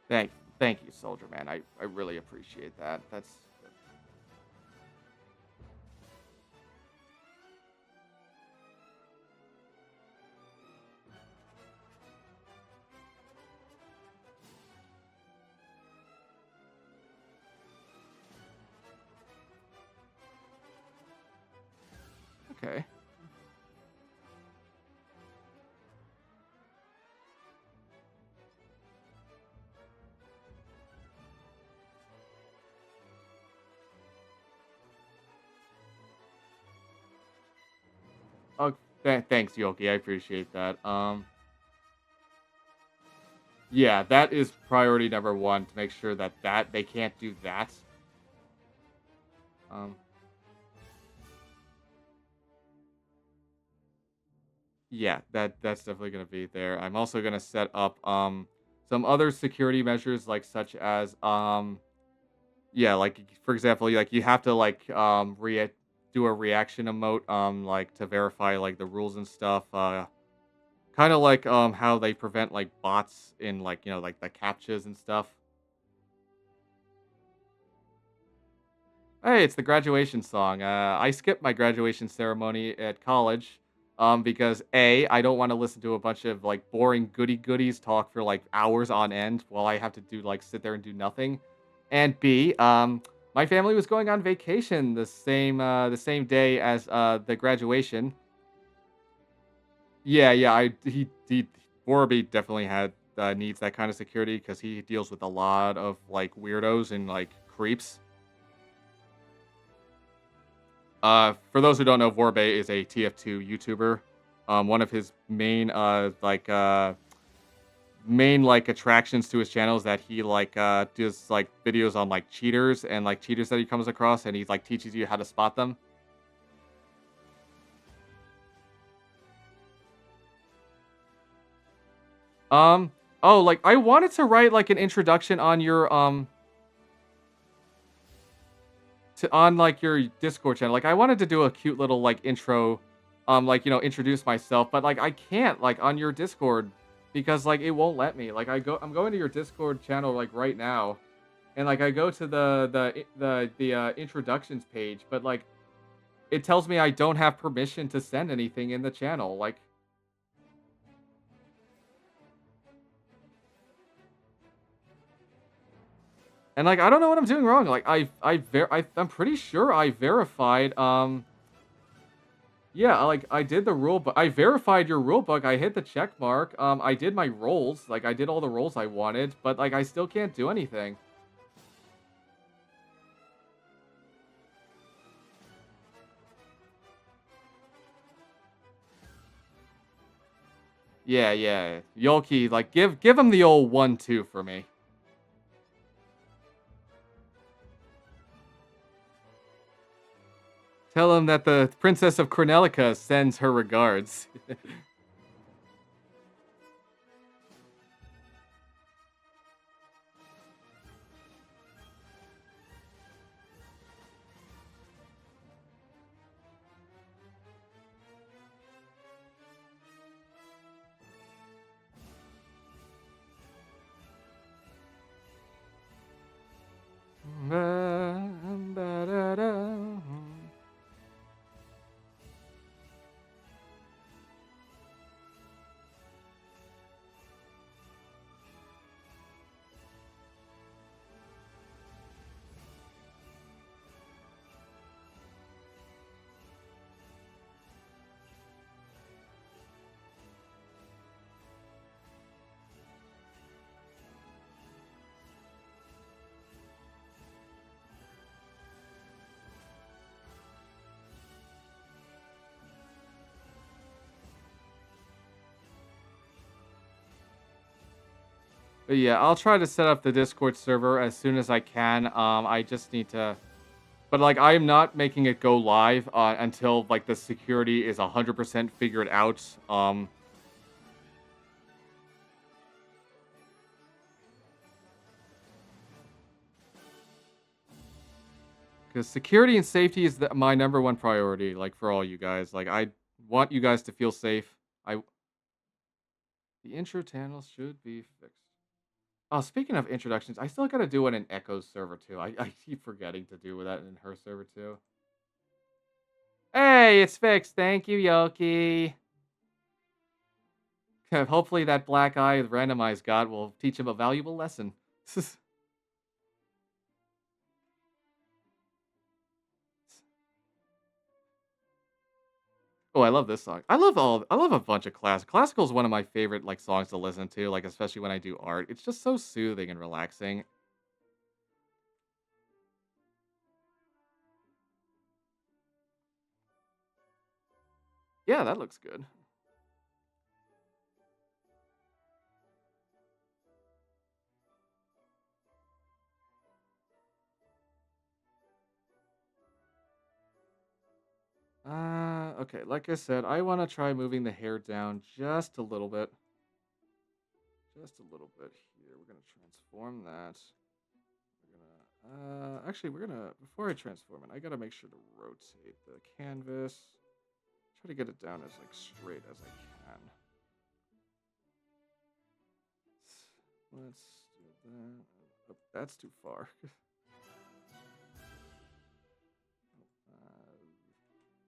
thank thank you, Soldier Man. I really appreciate that. That's okay. Oh, thanks, Yoki. I appreciate that. Yeah, that is priority number one to make sure that they can't do that. Um, yeah, that's definitely gonna be there. I'm also gonna set up some other security measures like such as yeah, like for example, like you have to like do a reaction emote like to verify like the rules and stuff. Kind of like how they prevent like bots in like like the captchas and stuff. Hey, it's the graduation song. I skipped my graduation ceremony at college because A, I don't want to listen to a bunch of like boring goody goodies talk for like hours on end while I have to do like sit there and do nothing. And B, My family was going on vacation the same day as the graduation. Yeah, yeah. He Borby definitely had needs that kind of security because he deals with a lot of like weirdos and like creeps. For those who don't know, Vorbe is a TF2 YouTuber. One of his main like attractions to his channel is that he like does like videos on like cheaters and like cheaters that he comes across, and he like teaches you how to spot them. Um, oh, like I wanted to write like an introduction on your on like your Discord channel. Like I wanted to do a cute little like intro, like introduce myself, but like I can't like on your Discord because like it won't let me. Like I'm going to your Discord channel like right now, and like I go to the introductions page, but like it tells me I don't have permission to send anything in the channel. Like, and like I don't know what I'm doing wrong. Like I'm pretty sure I verified yeah, like I did the rule, but I verified your rule book. I hit the check mark. I did my rolls. Like I did all the rolls I wanted, but like I still can't do anything. Yeah, yeah. Yolkii, like give him the old 1-2 for me. Tell him that the Princess of Cornelica sends her regards. But yeah, I'll try to set up the Discord server as soon as I can. I just need to, but like I am not making it go live until like the security is 100% figured out. Because security and safety is my number one priority. Like for all you guys, like I want you guys to feel safe. I The intro channel should be fixed. Oh, speaking of introductions, I still gotta do one in Echo's server too. I keep forgetting to do that in her server too. Hey, it's fixed. Thank you, Yolkii. Hopefully that black eye randomized god will teach him a valuable lesson. Oh, I love this song. I love a bunch of classic. Classical is one of my favorite like songs to listen to, like especially when I do art. It's just so soothing and relaxing. Yeah, that looks good. Okay, like I said, I want to try moving the hair down just a little bit. Just a little bit here. We're gonna transform that. Actually, before I transform it, I gotta make sure to rotate the canvas. Try to get it down as like straight as I can. Let's do that. Oh, that's too far.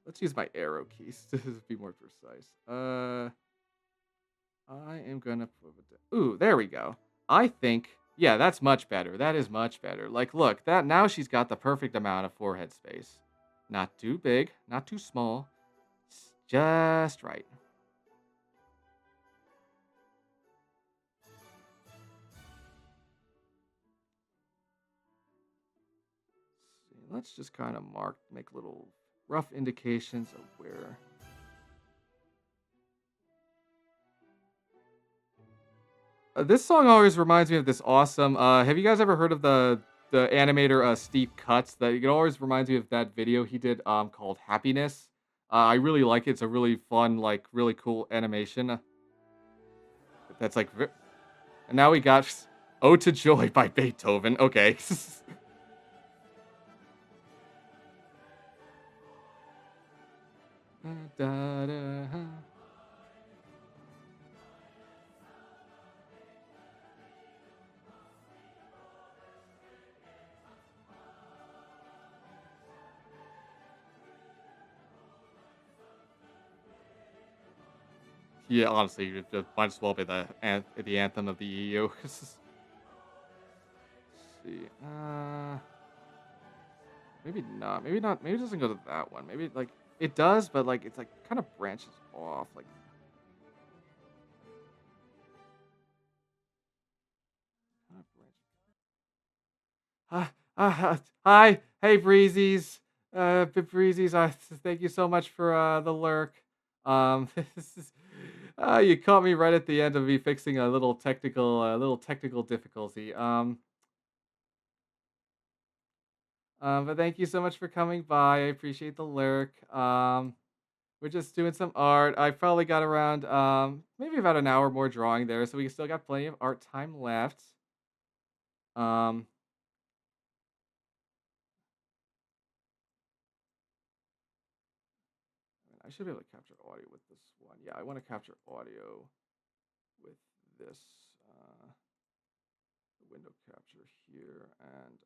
Let's use my arrow keys to be more precise. I am gonna put it down. Ooh, there we go. I think Yeah, that's much better. That is much better. Like, look, that now she's got the perfect amount of forehead space. Not too big, not too small. Just right. See, let's just kind of make little rough indications of where. This song always reminds me of this awesome. Have you guys ever heard of the animator Steve Cutts? That it always reminds me of that video he did called Happiness. I really like it. It's a really fun, like really cool animation. That's like, and now we got "Ode to Joy" by Beethoven. Okay. Da, da, huh. Yeah, honestly, it might as well be the anthem of the EU. Let's see. Maybe not. Maybe not. Maybe it doesn't go to that one. Maybe like it does, but like it's like kind of branches off. Like kind of hi, hey Breezies, Breezies. Thank you so much for the lurk. This is, you caught me right at the end of me fixing a little technical difficulty. But thank you so much for coming by. I appreciate the lurk. We're just doing some art. I probably got around maybe about an hour more drawing there, so we still got plenty of art time left. Um, I should be able to capture audio with this one. Yeah, I want to capture audio with this window capture here, and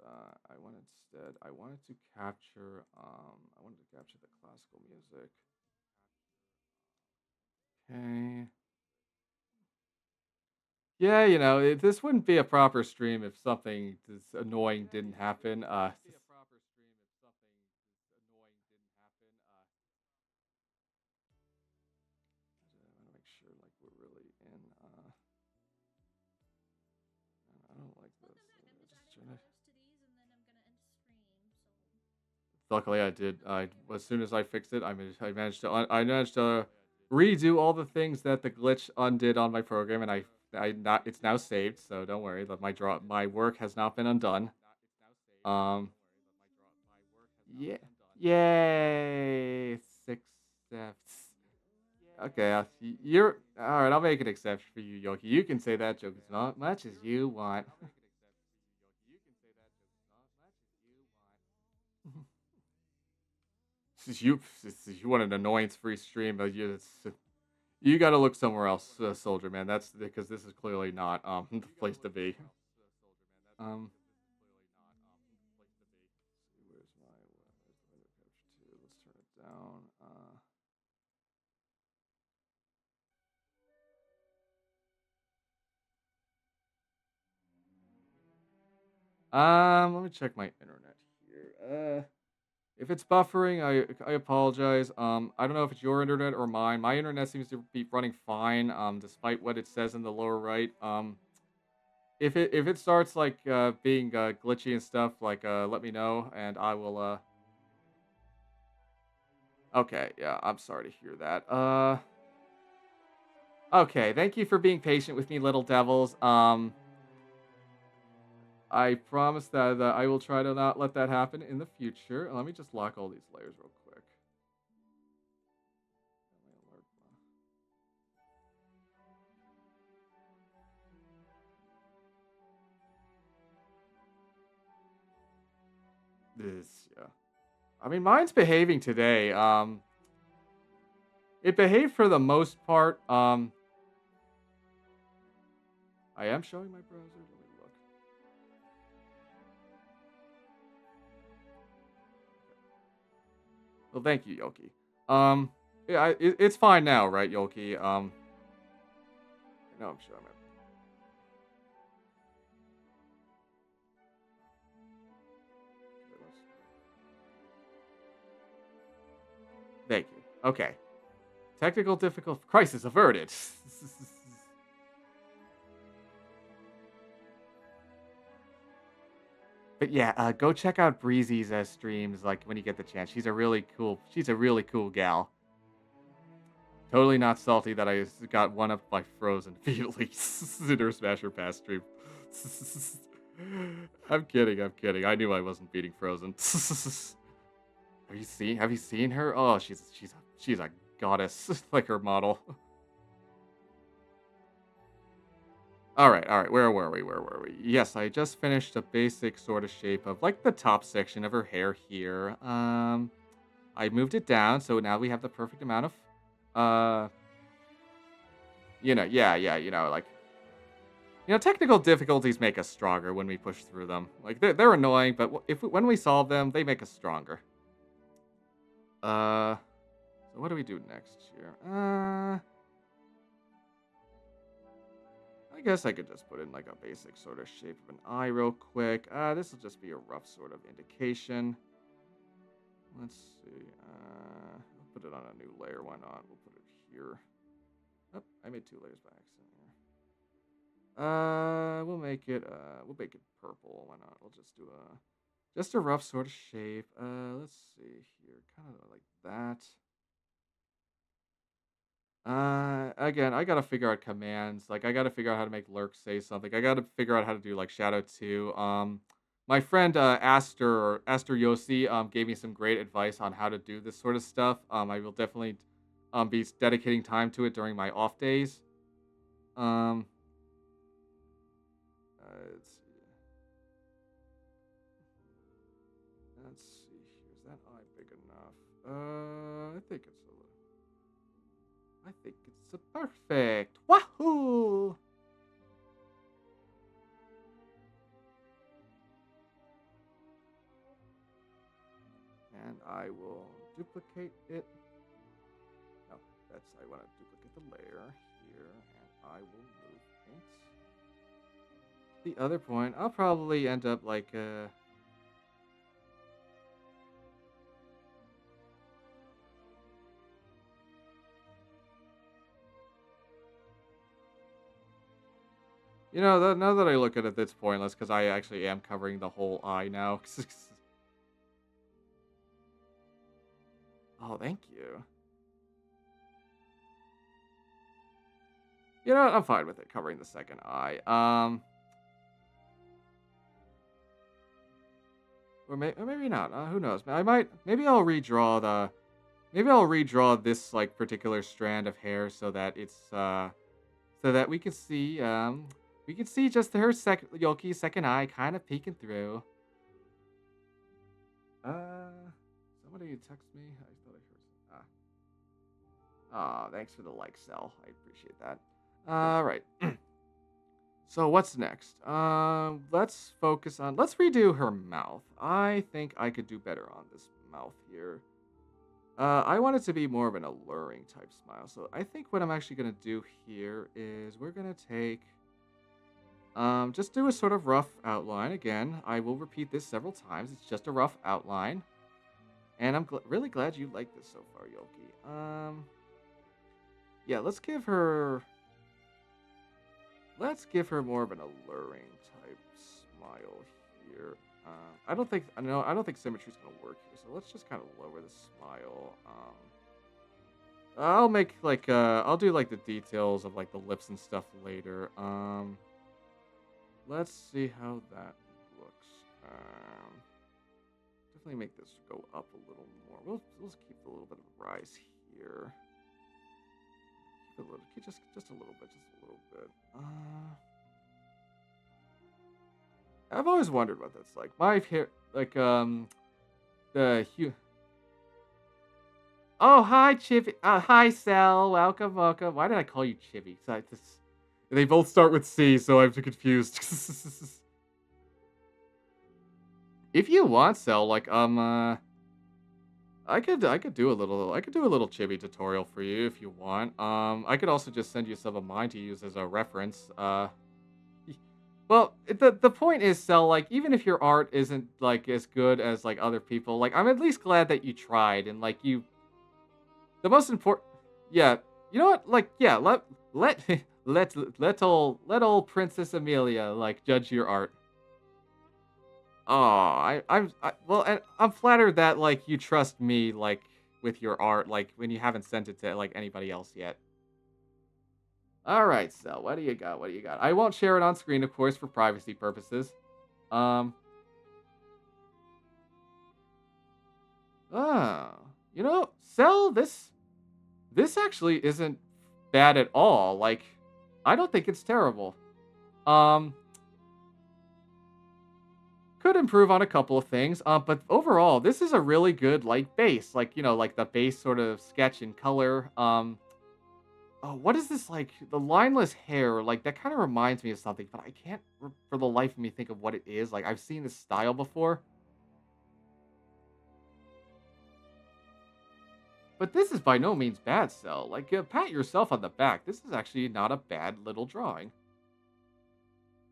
I wanted to capture the classical music. Okay. Yeah, this wouldn't be a proper stream if something this annoying didn't happen. I want to make sure like we're really in. I don't like this. Luckily, I did. I as soon as I fixed it, I managed to redo all the things that the glitch undid on my program, and I not it's now saved. So don't worry that my work has not been undone. Um, yeah, yay, six steps. Okay, you're all right. I'll make an exception for you, Yoki. You can say that joke as much as you want. Since you want an annoyance-free stream, but you got to look somewhere else, soldier man. That's because this is clearly not the place to be. Um, where's the window capture two? Let's turn it down. Let me check my internet here. If it's buffering, I apologize. I don't know if it's your internet or mine. My internet seems to be running fine, despite what it says in the lower right. If it starts like being glitchy and stuff, like let me know and I will. Okay, yeah, I'm sorry to hear that. Okay, thank you for being patient with me, little devils. I promise that I will try to not let that happen in the future. Let me just lock all these layers real quick. Yeah. I mean, mine's behaving today. It behaved for the most part. I am showing my browser. Let me look. Well, thank you, Yolkii. Yeah, it's fine now, right, Yolkii? I know I'm showing my. Okay. Technical difficult crisis averted. But yeah, go check out Breezy's streams like when you get the chance. She's a really cool gal. Totally not salty that I got one up by Frozen immediately in her Smasher Pass stream. I'm kidding, I'm kidding. I knew I wasn't beating Frozen. Have you seen her? Oh, she's a goddess, like her model. All right. Where were we? Where were we? Yes, I just finished a basic sort of shape of like the top section of her hair here. I moved it down, so now we have the perfect amount of, uh, like, technical difficulties make us stronger when we push through them. Like they're annoying, but when we solve them, they make us stronger. So what do we do next here? I guess I could just put in like a basic sort of shape of an eye real quick. This will just be a rough sort of indication. Let's see. I'll put it on a new layer. Why not? We'll put it here. Oh, I made 2 layers by accident here. We'll make it purple. Why not? We'll just do just a rough sort of shape. Let's see here. Kind of like that. Again, I gotta figure out commands. Like, I gotta figure out how to make Lurk say something. I gotta figure out how to do like Shadow 2. My friend Aster Yossi gave me some great advice on how to do this sort of stuff. I will definitely be dedicating time to it during my off days. Um, let's see. Let's see. Is that eye big enough? I think it's a little. I think it's a perfect. Wahoo! And I will duplicate it. No, I want to duplicate the layer here, and I will move it. The other point, I'll probably end up like now that I look at it, it's pointless because I actually am covering the whole eye now. Oh, thank you. You know what? I'm fine with it covering the second eye. Or maybe not. Who knows? Maybe I'll redraw this like particular strand of hair so that so that we can see just her Yolkie's second eye kind of peeking through. Somebody text me. I thought I heard. Thanks for the like, Cell. I appreciate that. All right. So what's next? Let's redo her mouth. I think I could do better on this mouth here. I want it to be more of an alluring type smile. So I think what I'm actually gonna do here is we're gonna take, just do a sort of rough outline. Again, I will repeat this several times. It's just a rough outline, and I'm really glad you like this so far, Yolkii. Yeah, let's give her more of an alluring type smile here. I don't think symmetry's gonna work here, so let's just kind of lower the smile. I'll make like I'll do like the details of like the lips and stuff later. Let's see how that looks. Definitely make this go up a little more. We'll keep a little bit of a rise here. Just a little bit. I've always wondered what that's like. My hair, like the hue. Oh, hi, Chibi. Hi, Sal. Welcome. Why did I call you Chibi? They both start with C, so I'm too confused. If you want, Sal, like I could do a little Chibi tutorial for you if you want. I could also just send you some of mine to use as a reference. Well, the point is, Cell, like, even if your art isn't like as good as like other people, like I'm at least glad that you tried and like The most important, yeah. You know what? Like, yeah. Let let old Princess Amelia like judge your art. Oh, well, and I'm flattered that like you trust me like with your art, like when you haven't sent it to like anybody else yet. All right, so what do you got? What do you got? I won't share it on screen, of course, for privacy purposes. Um, oh, Cell, this actually isn't bad at all. Like, I don't think it's terrible. Um, could improve on a couple of things. But overall, this is a really good like base. Like, like the base sort of sketch and color. Oh, what is this like? The lineless hair, like that kind of reminds me of something, but I can't for the life of me think of what it is. Like I've seen this style before, but this is by no means bad, Cell. Like, pat yourself on the back. This is actually not a bad little drawing.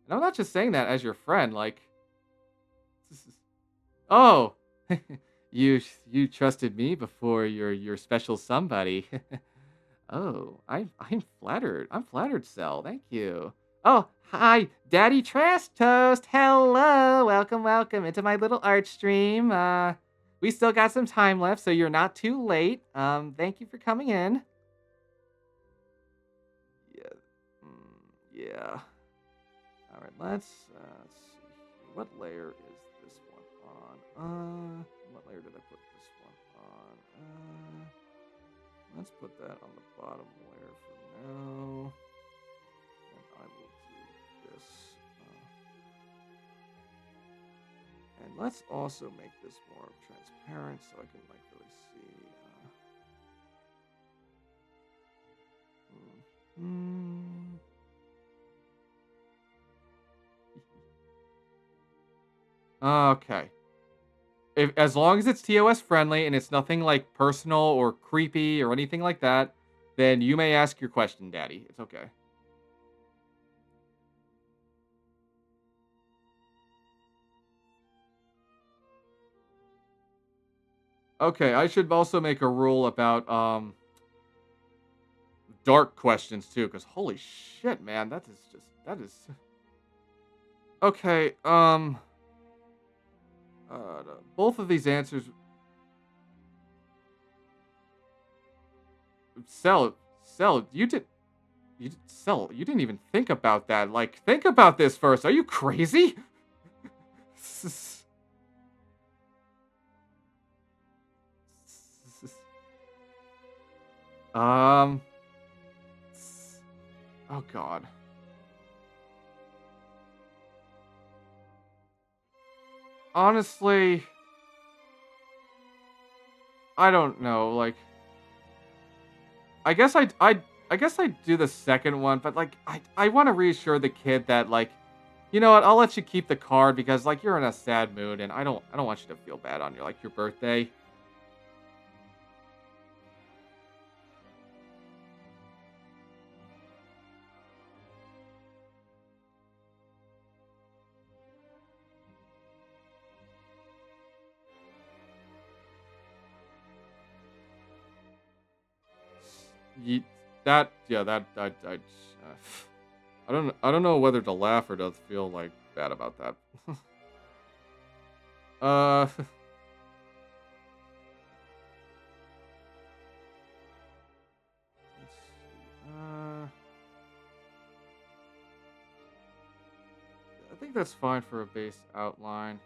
And I'm not just saying that as your friend. Like, this is, oh, you trusted me before your special somebody. Oh, I'm flattered. I'm flattered, Cell. Thank you. Oh, hi, Daddy Trash Toast. Hello. Welcome, welcome into my little art stream. We still got some time left, so you're not too late. Thank you for coming in. Yeah. Yeah. All right, let's see here. What layer is this one on? What layer did I put this one on? Let's put that on the bottom layer for now. And I will do this. And let's also make this more transparent so I can like really see. Okay. As long as it's TOS friendly and it's nothing like personal or creepy or anything like that, then you may ask your question, Daddy. It's okay. Okay, I should also make a rule about dark questions too, because holy shit, man, that is okay. Both of these answers, Cell, Cell, you didn't even think about that. Like, think about this first. Are you crazy? um. Oh God. Honestly, I don't know. Like, I guess I do the second one, but like, I want to reassure the kid that like, you know what? I'll let you keep the card because like you're in a sad mood, and I don't want you to feel bad on your birthday. Ye- that yeah I don't know whether to laugh or to feel like bad about that. uh. Let's see. I think that's fine for a base outline.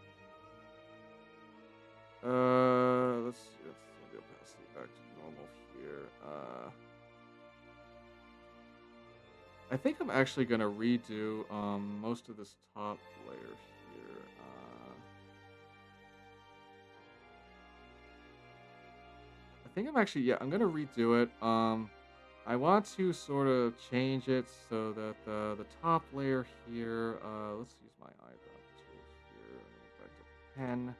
Let's see. Let's send the opacity back to normal here. I think I'm actually gonna redo most of this top layer here. I think I'm actually I'm gonna redo it. I want to sort of change it so that the top layer here. Let's use my eyebrow tool here. Back to pen.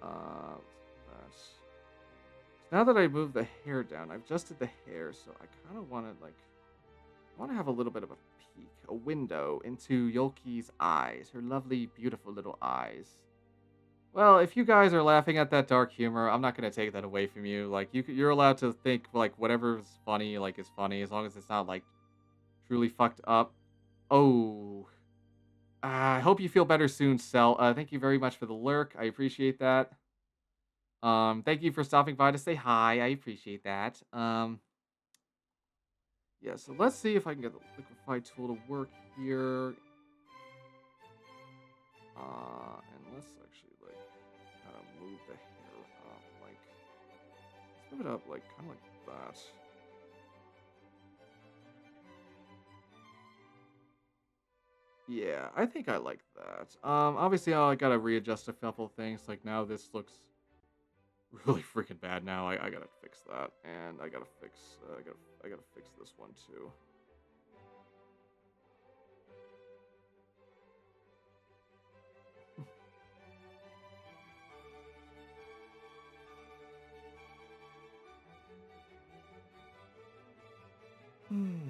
That's now that I moved the hair down, I've adjusted the hair, so I kind of want to like I want to have a little bit of a peek, a window into Yolkie's eyes, her lovely, beautiful little eyes. Well, if you guys are laughing at that dark humor, I'm not gonna take that away from you. Like, you're allowed to think, like, whatever's funny, like, is funny, as long as it's not, like, truly fucked up. Oh, I hope you feel better soon, Cell. Thank you very much for the lurk. I appreciate that. Thank you for stopping by to say hi. I appreciate that. Yeah, so let's see if I can get the liquefy tool to work here. And let's actually, like, kind of move the hair up, like, let's move it up, like, kind of like that. Yeah, I think I like that. Obviously, I gotta readjust a couple things. Like, now this looks really freaking bad now. I gotta fix that, and I gotta fix, I gotta fix this one too. Hmm.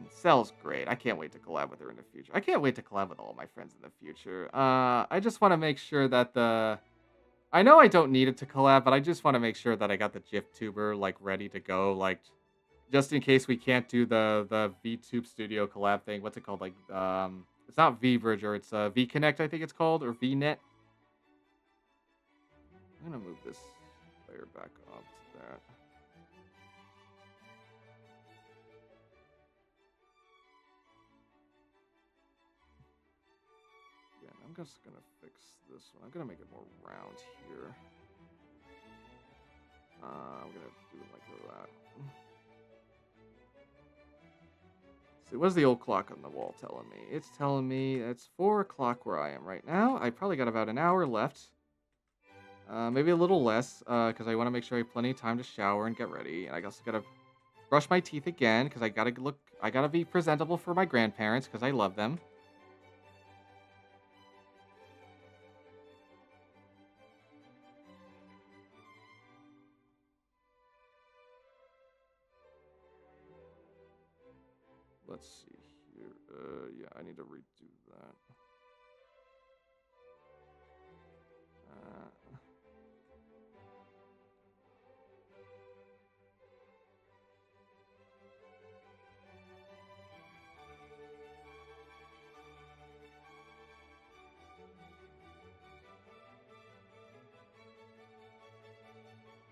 Cell's great. I can't wait to collab with her in the future. I can't wait to collab with all my friends in the future. I just want to make sure that I know I don't need it to collab, but I just want to make sure that I got the GIF like ready to go, like just in case we can't do the VTube Studio collab thing. What's it called? Like it's not VBridge, it's VConnect, I think it's called, or VNet. I'm gonna move this layer back up to that. Yeah, I'm just gonna fix this one. I'm gonna make it more round here. I'm gonna do it like that. See, what's the old clock on the wall telling me? It's telling me it's 4 o'clock where I am right now. I probably got about an hour left. Maybe a little less, because I want to make sure I have plenty of time to shower and get ready. And I also gotta brush my teeth again, because I gotta be presentable for my grandparents, because I love them. Let's see here. Yeah, I need to redo that.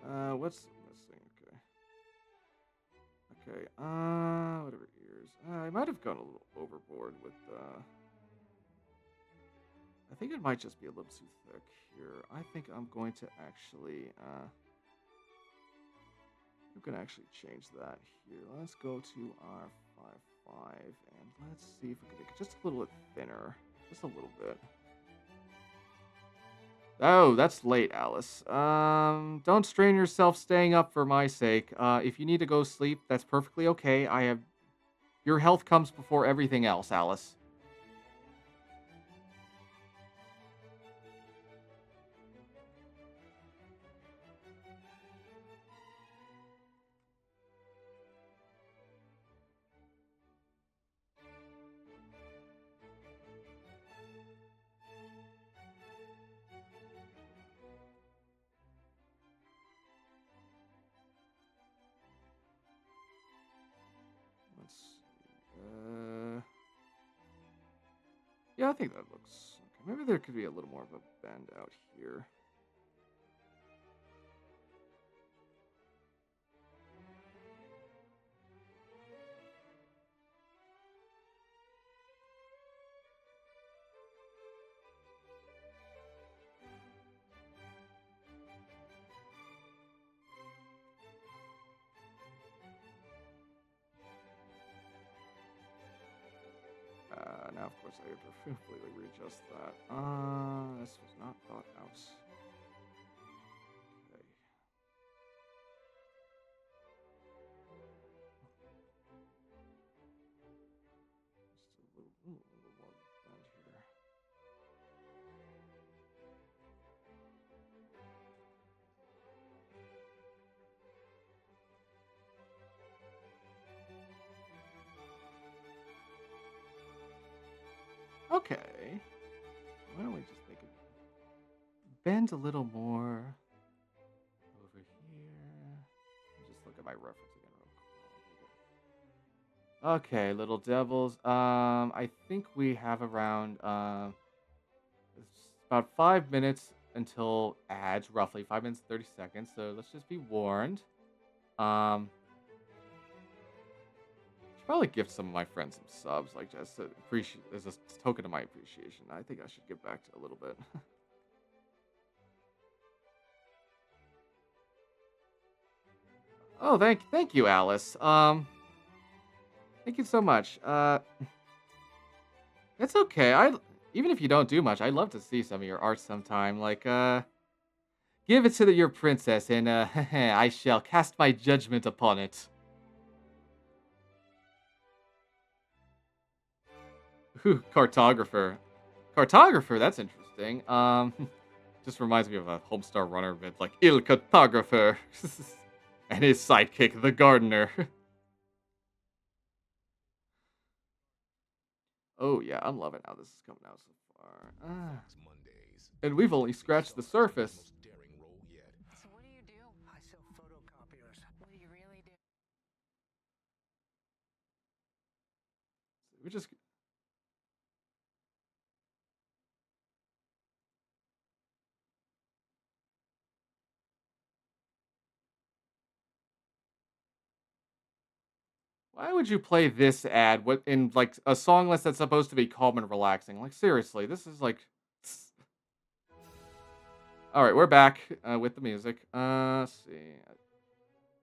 Uh, what's missing? Okay. Okay, whatever ears. I might have gone a little overboard with, I think it might just be a little too thick here. I think I'm going to actually, you can actually change that here. Let's go to R55, and let's see if we can make it just a little bit thinner. Just a little bit. Oh, that's late, Alice. Don't strain yourself staying up for my sake. If you need to go sleep, that's perfectly okay. Your health comes before everything else, Alice. Let's see. Yeah, I think that looks okay. Maybe there could be a little more of a bend out here. Now, of course, I have to completely readjust that. This was not thought out. Okay. Just a little more bend here. Okay. Why don't we just make it bend a little more over here. Let me just look at my reference again real quick. Okay, little devils. I think we have around it's about 5 minutes until ads, roughly 5 minutes 30 seconds. So let's just be warned. Um, should probably gift some of my friends some subs, like just to appreciate as a token of my appreciation. I think I should give back to a little bit. Oh, thank you, Alice. Thank you so much. It's okay. Even if you don't do much, I'd love to see some of your art sometime. Like, give it to your princess, and I shall cast my judgment upon it. Ooh, cartographer. Cartographer, that's interesting. Just reminds me of a Homestar Runner bit, like Il Cartographer, and his sidekick, the Gardener. Oh yeah, I'm loving how this is coming out so far. And we've only scratched the surface. So what do you do? I sell photocopiers. What do you really do? We just Why would you play this ad in like a song list that's supposed to be calm and relaxing? Like seriously, this is like. All right, we're back with the music. Let's see.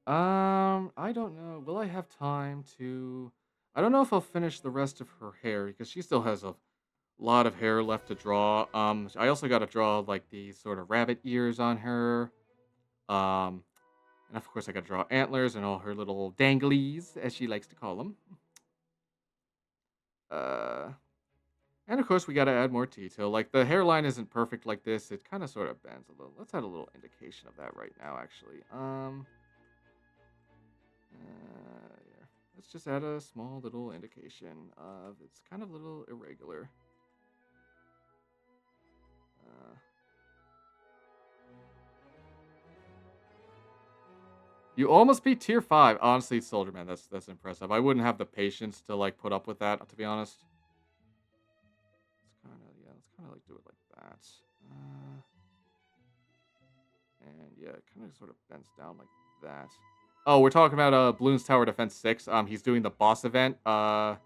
I don't know. Will I have time to? I don't know if I'll finish the rest of her hair because she still has a lot of hair left to draw. I also got to draw like the sort of rabbit ears on her. Um, and of course I got to draw antlers and all her little danglies, as she likes to call them. Uh, and of course we got to add more detail. Like the hairline isn't perfect like this; it kind of sort of bends a little. Let's add a little indication of that right now, actually. Yeah. Let's just add a small little indication of it's kind of a little irregular. Uh, you almost beat tier 5. Honestly, Soldier Man, that's impressive. I wouldn't have the patience to like put up with that, to be honest. Let's kind of like do it like that. Uh, and yeah, it kind of sort of bends down like that. Oh, we're talking about Bloons Tower Defense 6. He's doing the boss event. Maybe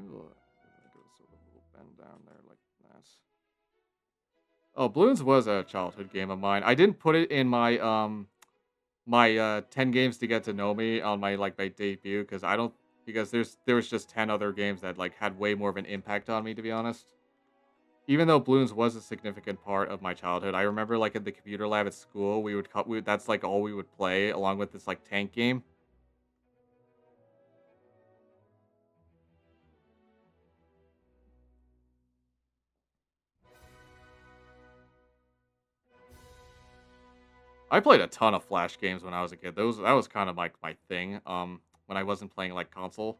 we'll give a sort of little bend down there like that. Oh, Bloons was a childhood game of mine. I didn't put it in my 10 games to get to know me on my like my debut because I don't because there was just 10 other games that like had way more of an impact on me, to be honest. Even though Bloons was a significant part of my childhood, I remember like in the computer lab at school, that's like all we would play along with this like tank game. I played a ton of Flash games when I was a kid. That was kind of like my thing. When I wasn't playing like console.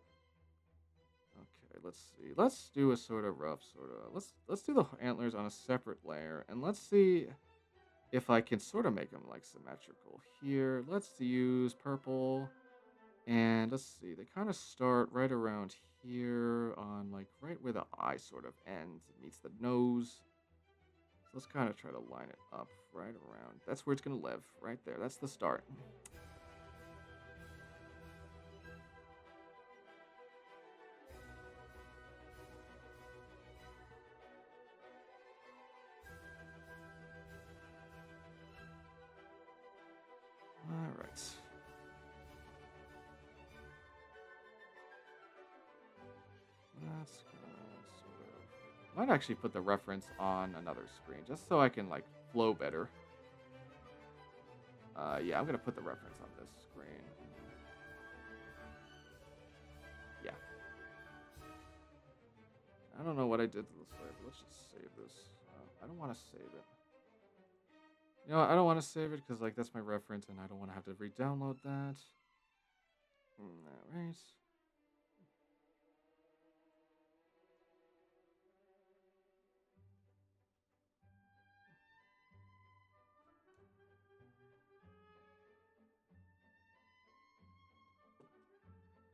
Okay, let's see. Let's do a sort of rough sort of. Let's do the antlers on a separate layer, and let's see if I can sort of make them like symmetrical here. Let's use purple, and let's see. They kind of start right around here on like right where the eye sort of ends. It meets the nose. So let's kind of try to line it up right around. That's where it's gonna live, right there. That's the start. All right. That's gonna sort of. Might actually put the reference on another screen just so I can like flow better. Yeah, I'm gonna put the reference on this screen. Yeah. I don't know what I did to this layer, but let's just save this. I don't want to save it. You know, I don't want to save it because like that's my reference, and I don't want to have to re-download that. Alright.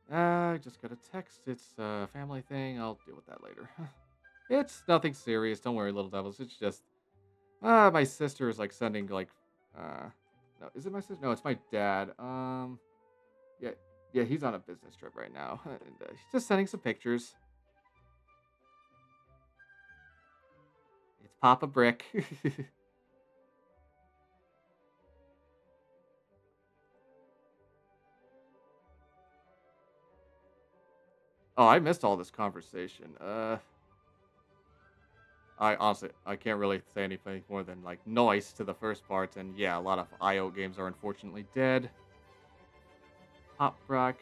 I just got a text. It's a family thing. I'll deal with that later. It's nothing serious. Don't worry, little devils. It's just my sister is like sending like uh no, is it my sister? No, it's my dad. Yeah, yeah, he's on a business trip right now, and he's just sending some pictures. It's Papa Brick. Oh, I missed all this conversation. I honestly I can't really say anything more than like noise to the first part, and yeah, a lot of IO games are unfortunately dead. Pop Brock,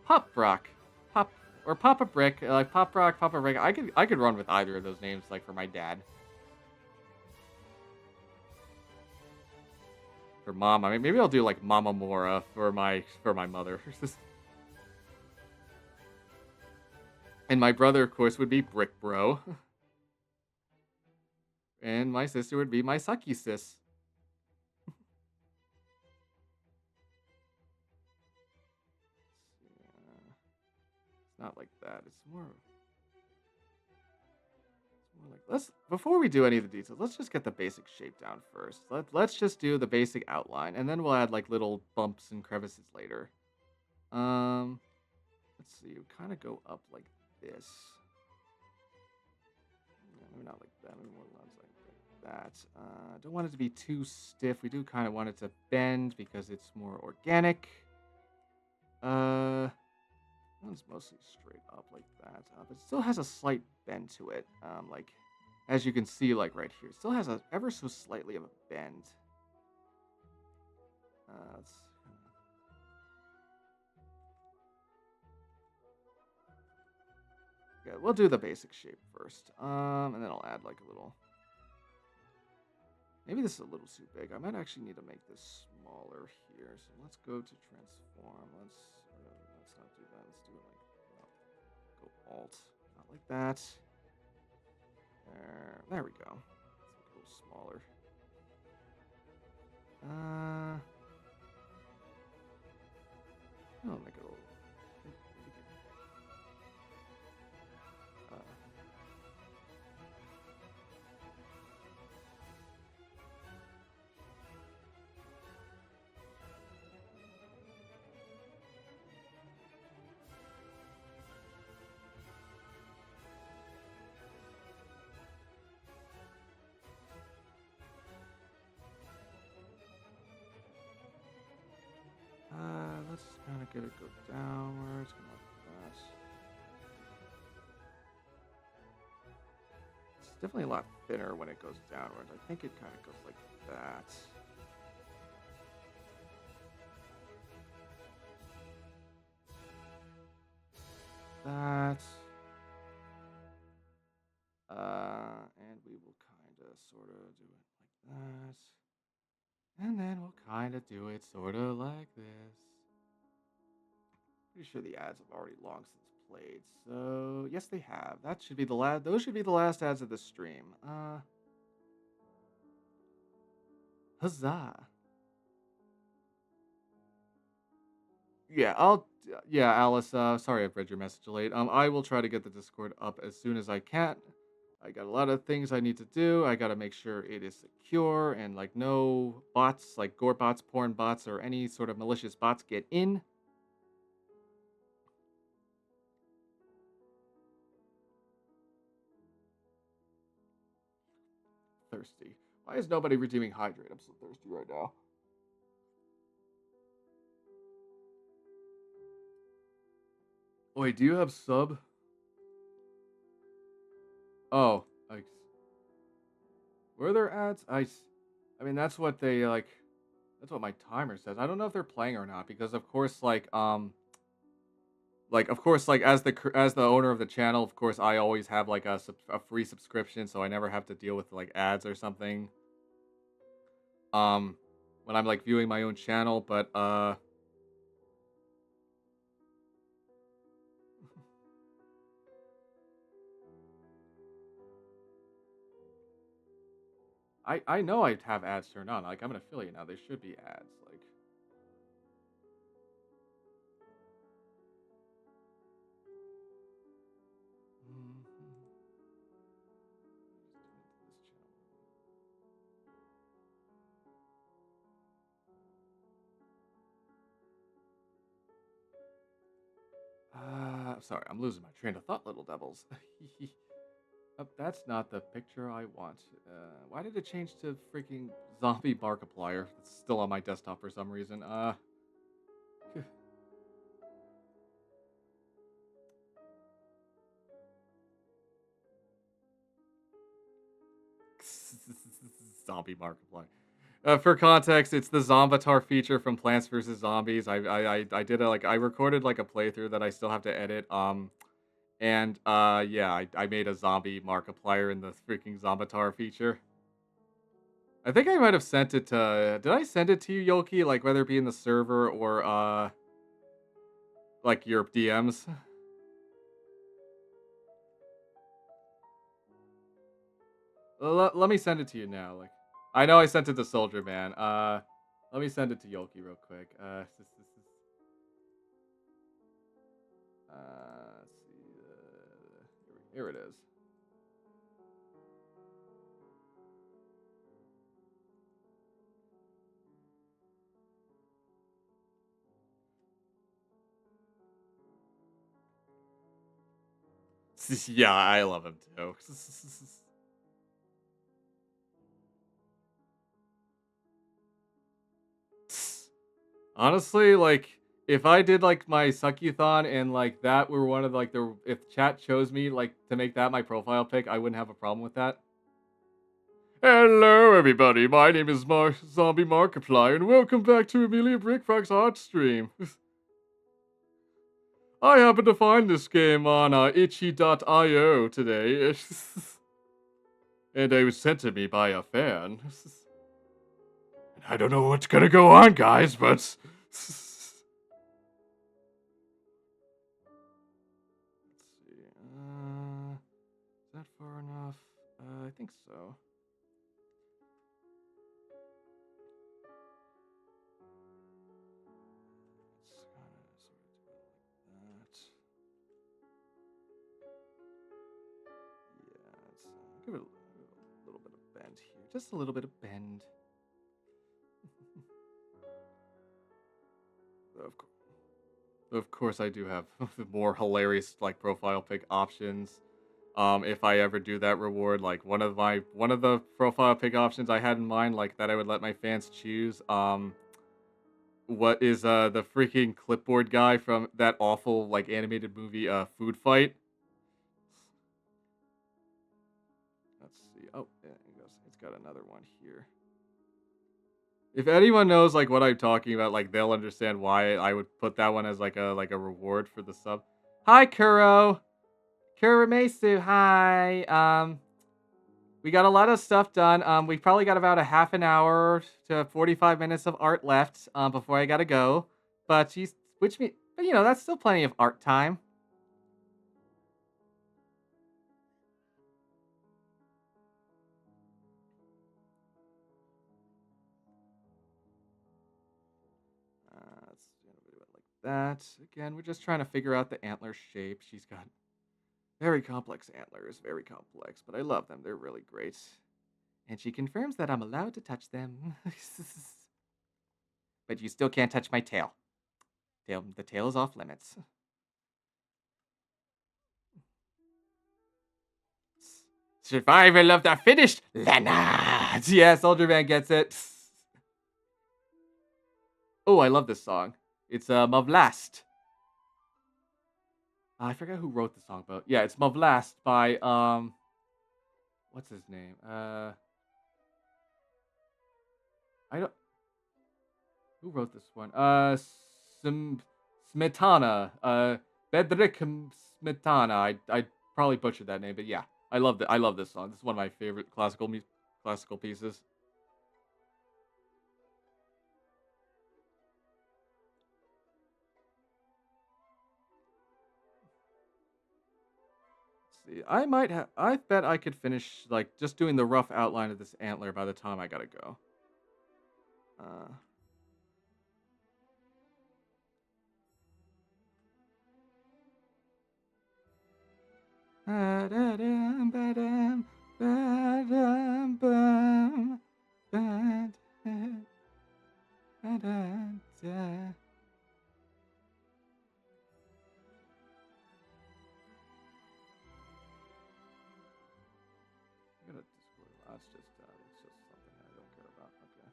Pop Brock, Pop or Papa Brick, like Pop Brock, Papa Brick. I could run with either of those names, like for my dad. For mom, I mean, maybe I'll do like Mama Mora for my mother, and my brother, of course, would be Brick Bro, and my sister would be my sucky sis. It's not like that. It's more like let's before we do any of the details, let's just get the basic shape down first. Let's just do the basic outline, and then we'll add like little bumps and crevices later. Um, let's see. We kind of go up like this. Yeah, maybe not like that. Maybe more lines like that. Don't want it to be too stiff. We do kind of want it to bend because it's more organic. Uh, one's mostly straight up like that, but it still has a slight bend to it. Like as you can see, like right here, it still has a ever so slightly of a bend. Let's Yeah, we'll do the basic shape first. And then I'll add like a little. Maybe this is a little too big. I might actually need to make this smaller here. So let's go to transform. Let's not do that. Let's do it like go alt, not like that. There we go. Let's make it a little smaller. I'll make it a little. Uh, let's kind of get it go downwards, kind of like that. It's definitely a lot thinner when it goes downwards. I think it kind of goes like that. That. And we will kind of sort of do it like that. And then we'll kind of do it sort of like this. Pretty sure the ads have already long since played. So, yes, they have. That should be the last. Those should be the last ads of the stream. Huzzah. Yeah, yeah, Alice, sorry I've read your message late. I will try to get the Discord up as soon as I can. I got a lot of things I need to do. I got to make sure it is secure and like no bots, like gore bots, porn bots, or any sort of malicious bots get in. Thirsty. Why is nobody redeeming hydrate? I'm so thirsty right now. Wait, do you have sub? Oh, like, were there ads? I mean, that's what they like. That's what my timer says. I don't know if they're playing or not because, of course, like of course, like as the owner of the channel, of course, I always have like a free subscription, so I never have to deal with like ads or something. Um, when I'm like viewing my own channel, but I know I'd have ads turned on. Like, I'm an affiliate now. There should be ads. Like, mhm. Just tune into this channel. Sorry, I'm losing my train of thought, little devils. Oh, that's not the picture I want. Why did it change to freaking zombie Markiplier? It's still on my desktop for some reason. Zombie Markiplier. For context, it's the Zombatar feature from Plants vs Zombies. I did I recorded like a playthrough that I still have to edit. And yeah, I made a zombie Markiplier in the freaking Zombatar feature. I think I might have sent it to. Did I send it to you, Yolkieee? Like whether it be in the server or like your DMs. Let me send it to you now. Like, I know I sent it to Soldier Man. Let me send it to Yolkieee real quick. Let's see. Here it is. Yeah, I love him too. Honestly, like if I did like my succuthon and like that were one of like the if chat chose me like to make that my profile pic, I wouldn't have a problem with that. Hello, everybody. My name is Zombie Markiplier, and welcome back to Amelia Brickbrock's art stream. I happened to find this game on itchy.io today, and it was sent to me by a fan. And I don't know what's gonna go on, guys, but let's see. Is that far enough? I think so. It's kind of sort of do it like that. Yeah, give it a little bit of bend here. Just a little bit of bend. Of course. Of course, I do have more hilarious like profile pic options. If I ever do that reward, like one of the profile pic options I had in mind, like that I would let my fans choose. What is the freaking clipboard guy from that awful like animated movie, Food Fight? Let's see. Oh, yeah, it goes. It's got another one here. If anyone knows like what I'm talking about, like they'll understand why I would put that one as like a reward for the sub. Hi, Kuro. Kuromesu, hi. We got a lot of stuff done. We've probably got about a half an hour to 45 minutes of art left before I gotta go. But but you know, that's still plenty of art time. Let's do it like that. Again, we're just trying to figure out the antler shape. She's got very complex antlers, very complex, but I love them. They're really great. And she confirms that I'm allowed to touch them. But you still can't touch my tail. The tail is off limits. Survival of the finished, Leonard. Yeah, Soldier Man gets it. Oh, I love this song. It's Mavlast. I forgot who wrote the song, but yeah, it's Mavlast by what's his name? I don't. Who wrote this one? Smetana. Bedrik Smetana. I probably butchered that name, but yeah, I love it. I love this song. This is one of my favorite classical pieces. see. I might have. I bet I could finish like just doing the rough outline of this antler by the time I gotta go. Uh, ba-da-dum, ba-dum, ba-dum, bum, ba-da, ba-da-da. I got a Discord. It's just something I don't care about. Okay.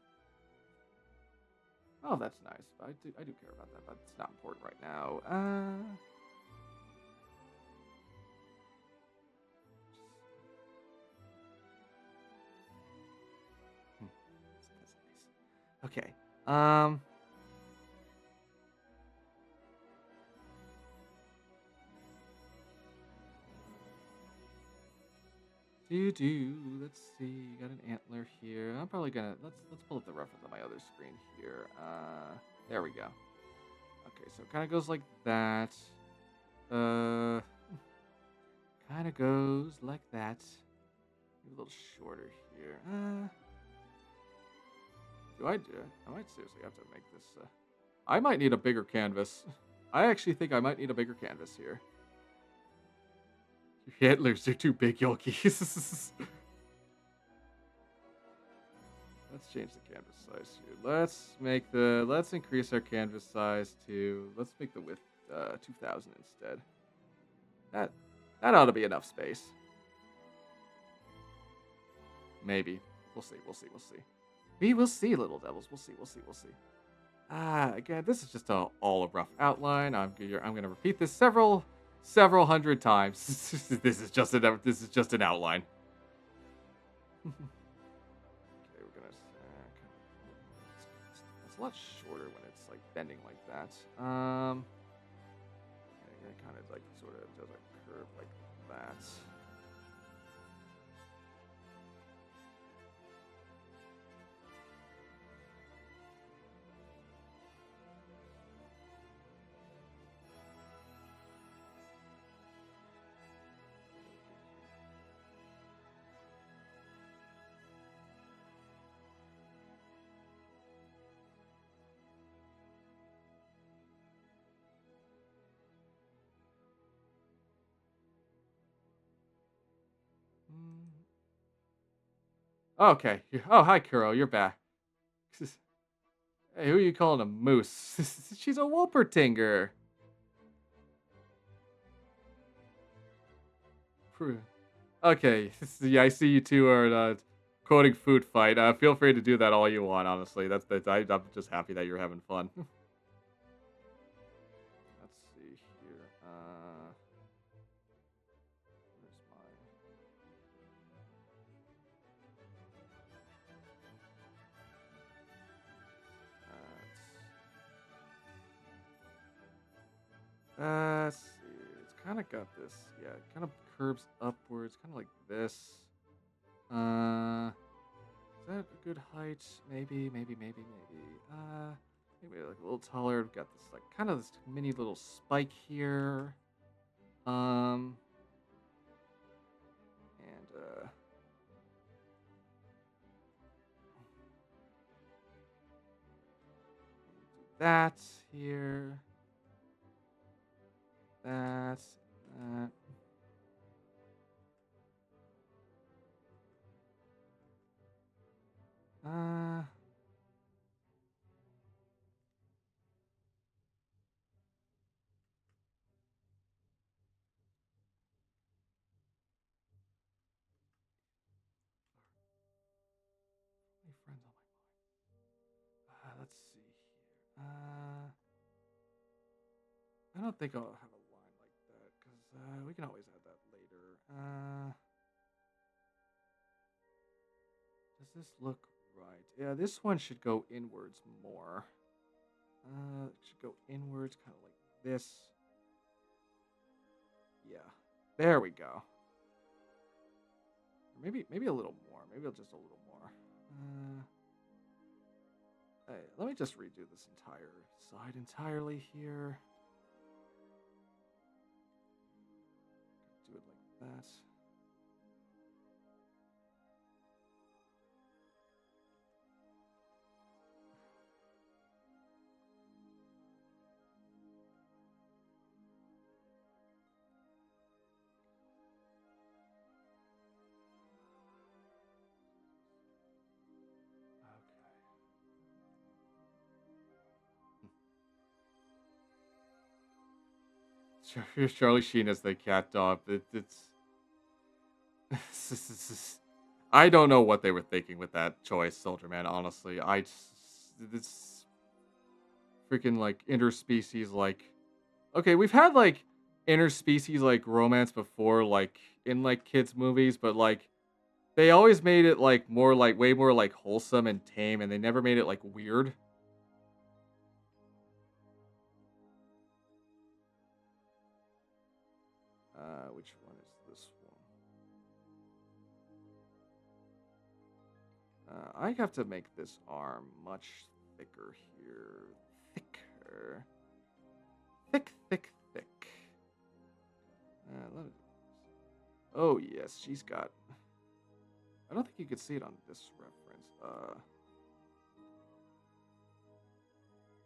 Oh, that's nice. I do care about that, but it's not important right now. That's nice. Okay. Let's see. Got an antler here. I'm probably gonna let's pull up the reference on my other screen here. There we go. Okay, so it kind of goes like that. Uh, kind of goes like that. Maybe a little shorter here. Do I do it? I might seriously have to make this. I might need a bigger canvas. I actually think I might need a bigger canvas here. Your antlers are too big, Yolkies. Let's change the canvas size here. Let's increase our canvas size to, let's make the width 2000 instead. That ought to be enough space. Maybe. We'll see. We will see, little devils. We'll see. Again, this is just all a rough outline. I'm gonna repeat this several hundred times. This is just an outline. Okay, we're gonna. It's a lot shorter when it's like bending like that. It kind of like sort of does a curve like that. Okay. Oh, hi, Kuro. You're back. Hey, who are you calling a moose? She's a Wolpertinger. Okay. Yeah, I see you two are quoting Food Fight. Feel free to do that all you want. Honestly, I'm just happy that you're having fun. Let's see here. Where's mine? Let's see. It's kind of got this. Yeah, it kind of curves upwards, kind of like this. Is that a good height? Maybe. Maybe like a little taller. We've got this like kind of this mini little spike here. And that here. That. That. Uh. My friends on my mind. Let's see here. I don't think I'll have a line like that because we can always add that later. Does this look right? Yeah, this one should go inwards more. It should go inwards, kind of like this. Yeah, there we go. Maybe a little more. Maybe just a little more. Hey, let me just redo this entire side entirely here. Do it like that. Here's Charlie Sheen as the cat dog. I don't know what they were thinking with that choice, Soldier Man. Honestly, it's freaking like interspecies. Like, okay, we've had like interspecies like romance before, like in like kids movies, but like they always made it like more like way more like wholesome and tame, and they never made it like weird. Which one is this one? I have to make this arm much thicker here. Thicker. Thick, thick, thick. Let me... Oh, yes, she's got... I don't think you could see it on this reference. I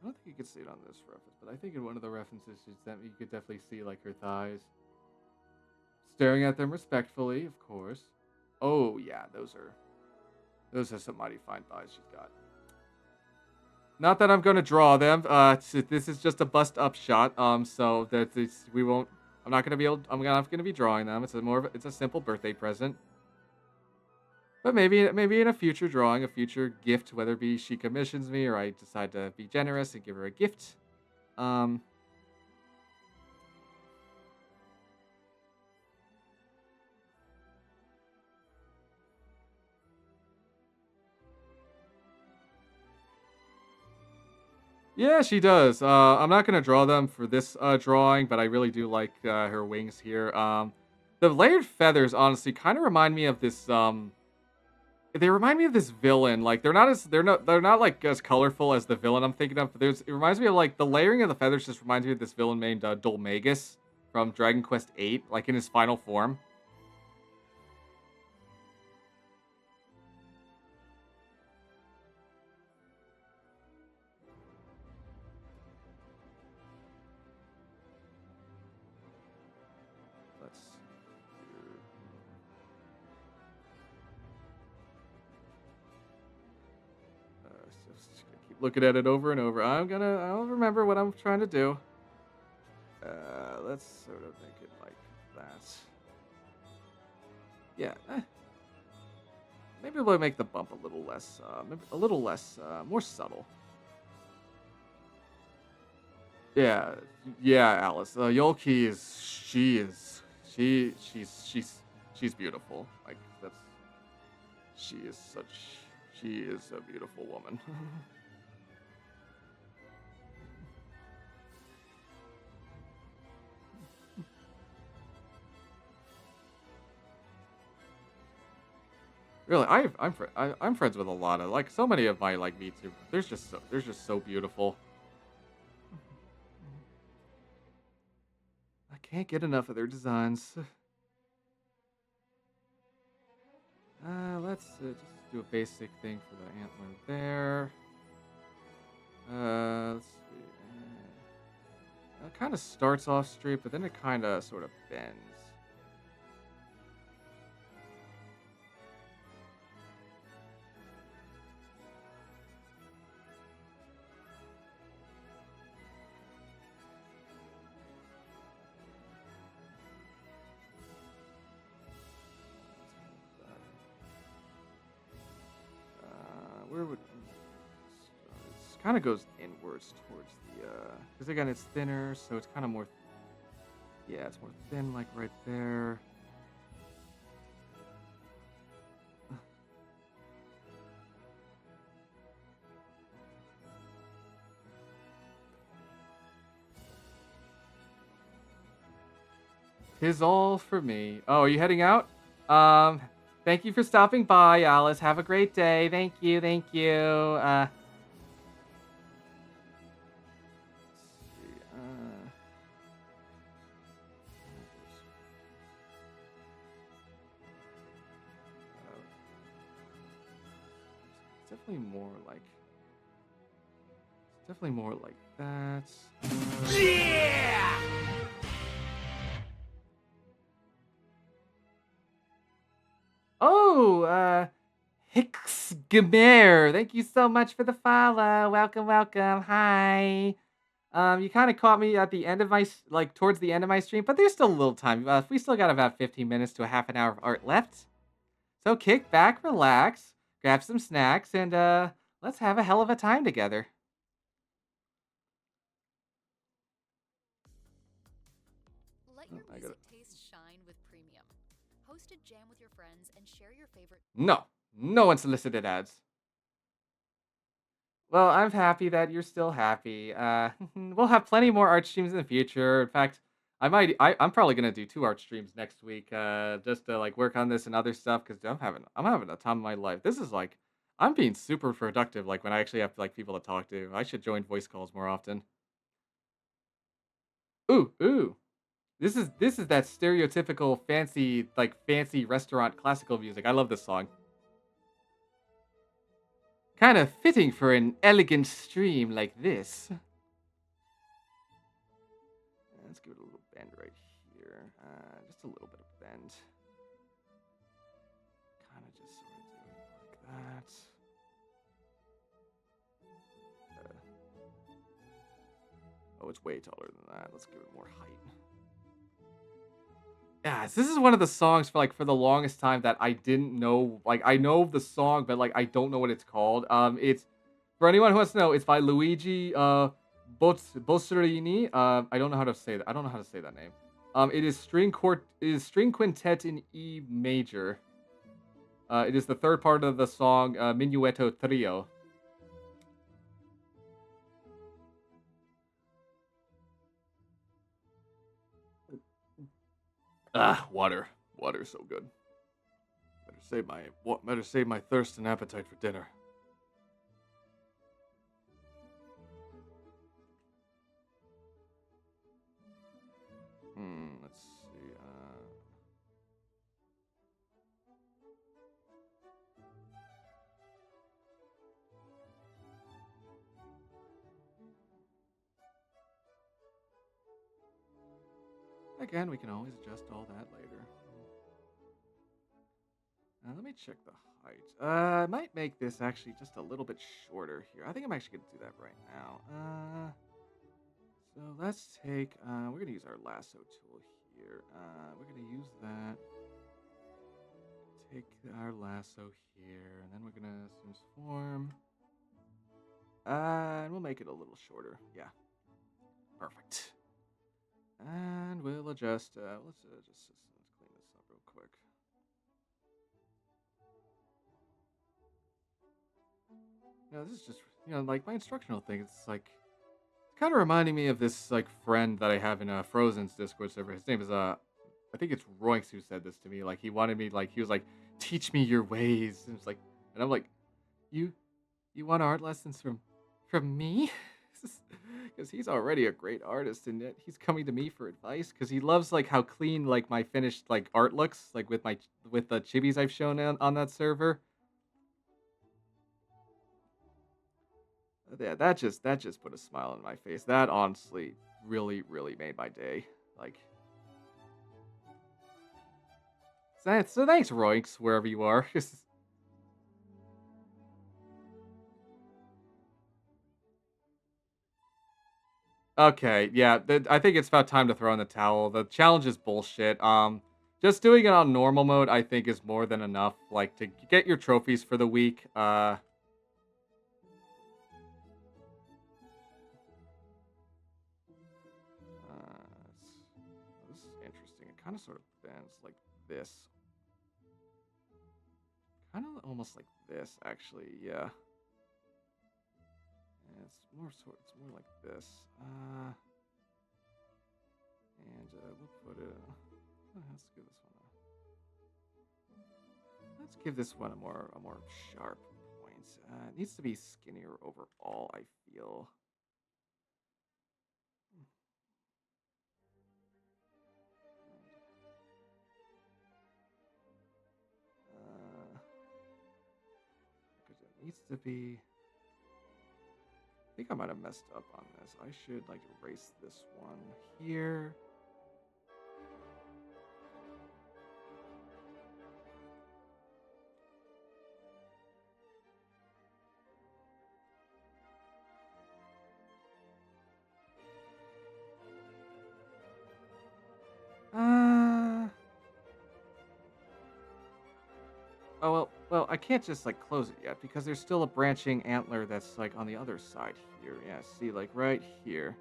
don't think you could see it on this reference, but I think in one of the references you could definitely see, like, her thighs. Staring at them respectfully, of course. Oh, yeah, those are some mighty fine thighs she's got. Not that I'm going to draw them. This is just a bust-up shot. So that we won't... I'm not going to be able... I'm not going to be drawing them. It's a simple birthday present. But maybe in a future drawing, a future gift, whether it be she commissions me or I decide to be generous and give her a gift. Yeah, she does. I'm not gonna draw them for this drawing, but I really do like her wings here. The layered feathers honestly kind of remind me of this. They remind me of this villain. Like they're not like as colorful as the villain I'm thinking of. But it reminds me of like the layering of the feathers just reminds me of this villain named Dolmagus from Dragon Quest VIII, like in his final form. Let's see here. Just gonna keep looking at it over and over. I'll remember what I'm trying to do. Let's sort of make it like that. Yeah. Maybe we'll make the bump a little less, more subtle. Yeah, yeah, Alice. Yolkii she's beautiful. Like she is a beautiful woman. Really, I'm friends with a lot of like so many of my like Vtuber. There's just so beautiful. I can't get enough of their designs. Let's just do a basic thing for the antler there. Let's see. It kind of starts off straight, but then it kind of sort of bends. Where would it kind of goes inwards towards the because again it's thinner, so it's kind of more. Yeah, it's more thin, like right there. Tis all for me. Oh, are you heading out? Thank you for stopping by, Alice. Have a great day. Thank you. Thank you. Let's see. definitely more like that. Yeah! Oh, Hicks Gamer, thank you so much for the follow. Welcome, welcome. Hi. You kind of caught me at the end of my like towards the end of my stream, but there's still a little time. We still got about 15 minutes to a half an hour of art left. So kick back, relax, grab some snacks, and let's have a hell of a time together. Let Oh, your I got music it. taste shine with premium. Host a jam with your friends and share your favorite. No, no unsolicited ads. Well, I'm happy that you're still happy. We'll have plenty more art streams in the future. In fact, I'm probably gonna do 2 art streams next week, just to like work on this and other stuff because I'm having a time of my life. This is like I'm being super productive. Like when I actually have like people to talk to. I should join voice calls more often. Ooh, ooh. This is that stereotypical fancy restaurant classical music. I love this song. Kind of fitting for an elegant stream like this. Let's give it a little bend right here. Just a little bit of bend. Kind of just sort of do it like that. Oh, it's way taller than that. Let's give it more height. Yeah, this is one of the songs for the longest time that I didn't know. Like I know the song, but like I don't know what it's called. It's for anyone who wants to know, it's by Luigi Bosserini. I don't know how to say that. I don't know how to say that name. It is string quintet in E major. It is the third part of the song Minuetto Trio. Ah, water. Water's so good. Better save my thirst and appetite for dinner. Let's see. Again, we can always adjust all that later. Let me check the height. I might make this actually just a little bit shorter here. I think I'm actually going to do that right now. So let's take, we're going to use our lasso tool here. We're going to use that. Take our lasso here, and then we're going to transform. And we'll make it a little shorter. Yeah. Perfect. And we'll adjust, let's clean this up real quick. This is just, like my instructional thing. It's like, it's kind of reminding me of this like friend that I have in Frozen's Discord server. His name is I think it's Royx who said this to me. Like he wanted me, like he was like, teach me your ways. And it's like, and I'm like, you want art lessons from me? Because he's already a great artist, and yet he's coming to me for advice because he loves like how clean like my finished like art looks, like with the chibis I've shown on that server. Yeah, that just put a smile on my face. That honestly really made my day. Like, so thanks, Royx, wherever you are. Okay, yeah, I think it's about time to throw in the towel. The challenge is bullshit. Just doing it on normal mode, I think, is more than enough. Like to get your trophies for the week. This is interesting. It kind of sort of bends like this. Kind of almost like this, actually. Yeah. And it's more like this. And we'll put it. Let's give this one a more sharp point. It needs to be skinnier overall, I feel. Because it needs to be... I think I might have messed up on this. I should like erase this one here. Oh, well, I can't just, like, close it yet because there's still a branching antler that's, like, on the other side here. Yeah, see, like, right here.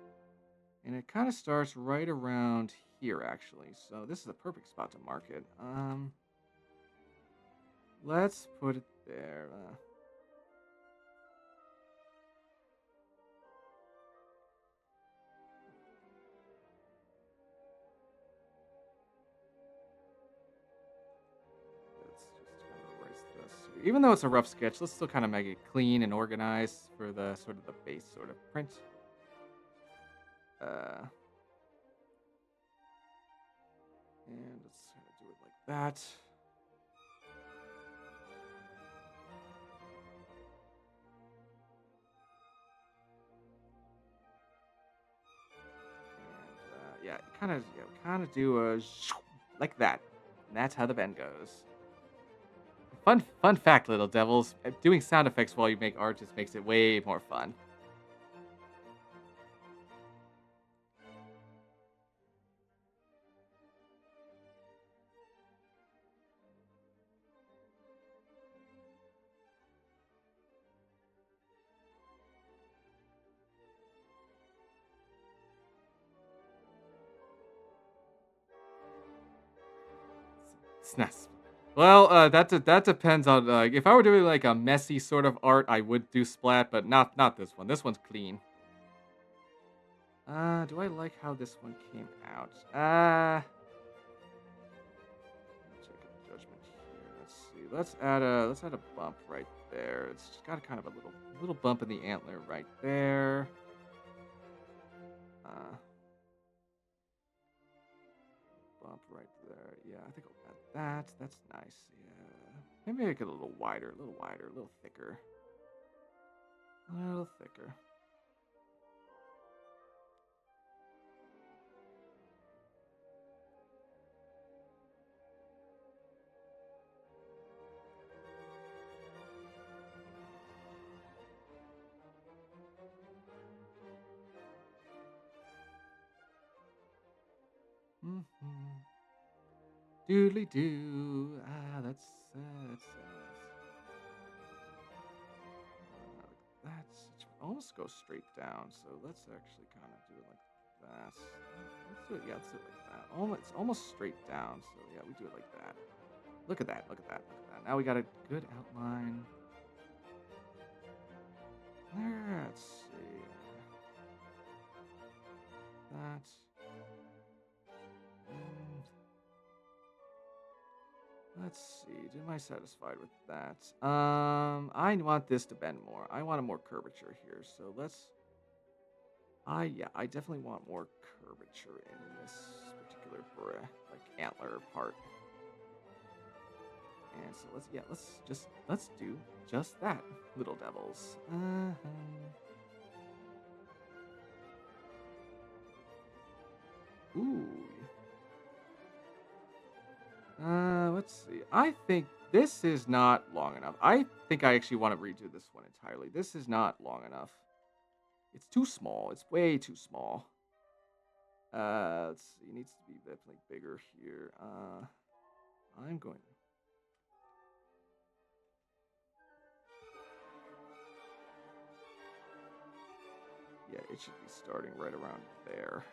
And it kinda starts right around here, actually. So this is a perfect spot to mark it. Let's put it there. Let's just kind of erase this. Even though it's a rough sketch, let's still kind of make it clean and organized for the sort of the base sort of print. Uh, and let's kind of do it like that. And yeah, kind of do a like that. And that's how the bend goes. Fun fact, little devils. Doing sound effects while you make art just makes it way more fun. SNES. Well, that depends on if I were doing like a messy sort of art, I would do splat, but not this one. This one's clean. Do I like how this one came out? Check a judgment here. Let's see. Let's add a bump right there. It's just got kind of a little bump in the antler right there. Bump right there. Yeah, I think I'll add that. That's nice. Yeah. Maybe make it a little wider, a little thicker. A little thicker. Mm-hmm. Doodly doo. That's it almost goes straight down. So let's actually kind of do it like that. Let's do it. Yeah, let's do it like that. It's almost straight down. So yeah, we do it like that. Look at that. Look at that. Look at that. Now we got a good outline. Let's see. That. Let's see. Am I satisfied with that? I want this to bend more. I want a more curvature here. So let's. I definitely want more curvature in this particular like antler part. And so let's do just that, little devils. Ooh. Let's see. I think this is not long enough. I think I actually want to redo this one entirely. This is not long enough. It's too small. It's way too small. Let's see. It needs to be definitely bigger here. I'm going. Yeah, it should be starting right around there.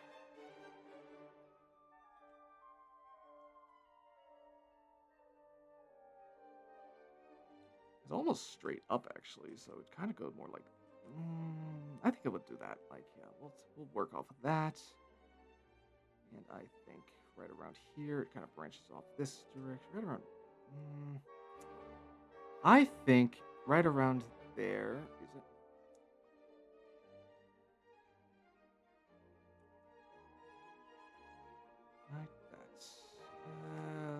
It's almost straight up, actually, so it kind of goes more like... I think it would do that. Like, yeah, we'll work off of that. And I think right around here, it kind of branches off this direction. Right around... I think right around there, is it? Like that.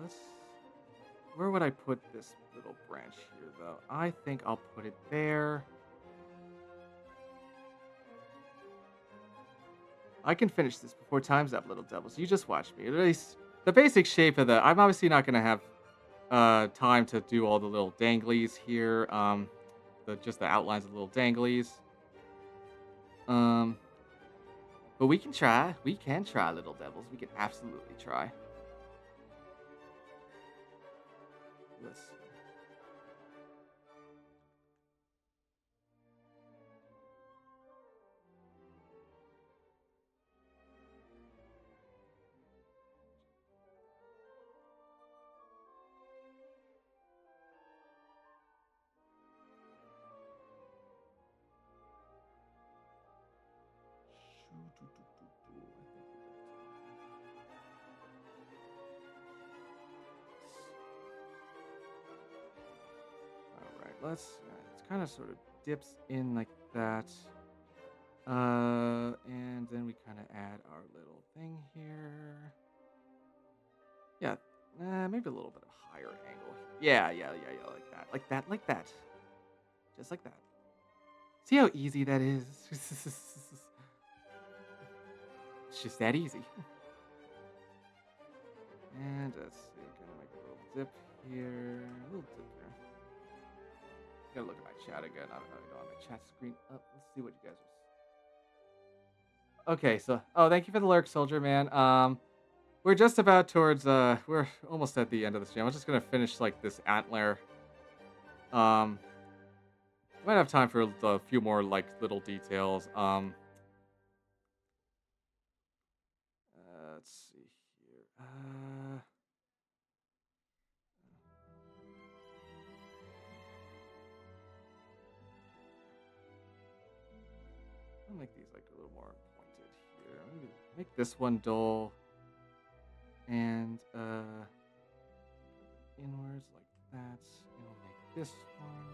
Let's Where would I put this little branch here, though? I think I'll put it there. I can finish this before time's up, little devils. You just watch me. At least the basic shape of the... I'm obviously not going to have time to do all the little danglies here. Just the outlines of the little danglies. Um, but we can try. We can try, little devils. We can absolutely try. Let's see. Alright, it's kind of sort of dips in like that. And then we kind of add our little thing here. Yeah, maybe a little bit of higher angle. Yeah, like that. Like that, like that. Just like that. See how easy that is? It's just that easy. And let's see, kind of make a little dip here. A little dip here. Gotta look at my chat again. I don't have my chat screen up. Let's see what you guys are. Okay, so thank you for the lurk, soldier man. We're just about towards we're almost at the end of the stream. I'm just gonna finish like this antler. Might have time for a few more like little details. Let's see here. I'll make these like a little more pointed here. Maybe make this one dull. And inwards like that. And we'll make this one.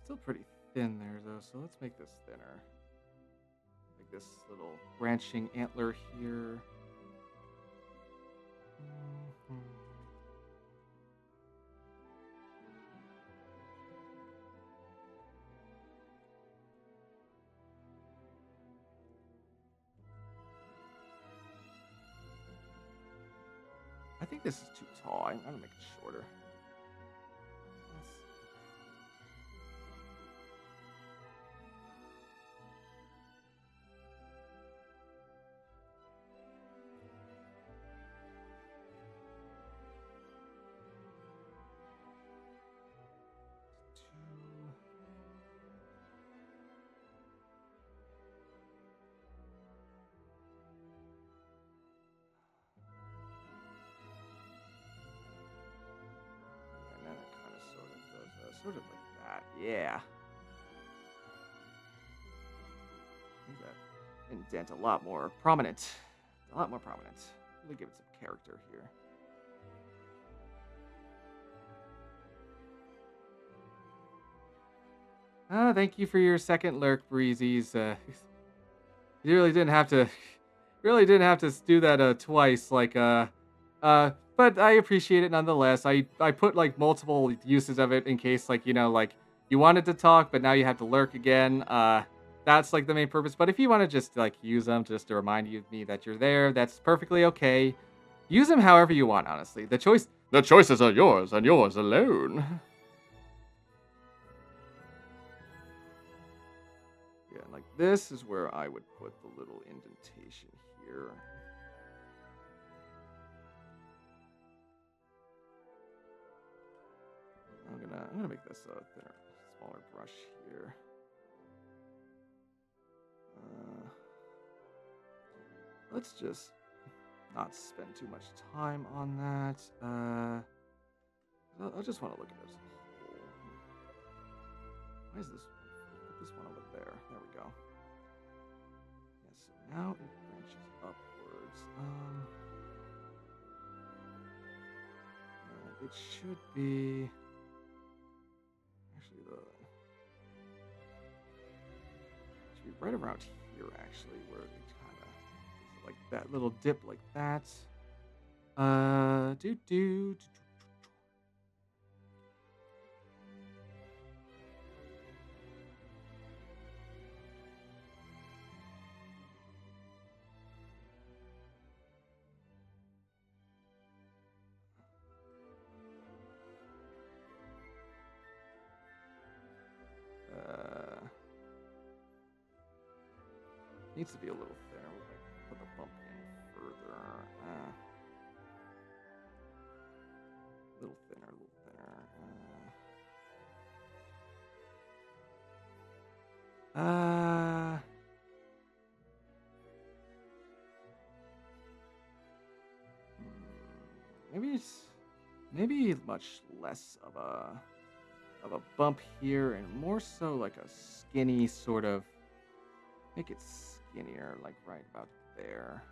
Still pretty thin there though, so let's make this thinner. Like this little branching antler here. I think this is too tall. I'm gonna make it shorter. Sort of like that, yeah. Make that indent a lot more prominent. A lot more prominent. Really give it some character here. Thank you for your second lurk, Breezies. You really didn't have to do that twice, like but I appreciate it nonetheless. I put like multiple uses of it in case like, you know, like you wanted to talk but now you have to lurk again. That's like the main purpose. But if you want to just like use them just to remind me that you're there, that's perfectly okay. Use them however you want, honestly. The choices are yours and yours alone. Yeah, like this is where I would put the little indentation here. I'm gonna make this a thinner, smaller brush here. Let's just not spend too much time on that. I just want to look at this. Why is this? Put this one we go. Yeah, so now it branches upwards. It should be actually should be right around here actually, where it kind of like that little dip like that. Do do. Needs to be a little thinner. We'll put the bump in further. A little thinner, a little thinner. Maybe much less of a bump here, and more so like a skinny sort of. Make it skinnier, like right about there.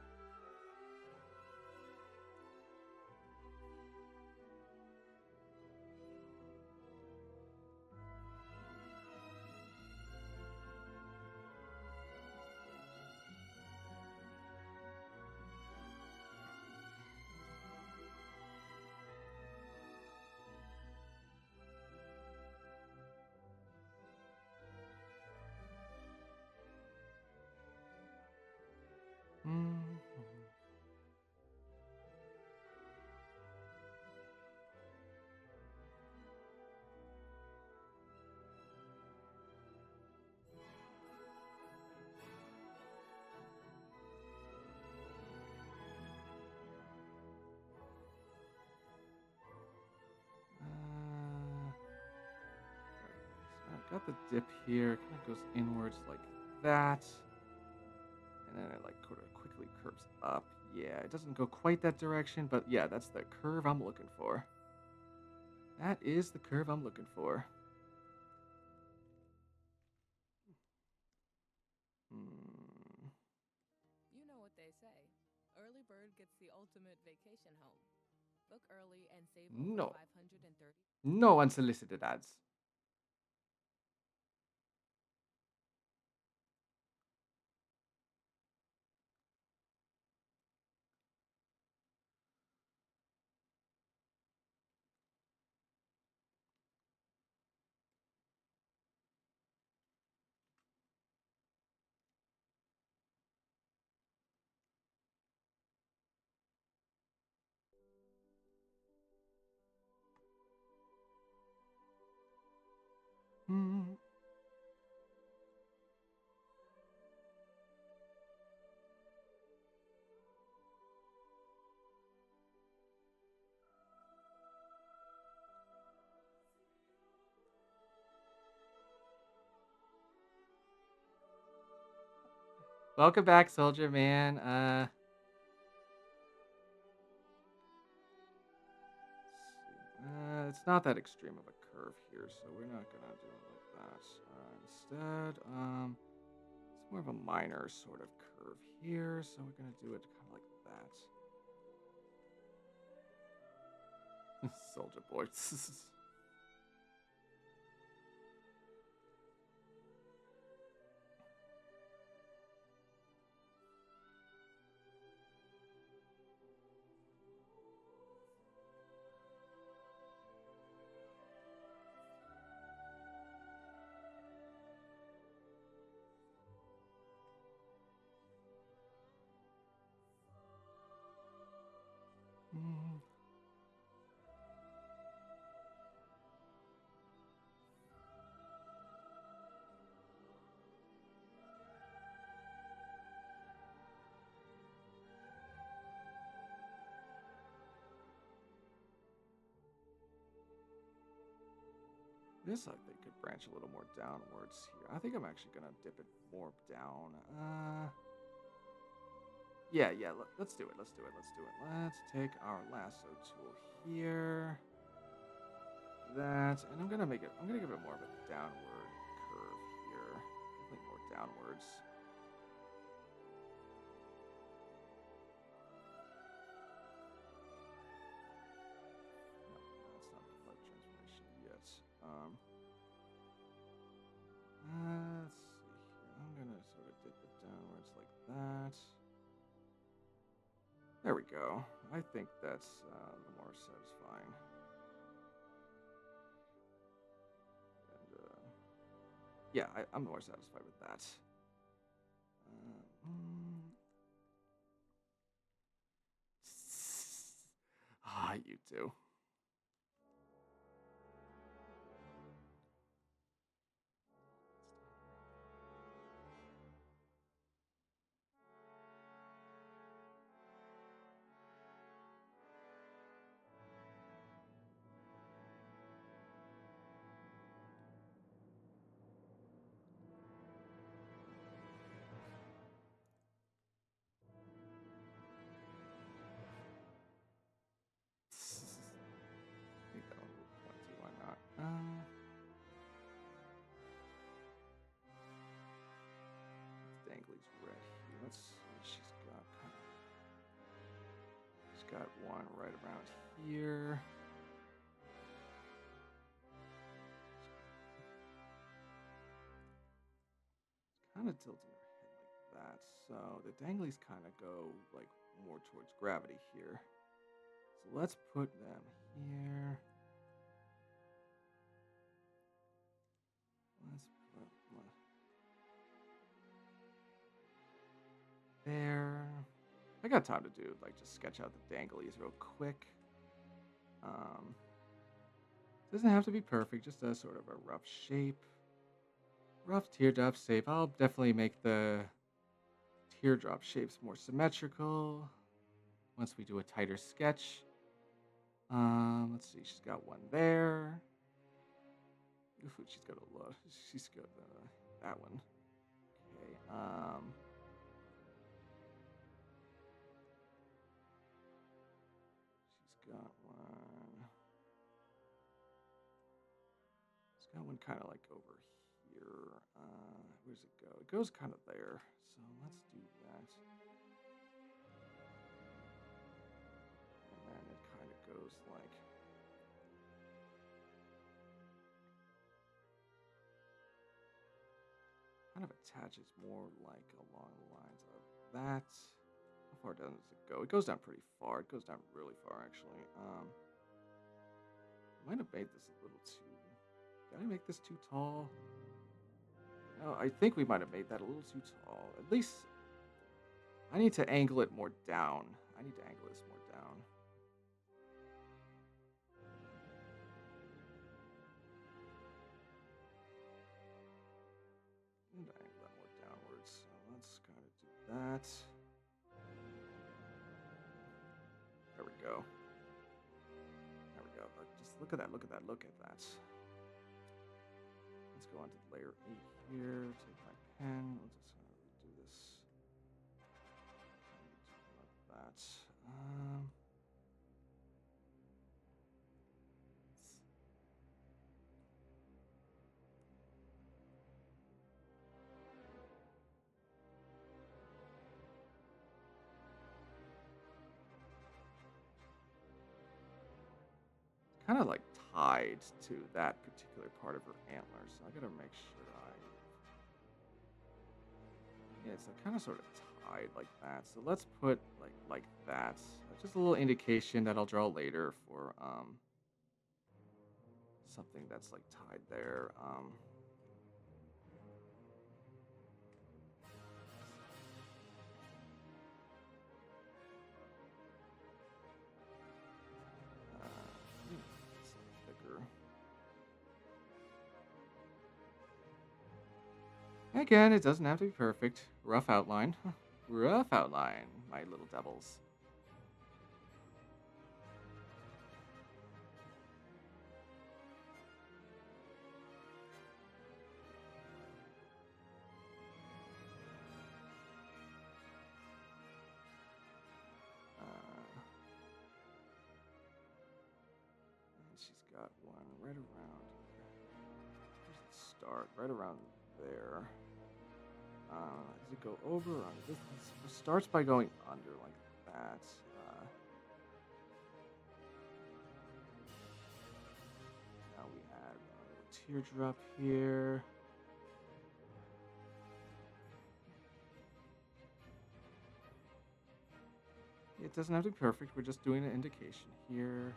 Got the dip here, kind of goes inwards like that, and then it like sort of quickly curves up. Yeah, it doesn't go quite that direction, but yeah, that's the curve I'm looking for. That is the curve I'm looking for. You know what they say. Early bird gets the ultimate vacation home. Book early and save over No, 530. no unsolicited ads. Welcome back, Soldier Man. It's not that extreme of a curve here, so we're not gonna do it like that. Instead, it's more of a minor sort of curve here, so we're gonna do it kind of like that. Soldier Boy. This, I think, could branch a little more downwards here. I think I'm actually going to dip it more down. Yeah, let's do it. Let's take our lasso tool here. That, and I'm going to give it more of a downward curve here. Definitely more downwards. No, that's not the flight transformation yet. Let's see here. I'm gonna sort of dip it downwards like that. There we go. I think that's the more satisfying. And yeah, I'm more satisfied with that. You too. I think that one will plenty. Why not? Dangly's red here. Let's see. She's got one right around here. It's kind of tilting her head like that. So the danglies kind of go like more towards gravity here. So let's put them here. Let's put one there. I got time to do like just sketch out the danglies real quick. Doesn't have to be perfect, just a sort of a rough shape. Rough teardrop shape. I'll definitely make the teardrop shapes more symmetrical once we do a tighter sketch. Let's see, she's got one there. Oof, she's got a lot. She's got that one. Okay. She's got one. She's got one kind of like over here. Where's it go? It goes kind of there. So let's do that. And then it kind of goes like. Kind of attaches more like along the lines of that. How far down does it go? It goes down pretty far. It goes down really far, actually. I might have made this a little too. Did I make this too tall? No, I think we might have made that a little too tall. At least I need to angle it more down. I need to angle this more down. I need to angle that more downwards. So let's kind of do that. There we go. There we go. Just look at that. Look at that. Look at that. Let's go on to layer 8 here. Take my pen. We'll just redo this. Like that. Kind of like tied to that particular part of her antlers. So I gotta make sure yeah, it's like kind of sort of tied like that. So let's put like that. Just a little indication that I'll draw later for something that's like tied there. Thicker. Again, it doesn't have to be perfect. Rough outline. Rough outline, my little devils. And she's got one right around. Where's it start? Right around there. Does it go over or under? This starts by going under like that. Now we add a little teardrop here. It doesn't have to be perfect. We're just doing an indication here.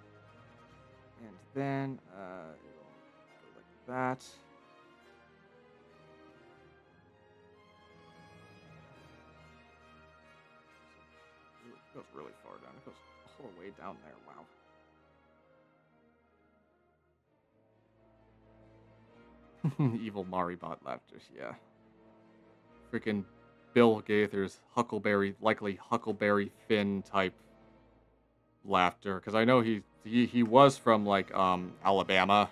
And then it'll go like that. It goes really far down. It goes all the way down there. Wow. Evil Maribot laughter. Yeah. Freaking Bill Gaither's likely Huckleberry Finn type laughter. Because I know he was from like Alabama.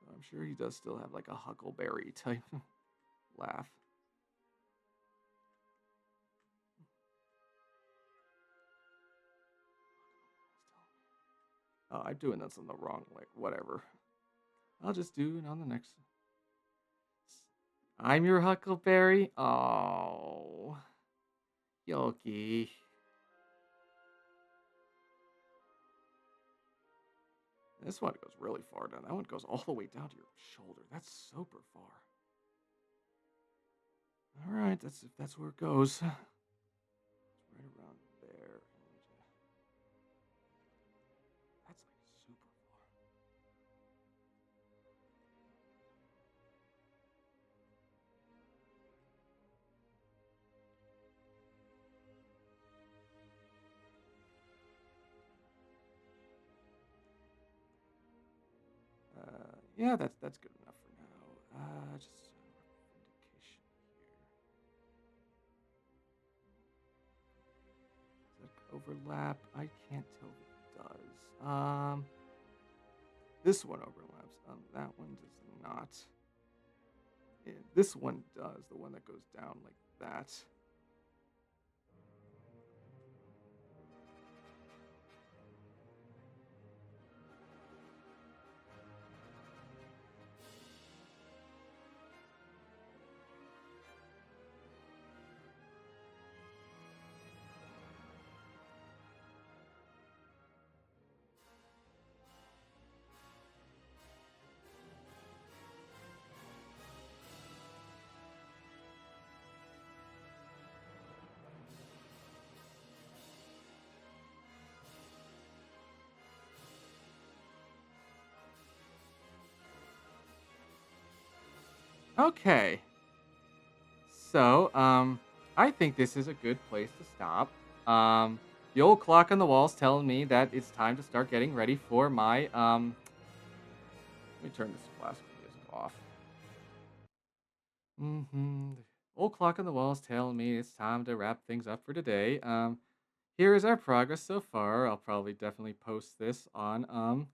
I'm sure he does still have like a Huckleberry type laugh. Oh, I'm doing this in the wrong way. Whatever. I'll just do it on the next. I'm your Huckleberry. Oh, Yolkee. This one goes really far down. That one goes all the way down to your shoulder. That's super far. All right, if that's where it goes. It's right around there. That's like super far. Yeah, that's good enough for now. Just indication here. Does that overlap? I can't tell if it does. This one overlaps. That one does not. Yeah, this one does. The one that goes down like that. Okay. So, I think this is a good place to stop. The old clock on the wall's telling me that it's time to start getting ready for my, let me turn this classical music off. The old clock on the wall's telling me it's time to wrap things up for today. Here is our progress so far. I'll probably definitely post this on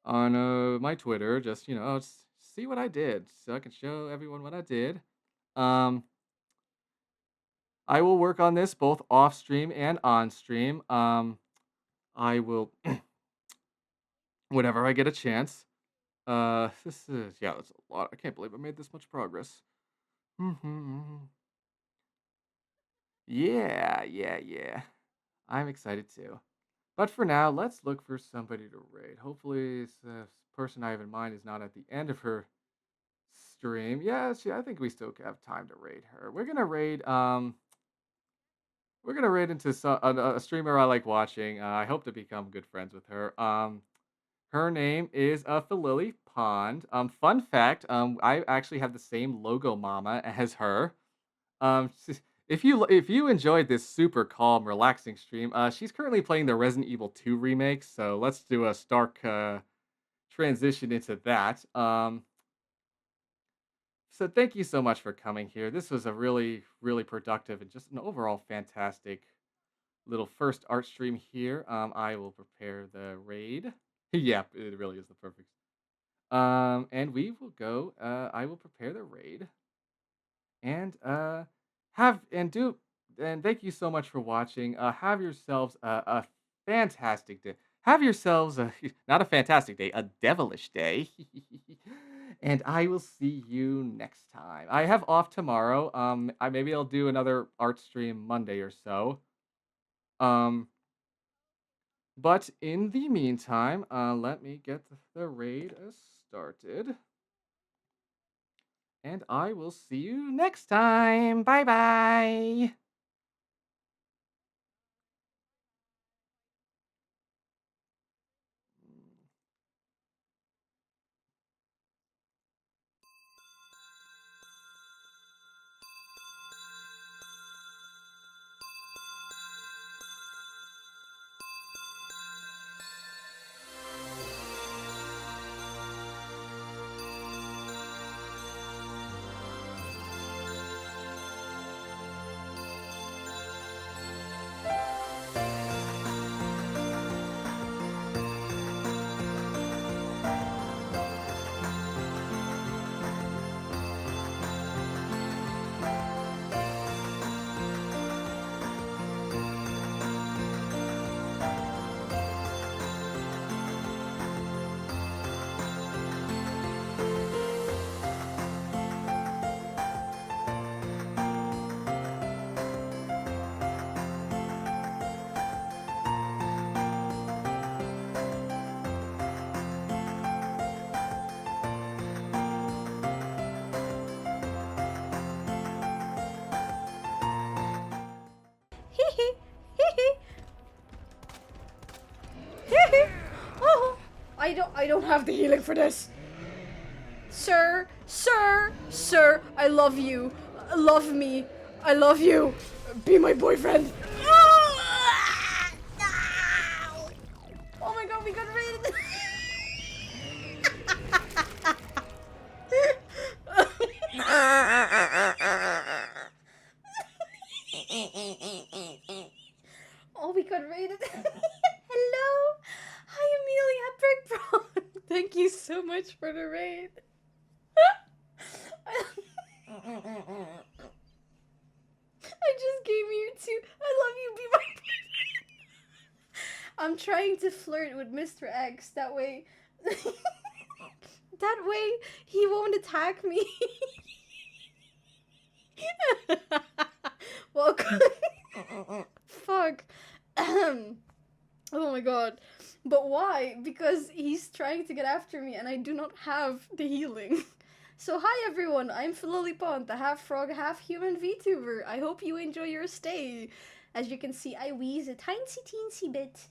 my Twitter. Just see what I did, so I can show everyone what I did. Um, I will work on this both off stream and on stream. I will whenever I get a chance. This is yeah, that's a lot. I can't believe I made this much progress. Yeah, yeah, yeah. I'm excited too. But for now, let's look for somebody to raid. Hopefully, this person I have in mind is not at the end of her stream. Yeah, I think we still have time to raid her. We're gonna raid into a streamer I like watching. I hope to become good friends with her. Her name is FelilyPond. Fun fact. I actually have the same logo mama as her. If you enjoyed this super calm, relaxing stream, she's currently playing the Resident Evil 2 remake. So let's do a stark transition into that. So thank you so much for coming here. This was a really, really productive and just an overall fantastic little first art stream here. I will prepare the raid. Yeah, it really is the perfect. And we will go. I will prepare the raid and have and And thank you so much for watching. Have yourselves a fantastic day. Have yourselves a not a fantastic day, a devilish day. And I will see you next time. I have off tomorrow. I maybe I'll do another art stream Monday or so. Um, but in the meantime, let me get the raid started. And I will see you next time. Bye bye. Oh, I don't have the healing for this. Sir, I love you. Love me. I love you. Be my boyfriend. Oh my god, we got raided. Oh, we got raided. Hello. Hi, Amelia Brickbrock. Thank you so much for the raid. I just came here to. I love you. Be my boyfriend. I'm trying to flirt with Mr. X. That way. That way he won't attack me. Welcome. Fuck. Oh my god. But why? Because he's trying to get after me and I do not have the healing. So hi everyone, I'm FelilyPond, the half frog, half human VTuber. I hope you enjoy your stay. As you can see, I wheeze a teensy bit.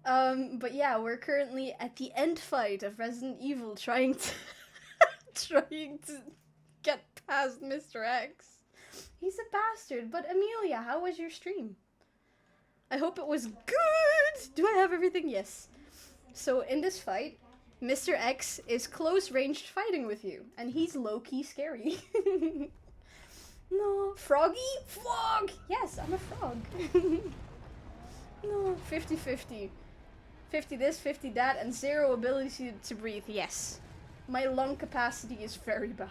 But yeah, we're currently at the end fight of Resident Evil, trying to trying to get past Mr. X. He's a bastard. But Amelia, how was your stream? I hope it was good! Do I have everything? Yes. So in this fight, Mr. X is close-ranged fighting with you, and he's low-key scary. No. Froggy? Frog! Yes, I'm a frog. No. 50-50. 50 this, 50 that, and 0 ability to breathe. Yes. My lung capacity is very bad.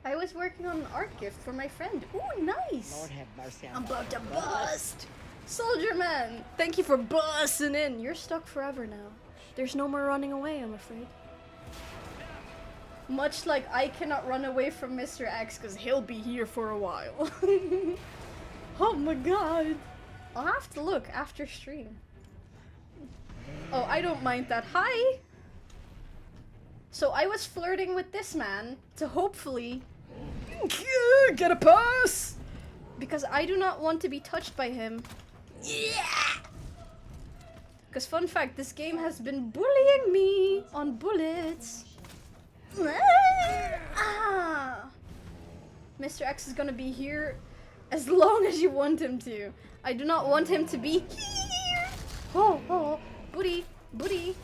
I was working on an art gift for my friend. Ooh, nice! Lord have mercy on I'm about to bust! Soldier Man! Thank you for busting in! You're stuck forever now. There's no more running away, I'm afraid. Much like I cannot run away from Mr. X because he'll be here for a while. Oh my god! I'll have to look after stream. Oh, I don't mind that. Hi! So I was flirting with this man to hopefully get a pass! Because I do not want to be touched by him. Yeah! Because fun fact, this game has been bullying me on bullets. Ah! Mr. X is gonna be here as long as you want him to. I do not want him to be here! Oh, oh, booty, booty.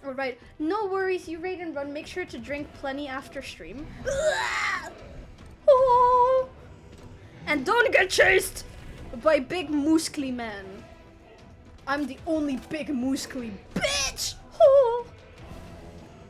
Alright, no worries, you raid and run. Make sure to drink plenty after stream. Oh! And don't get chased by big muscly men. I'm the only big muscly bitch!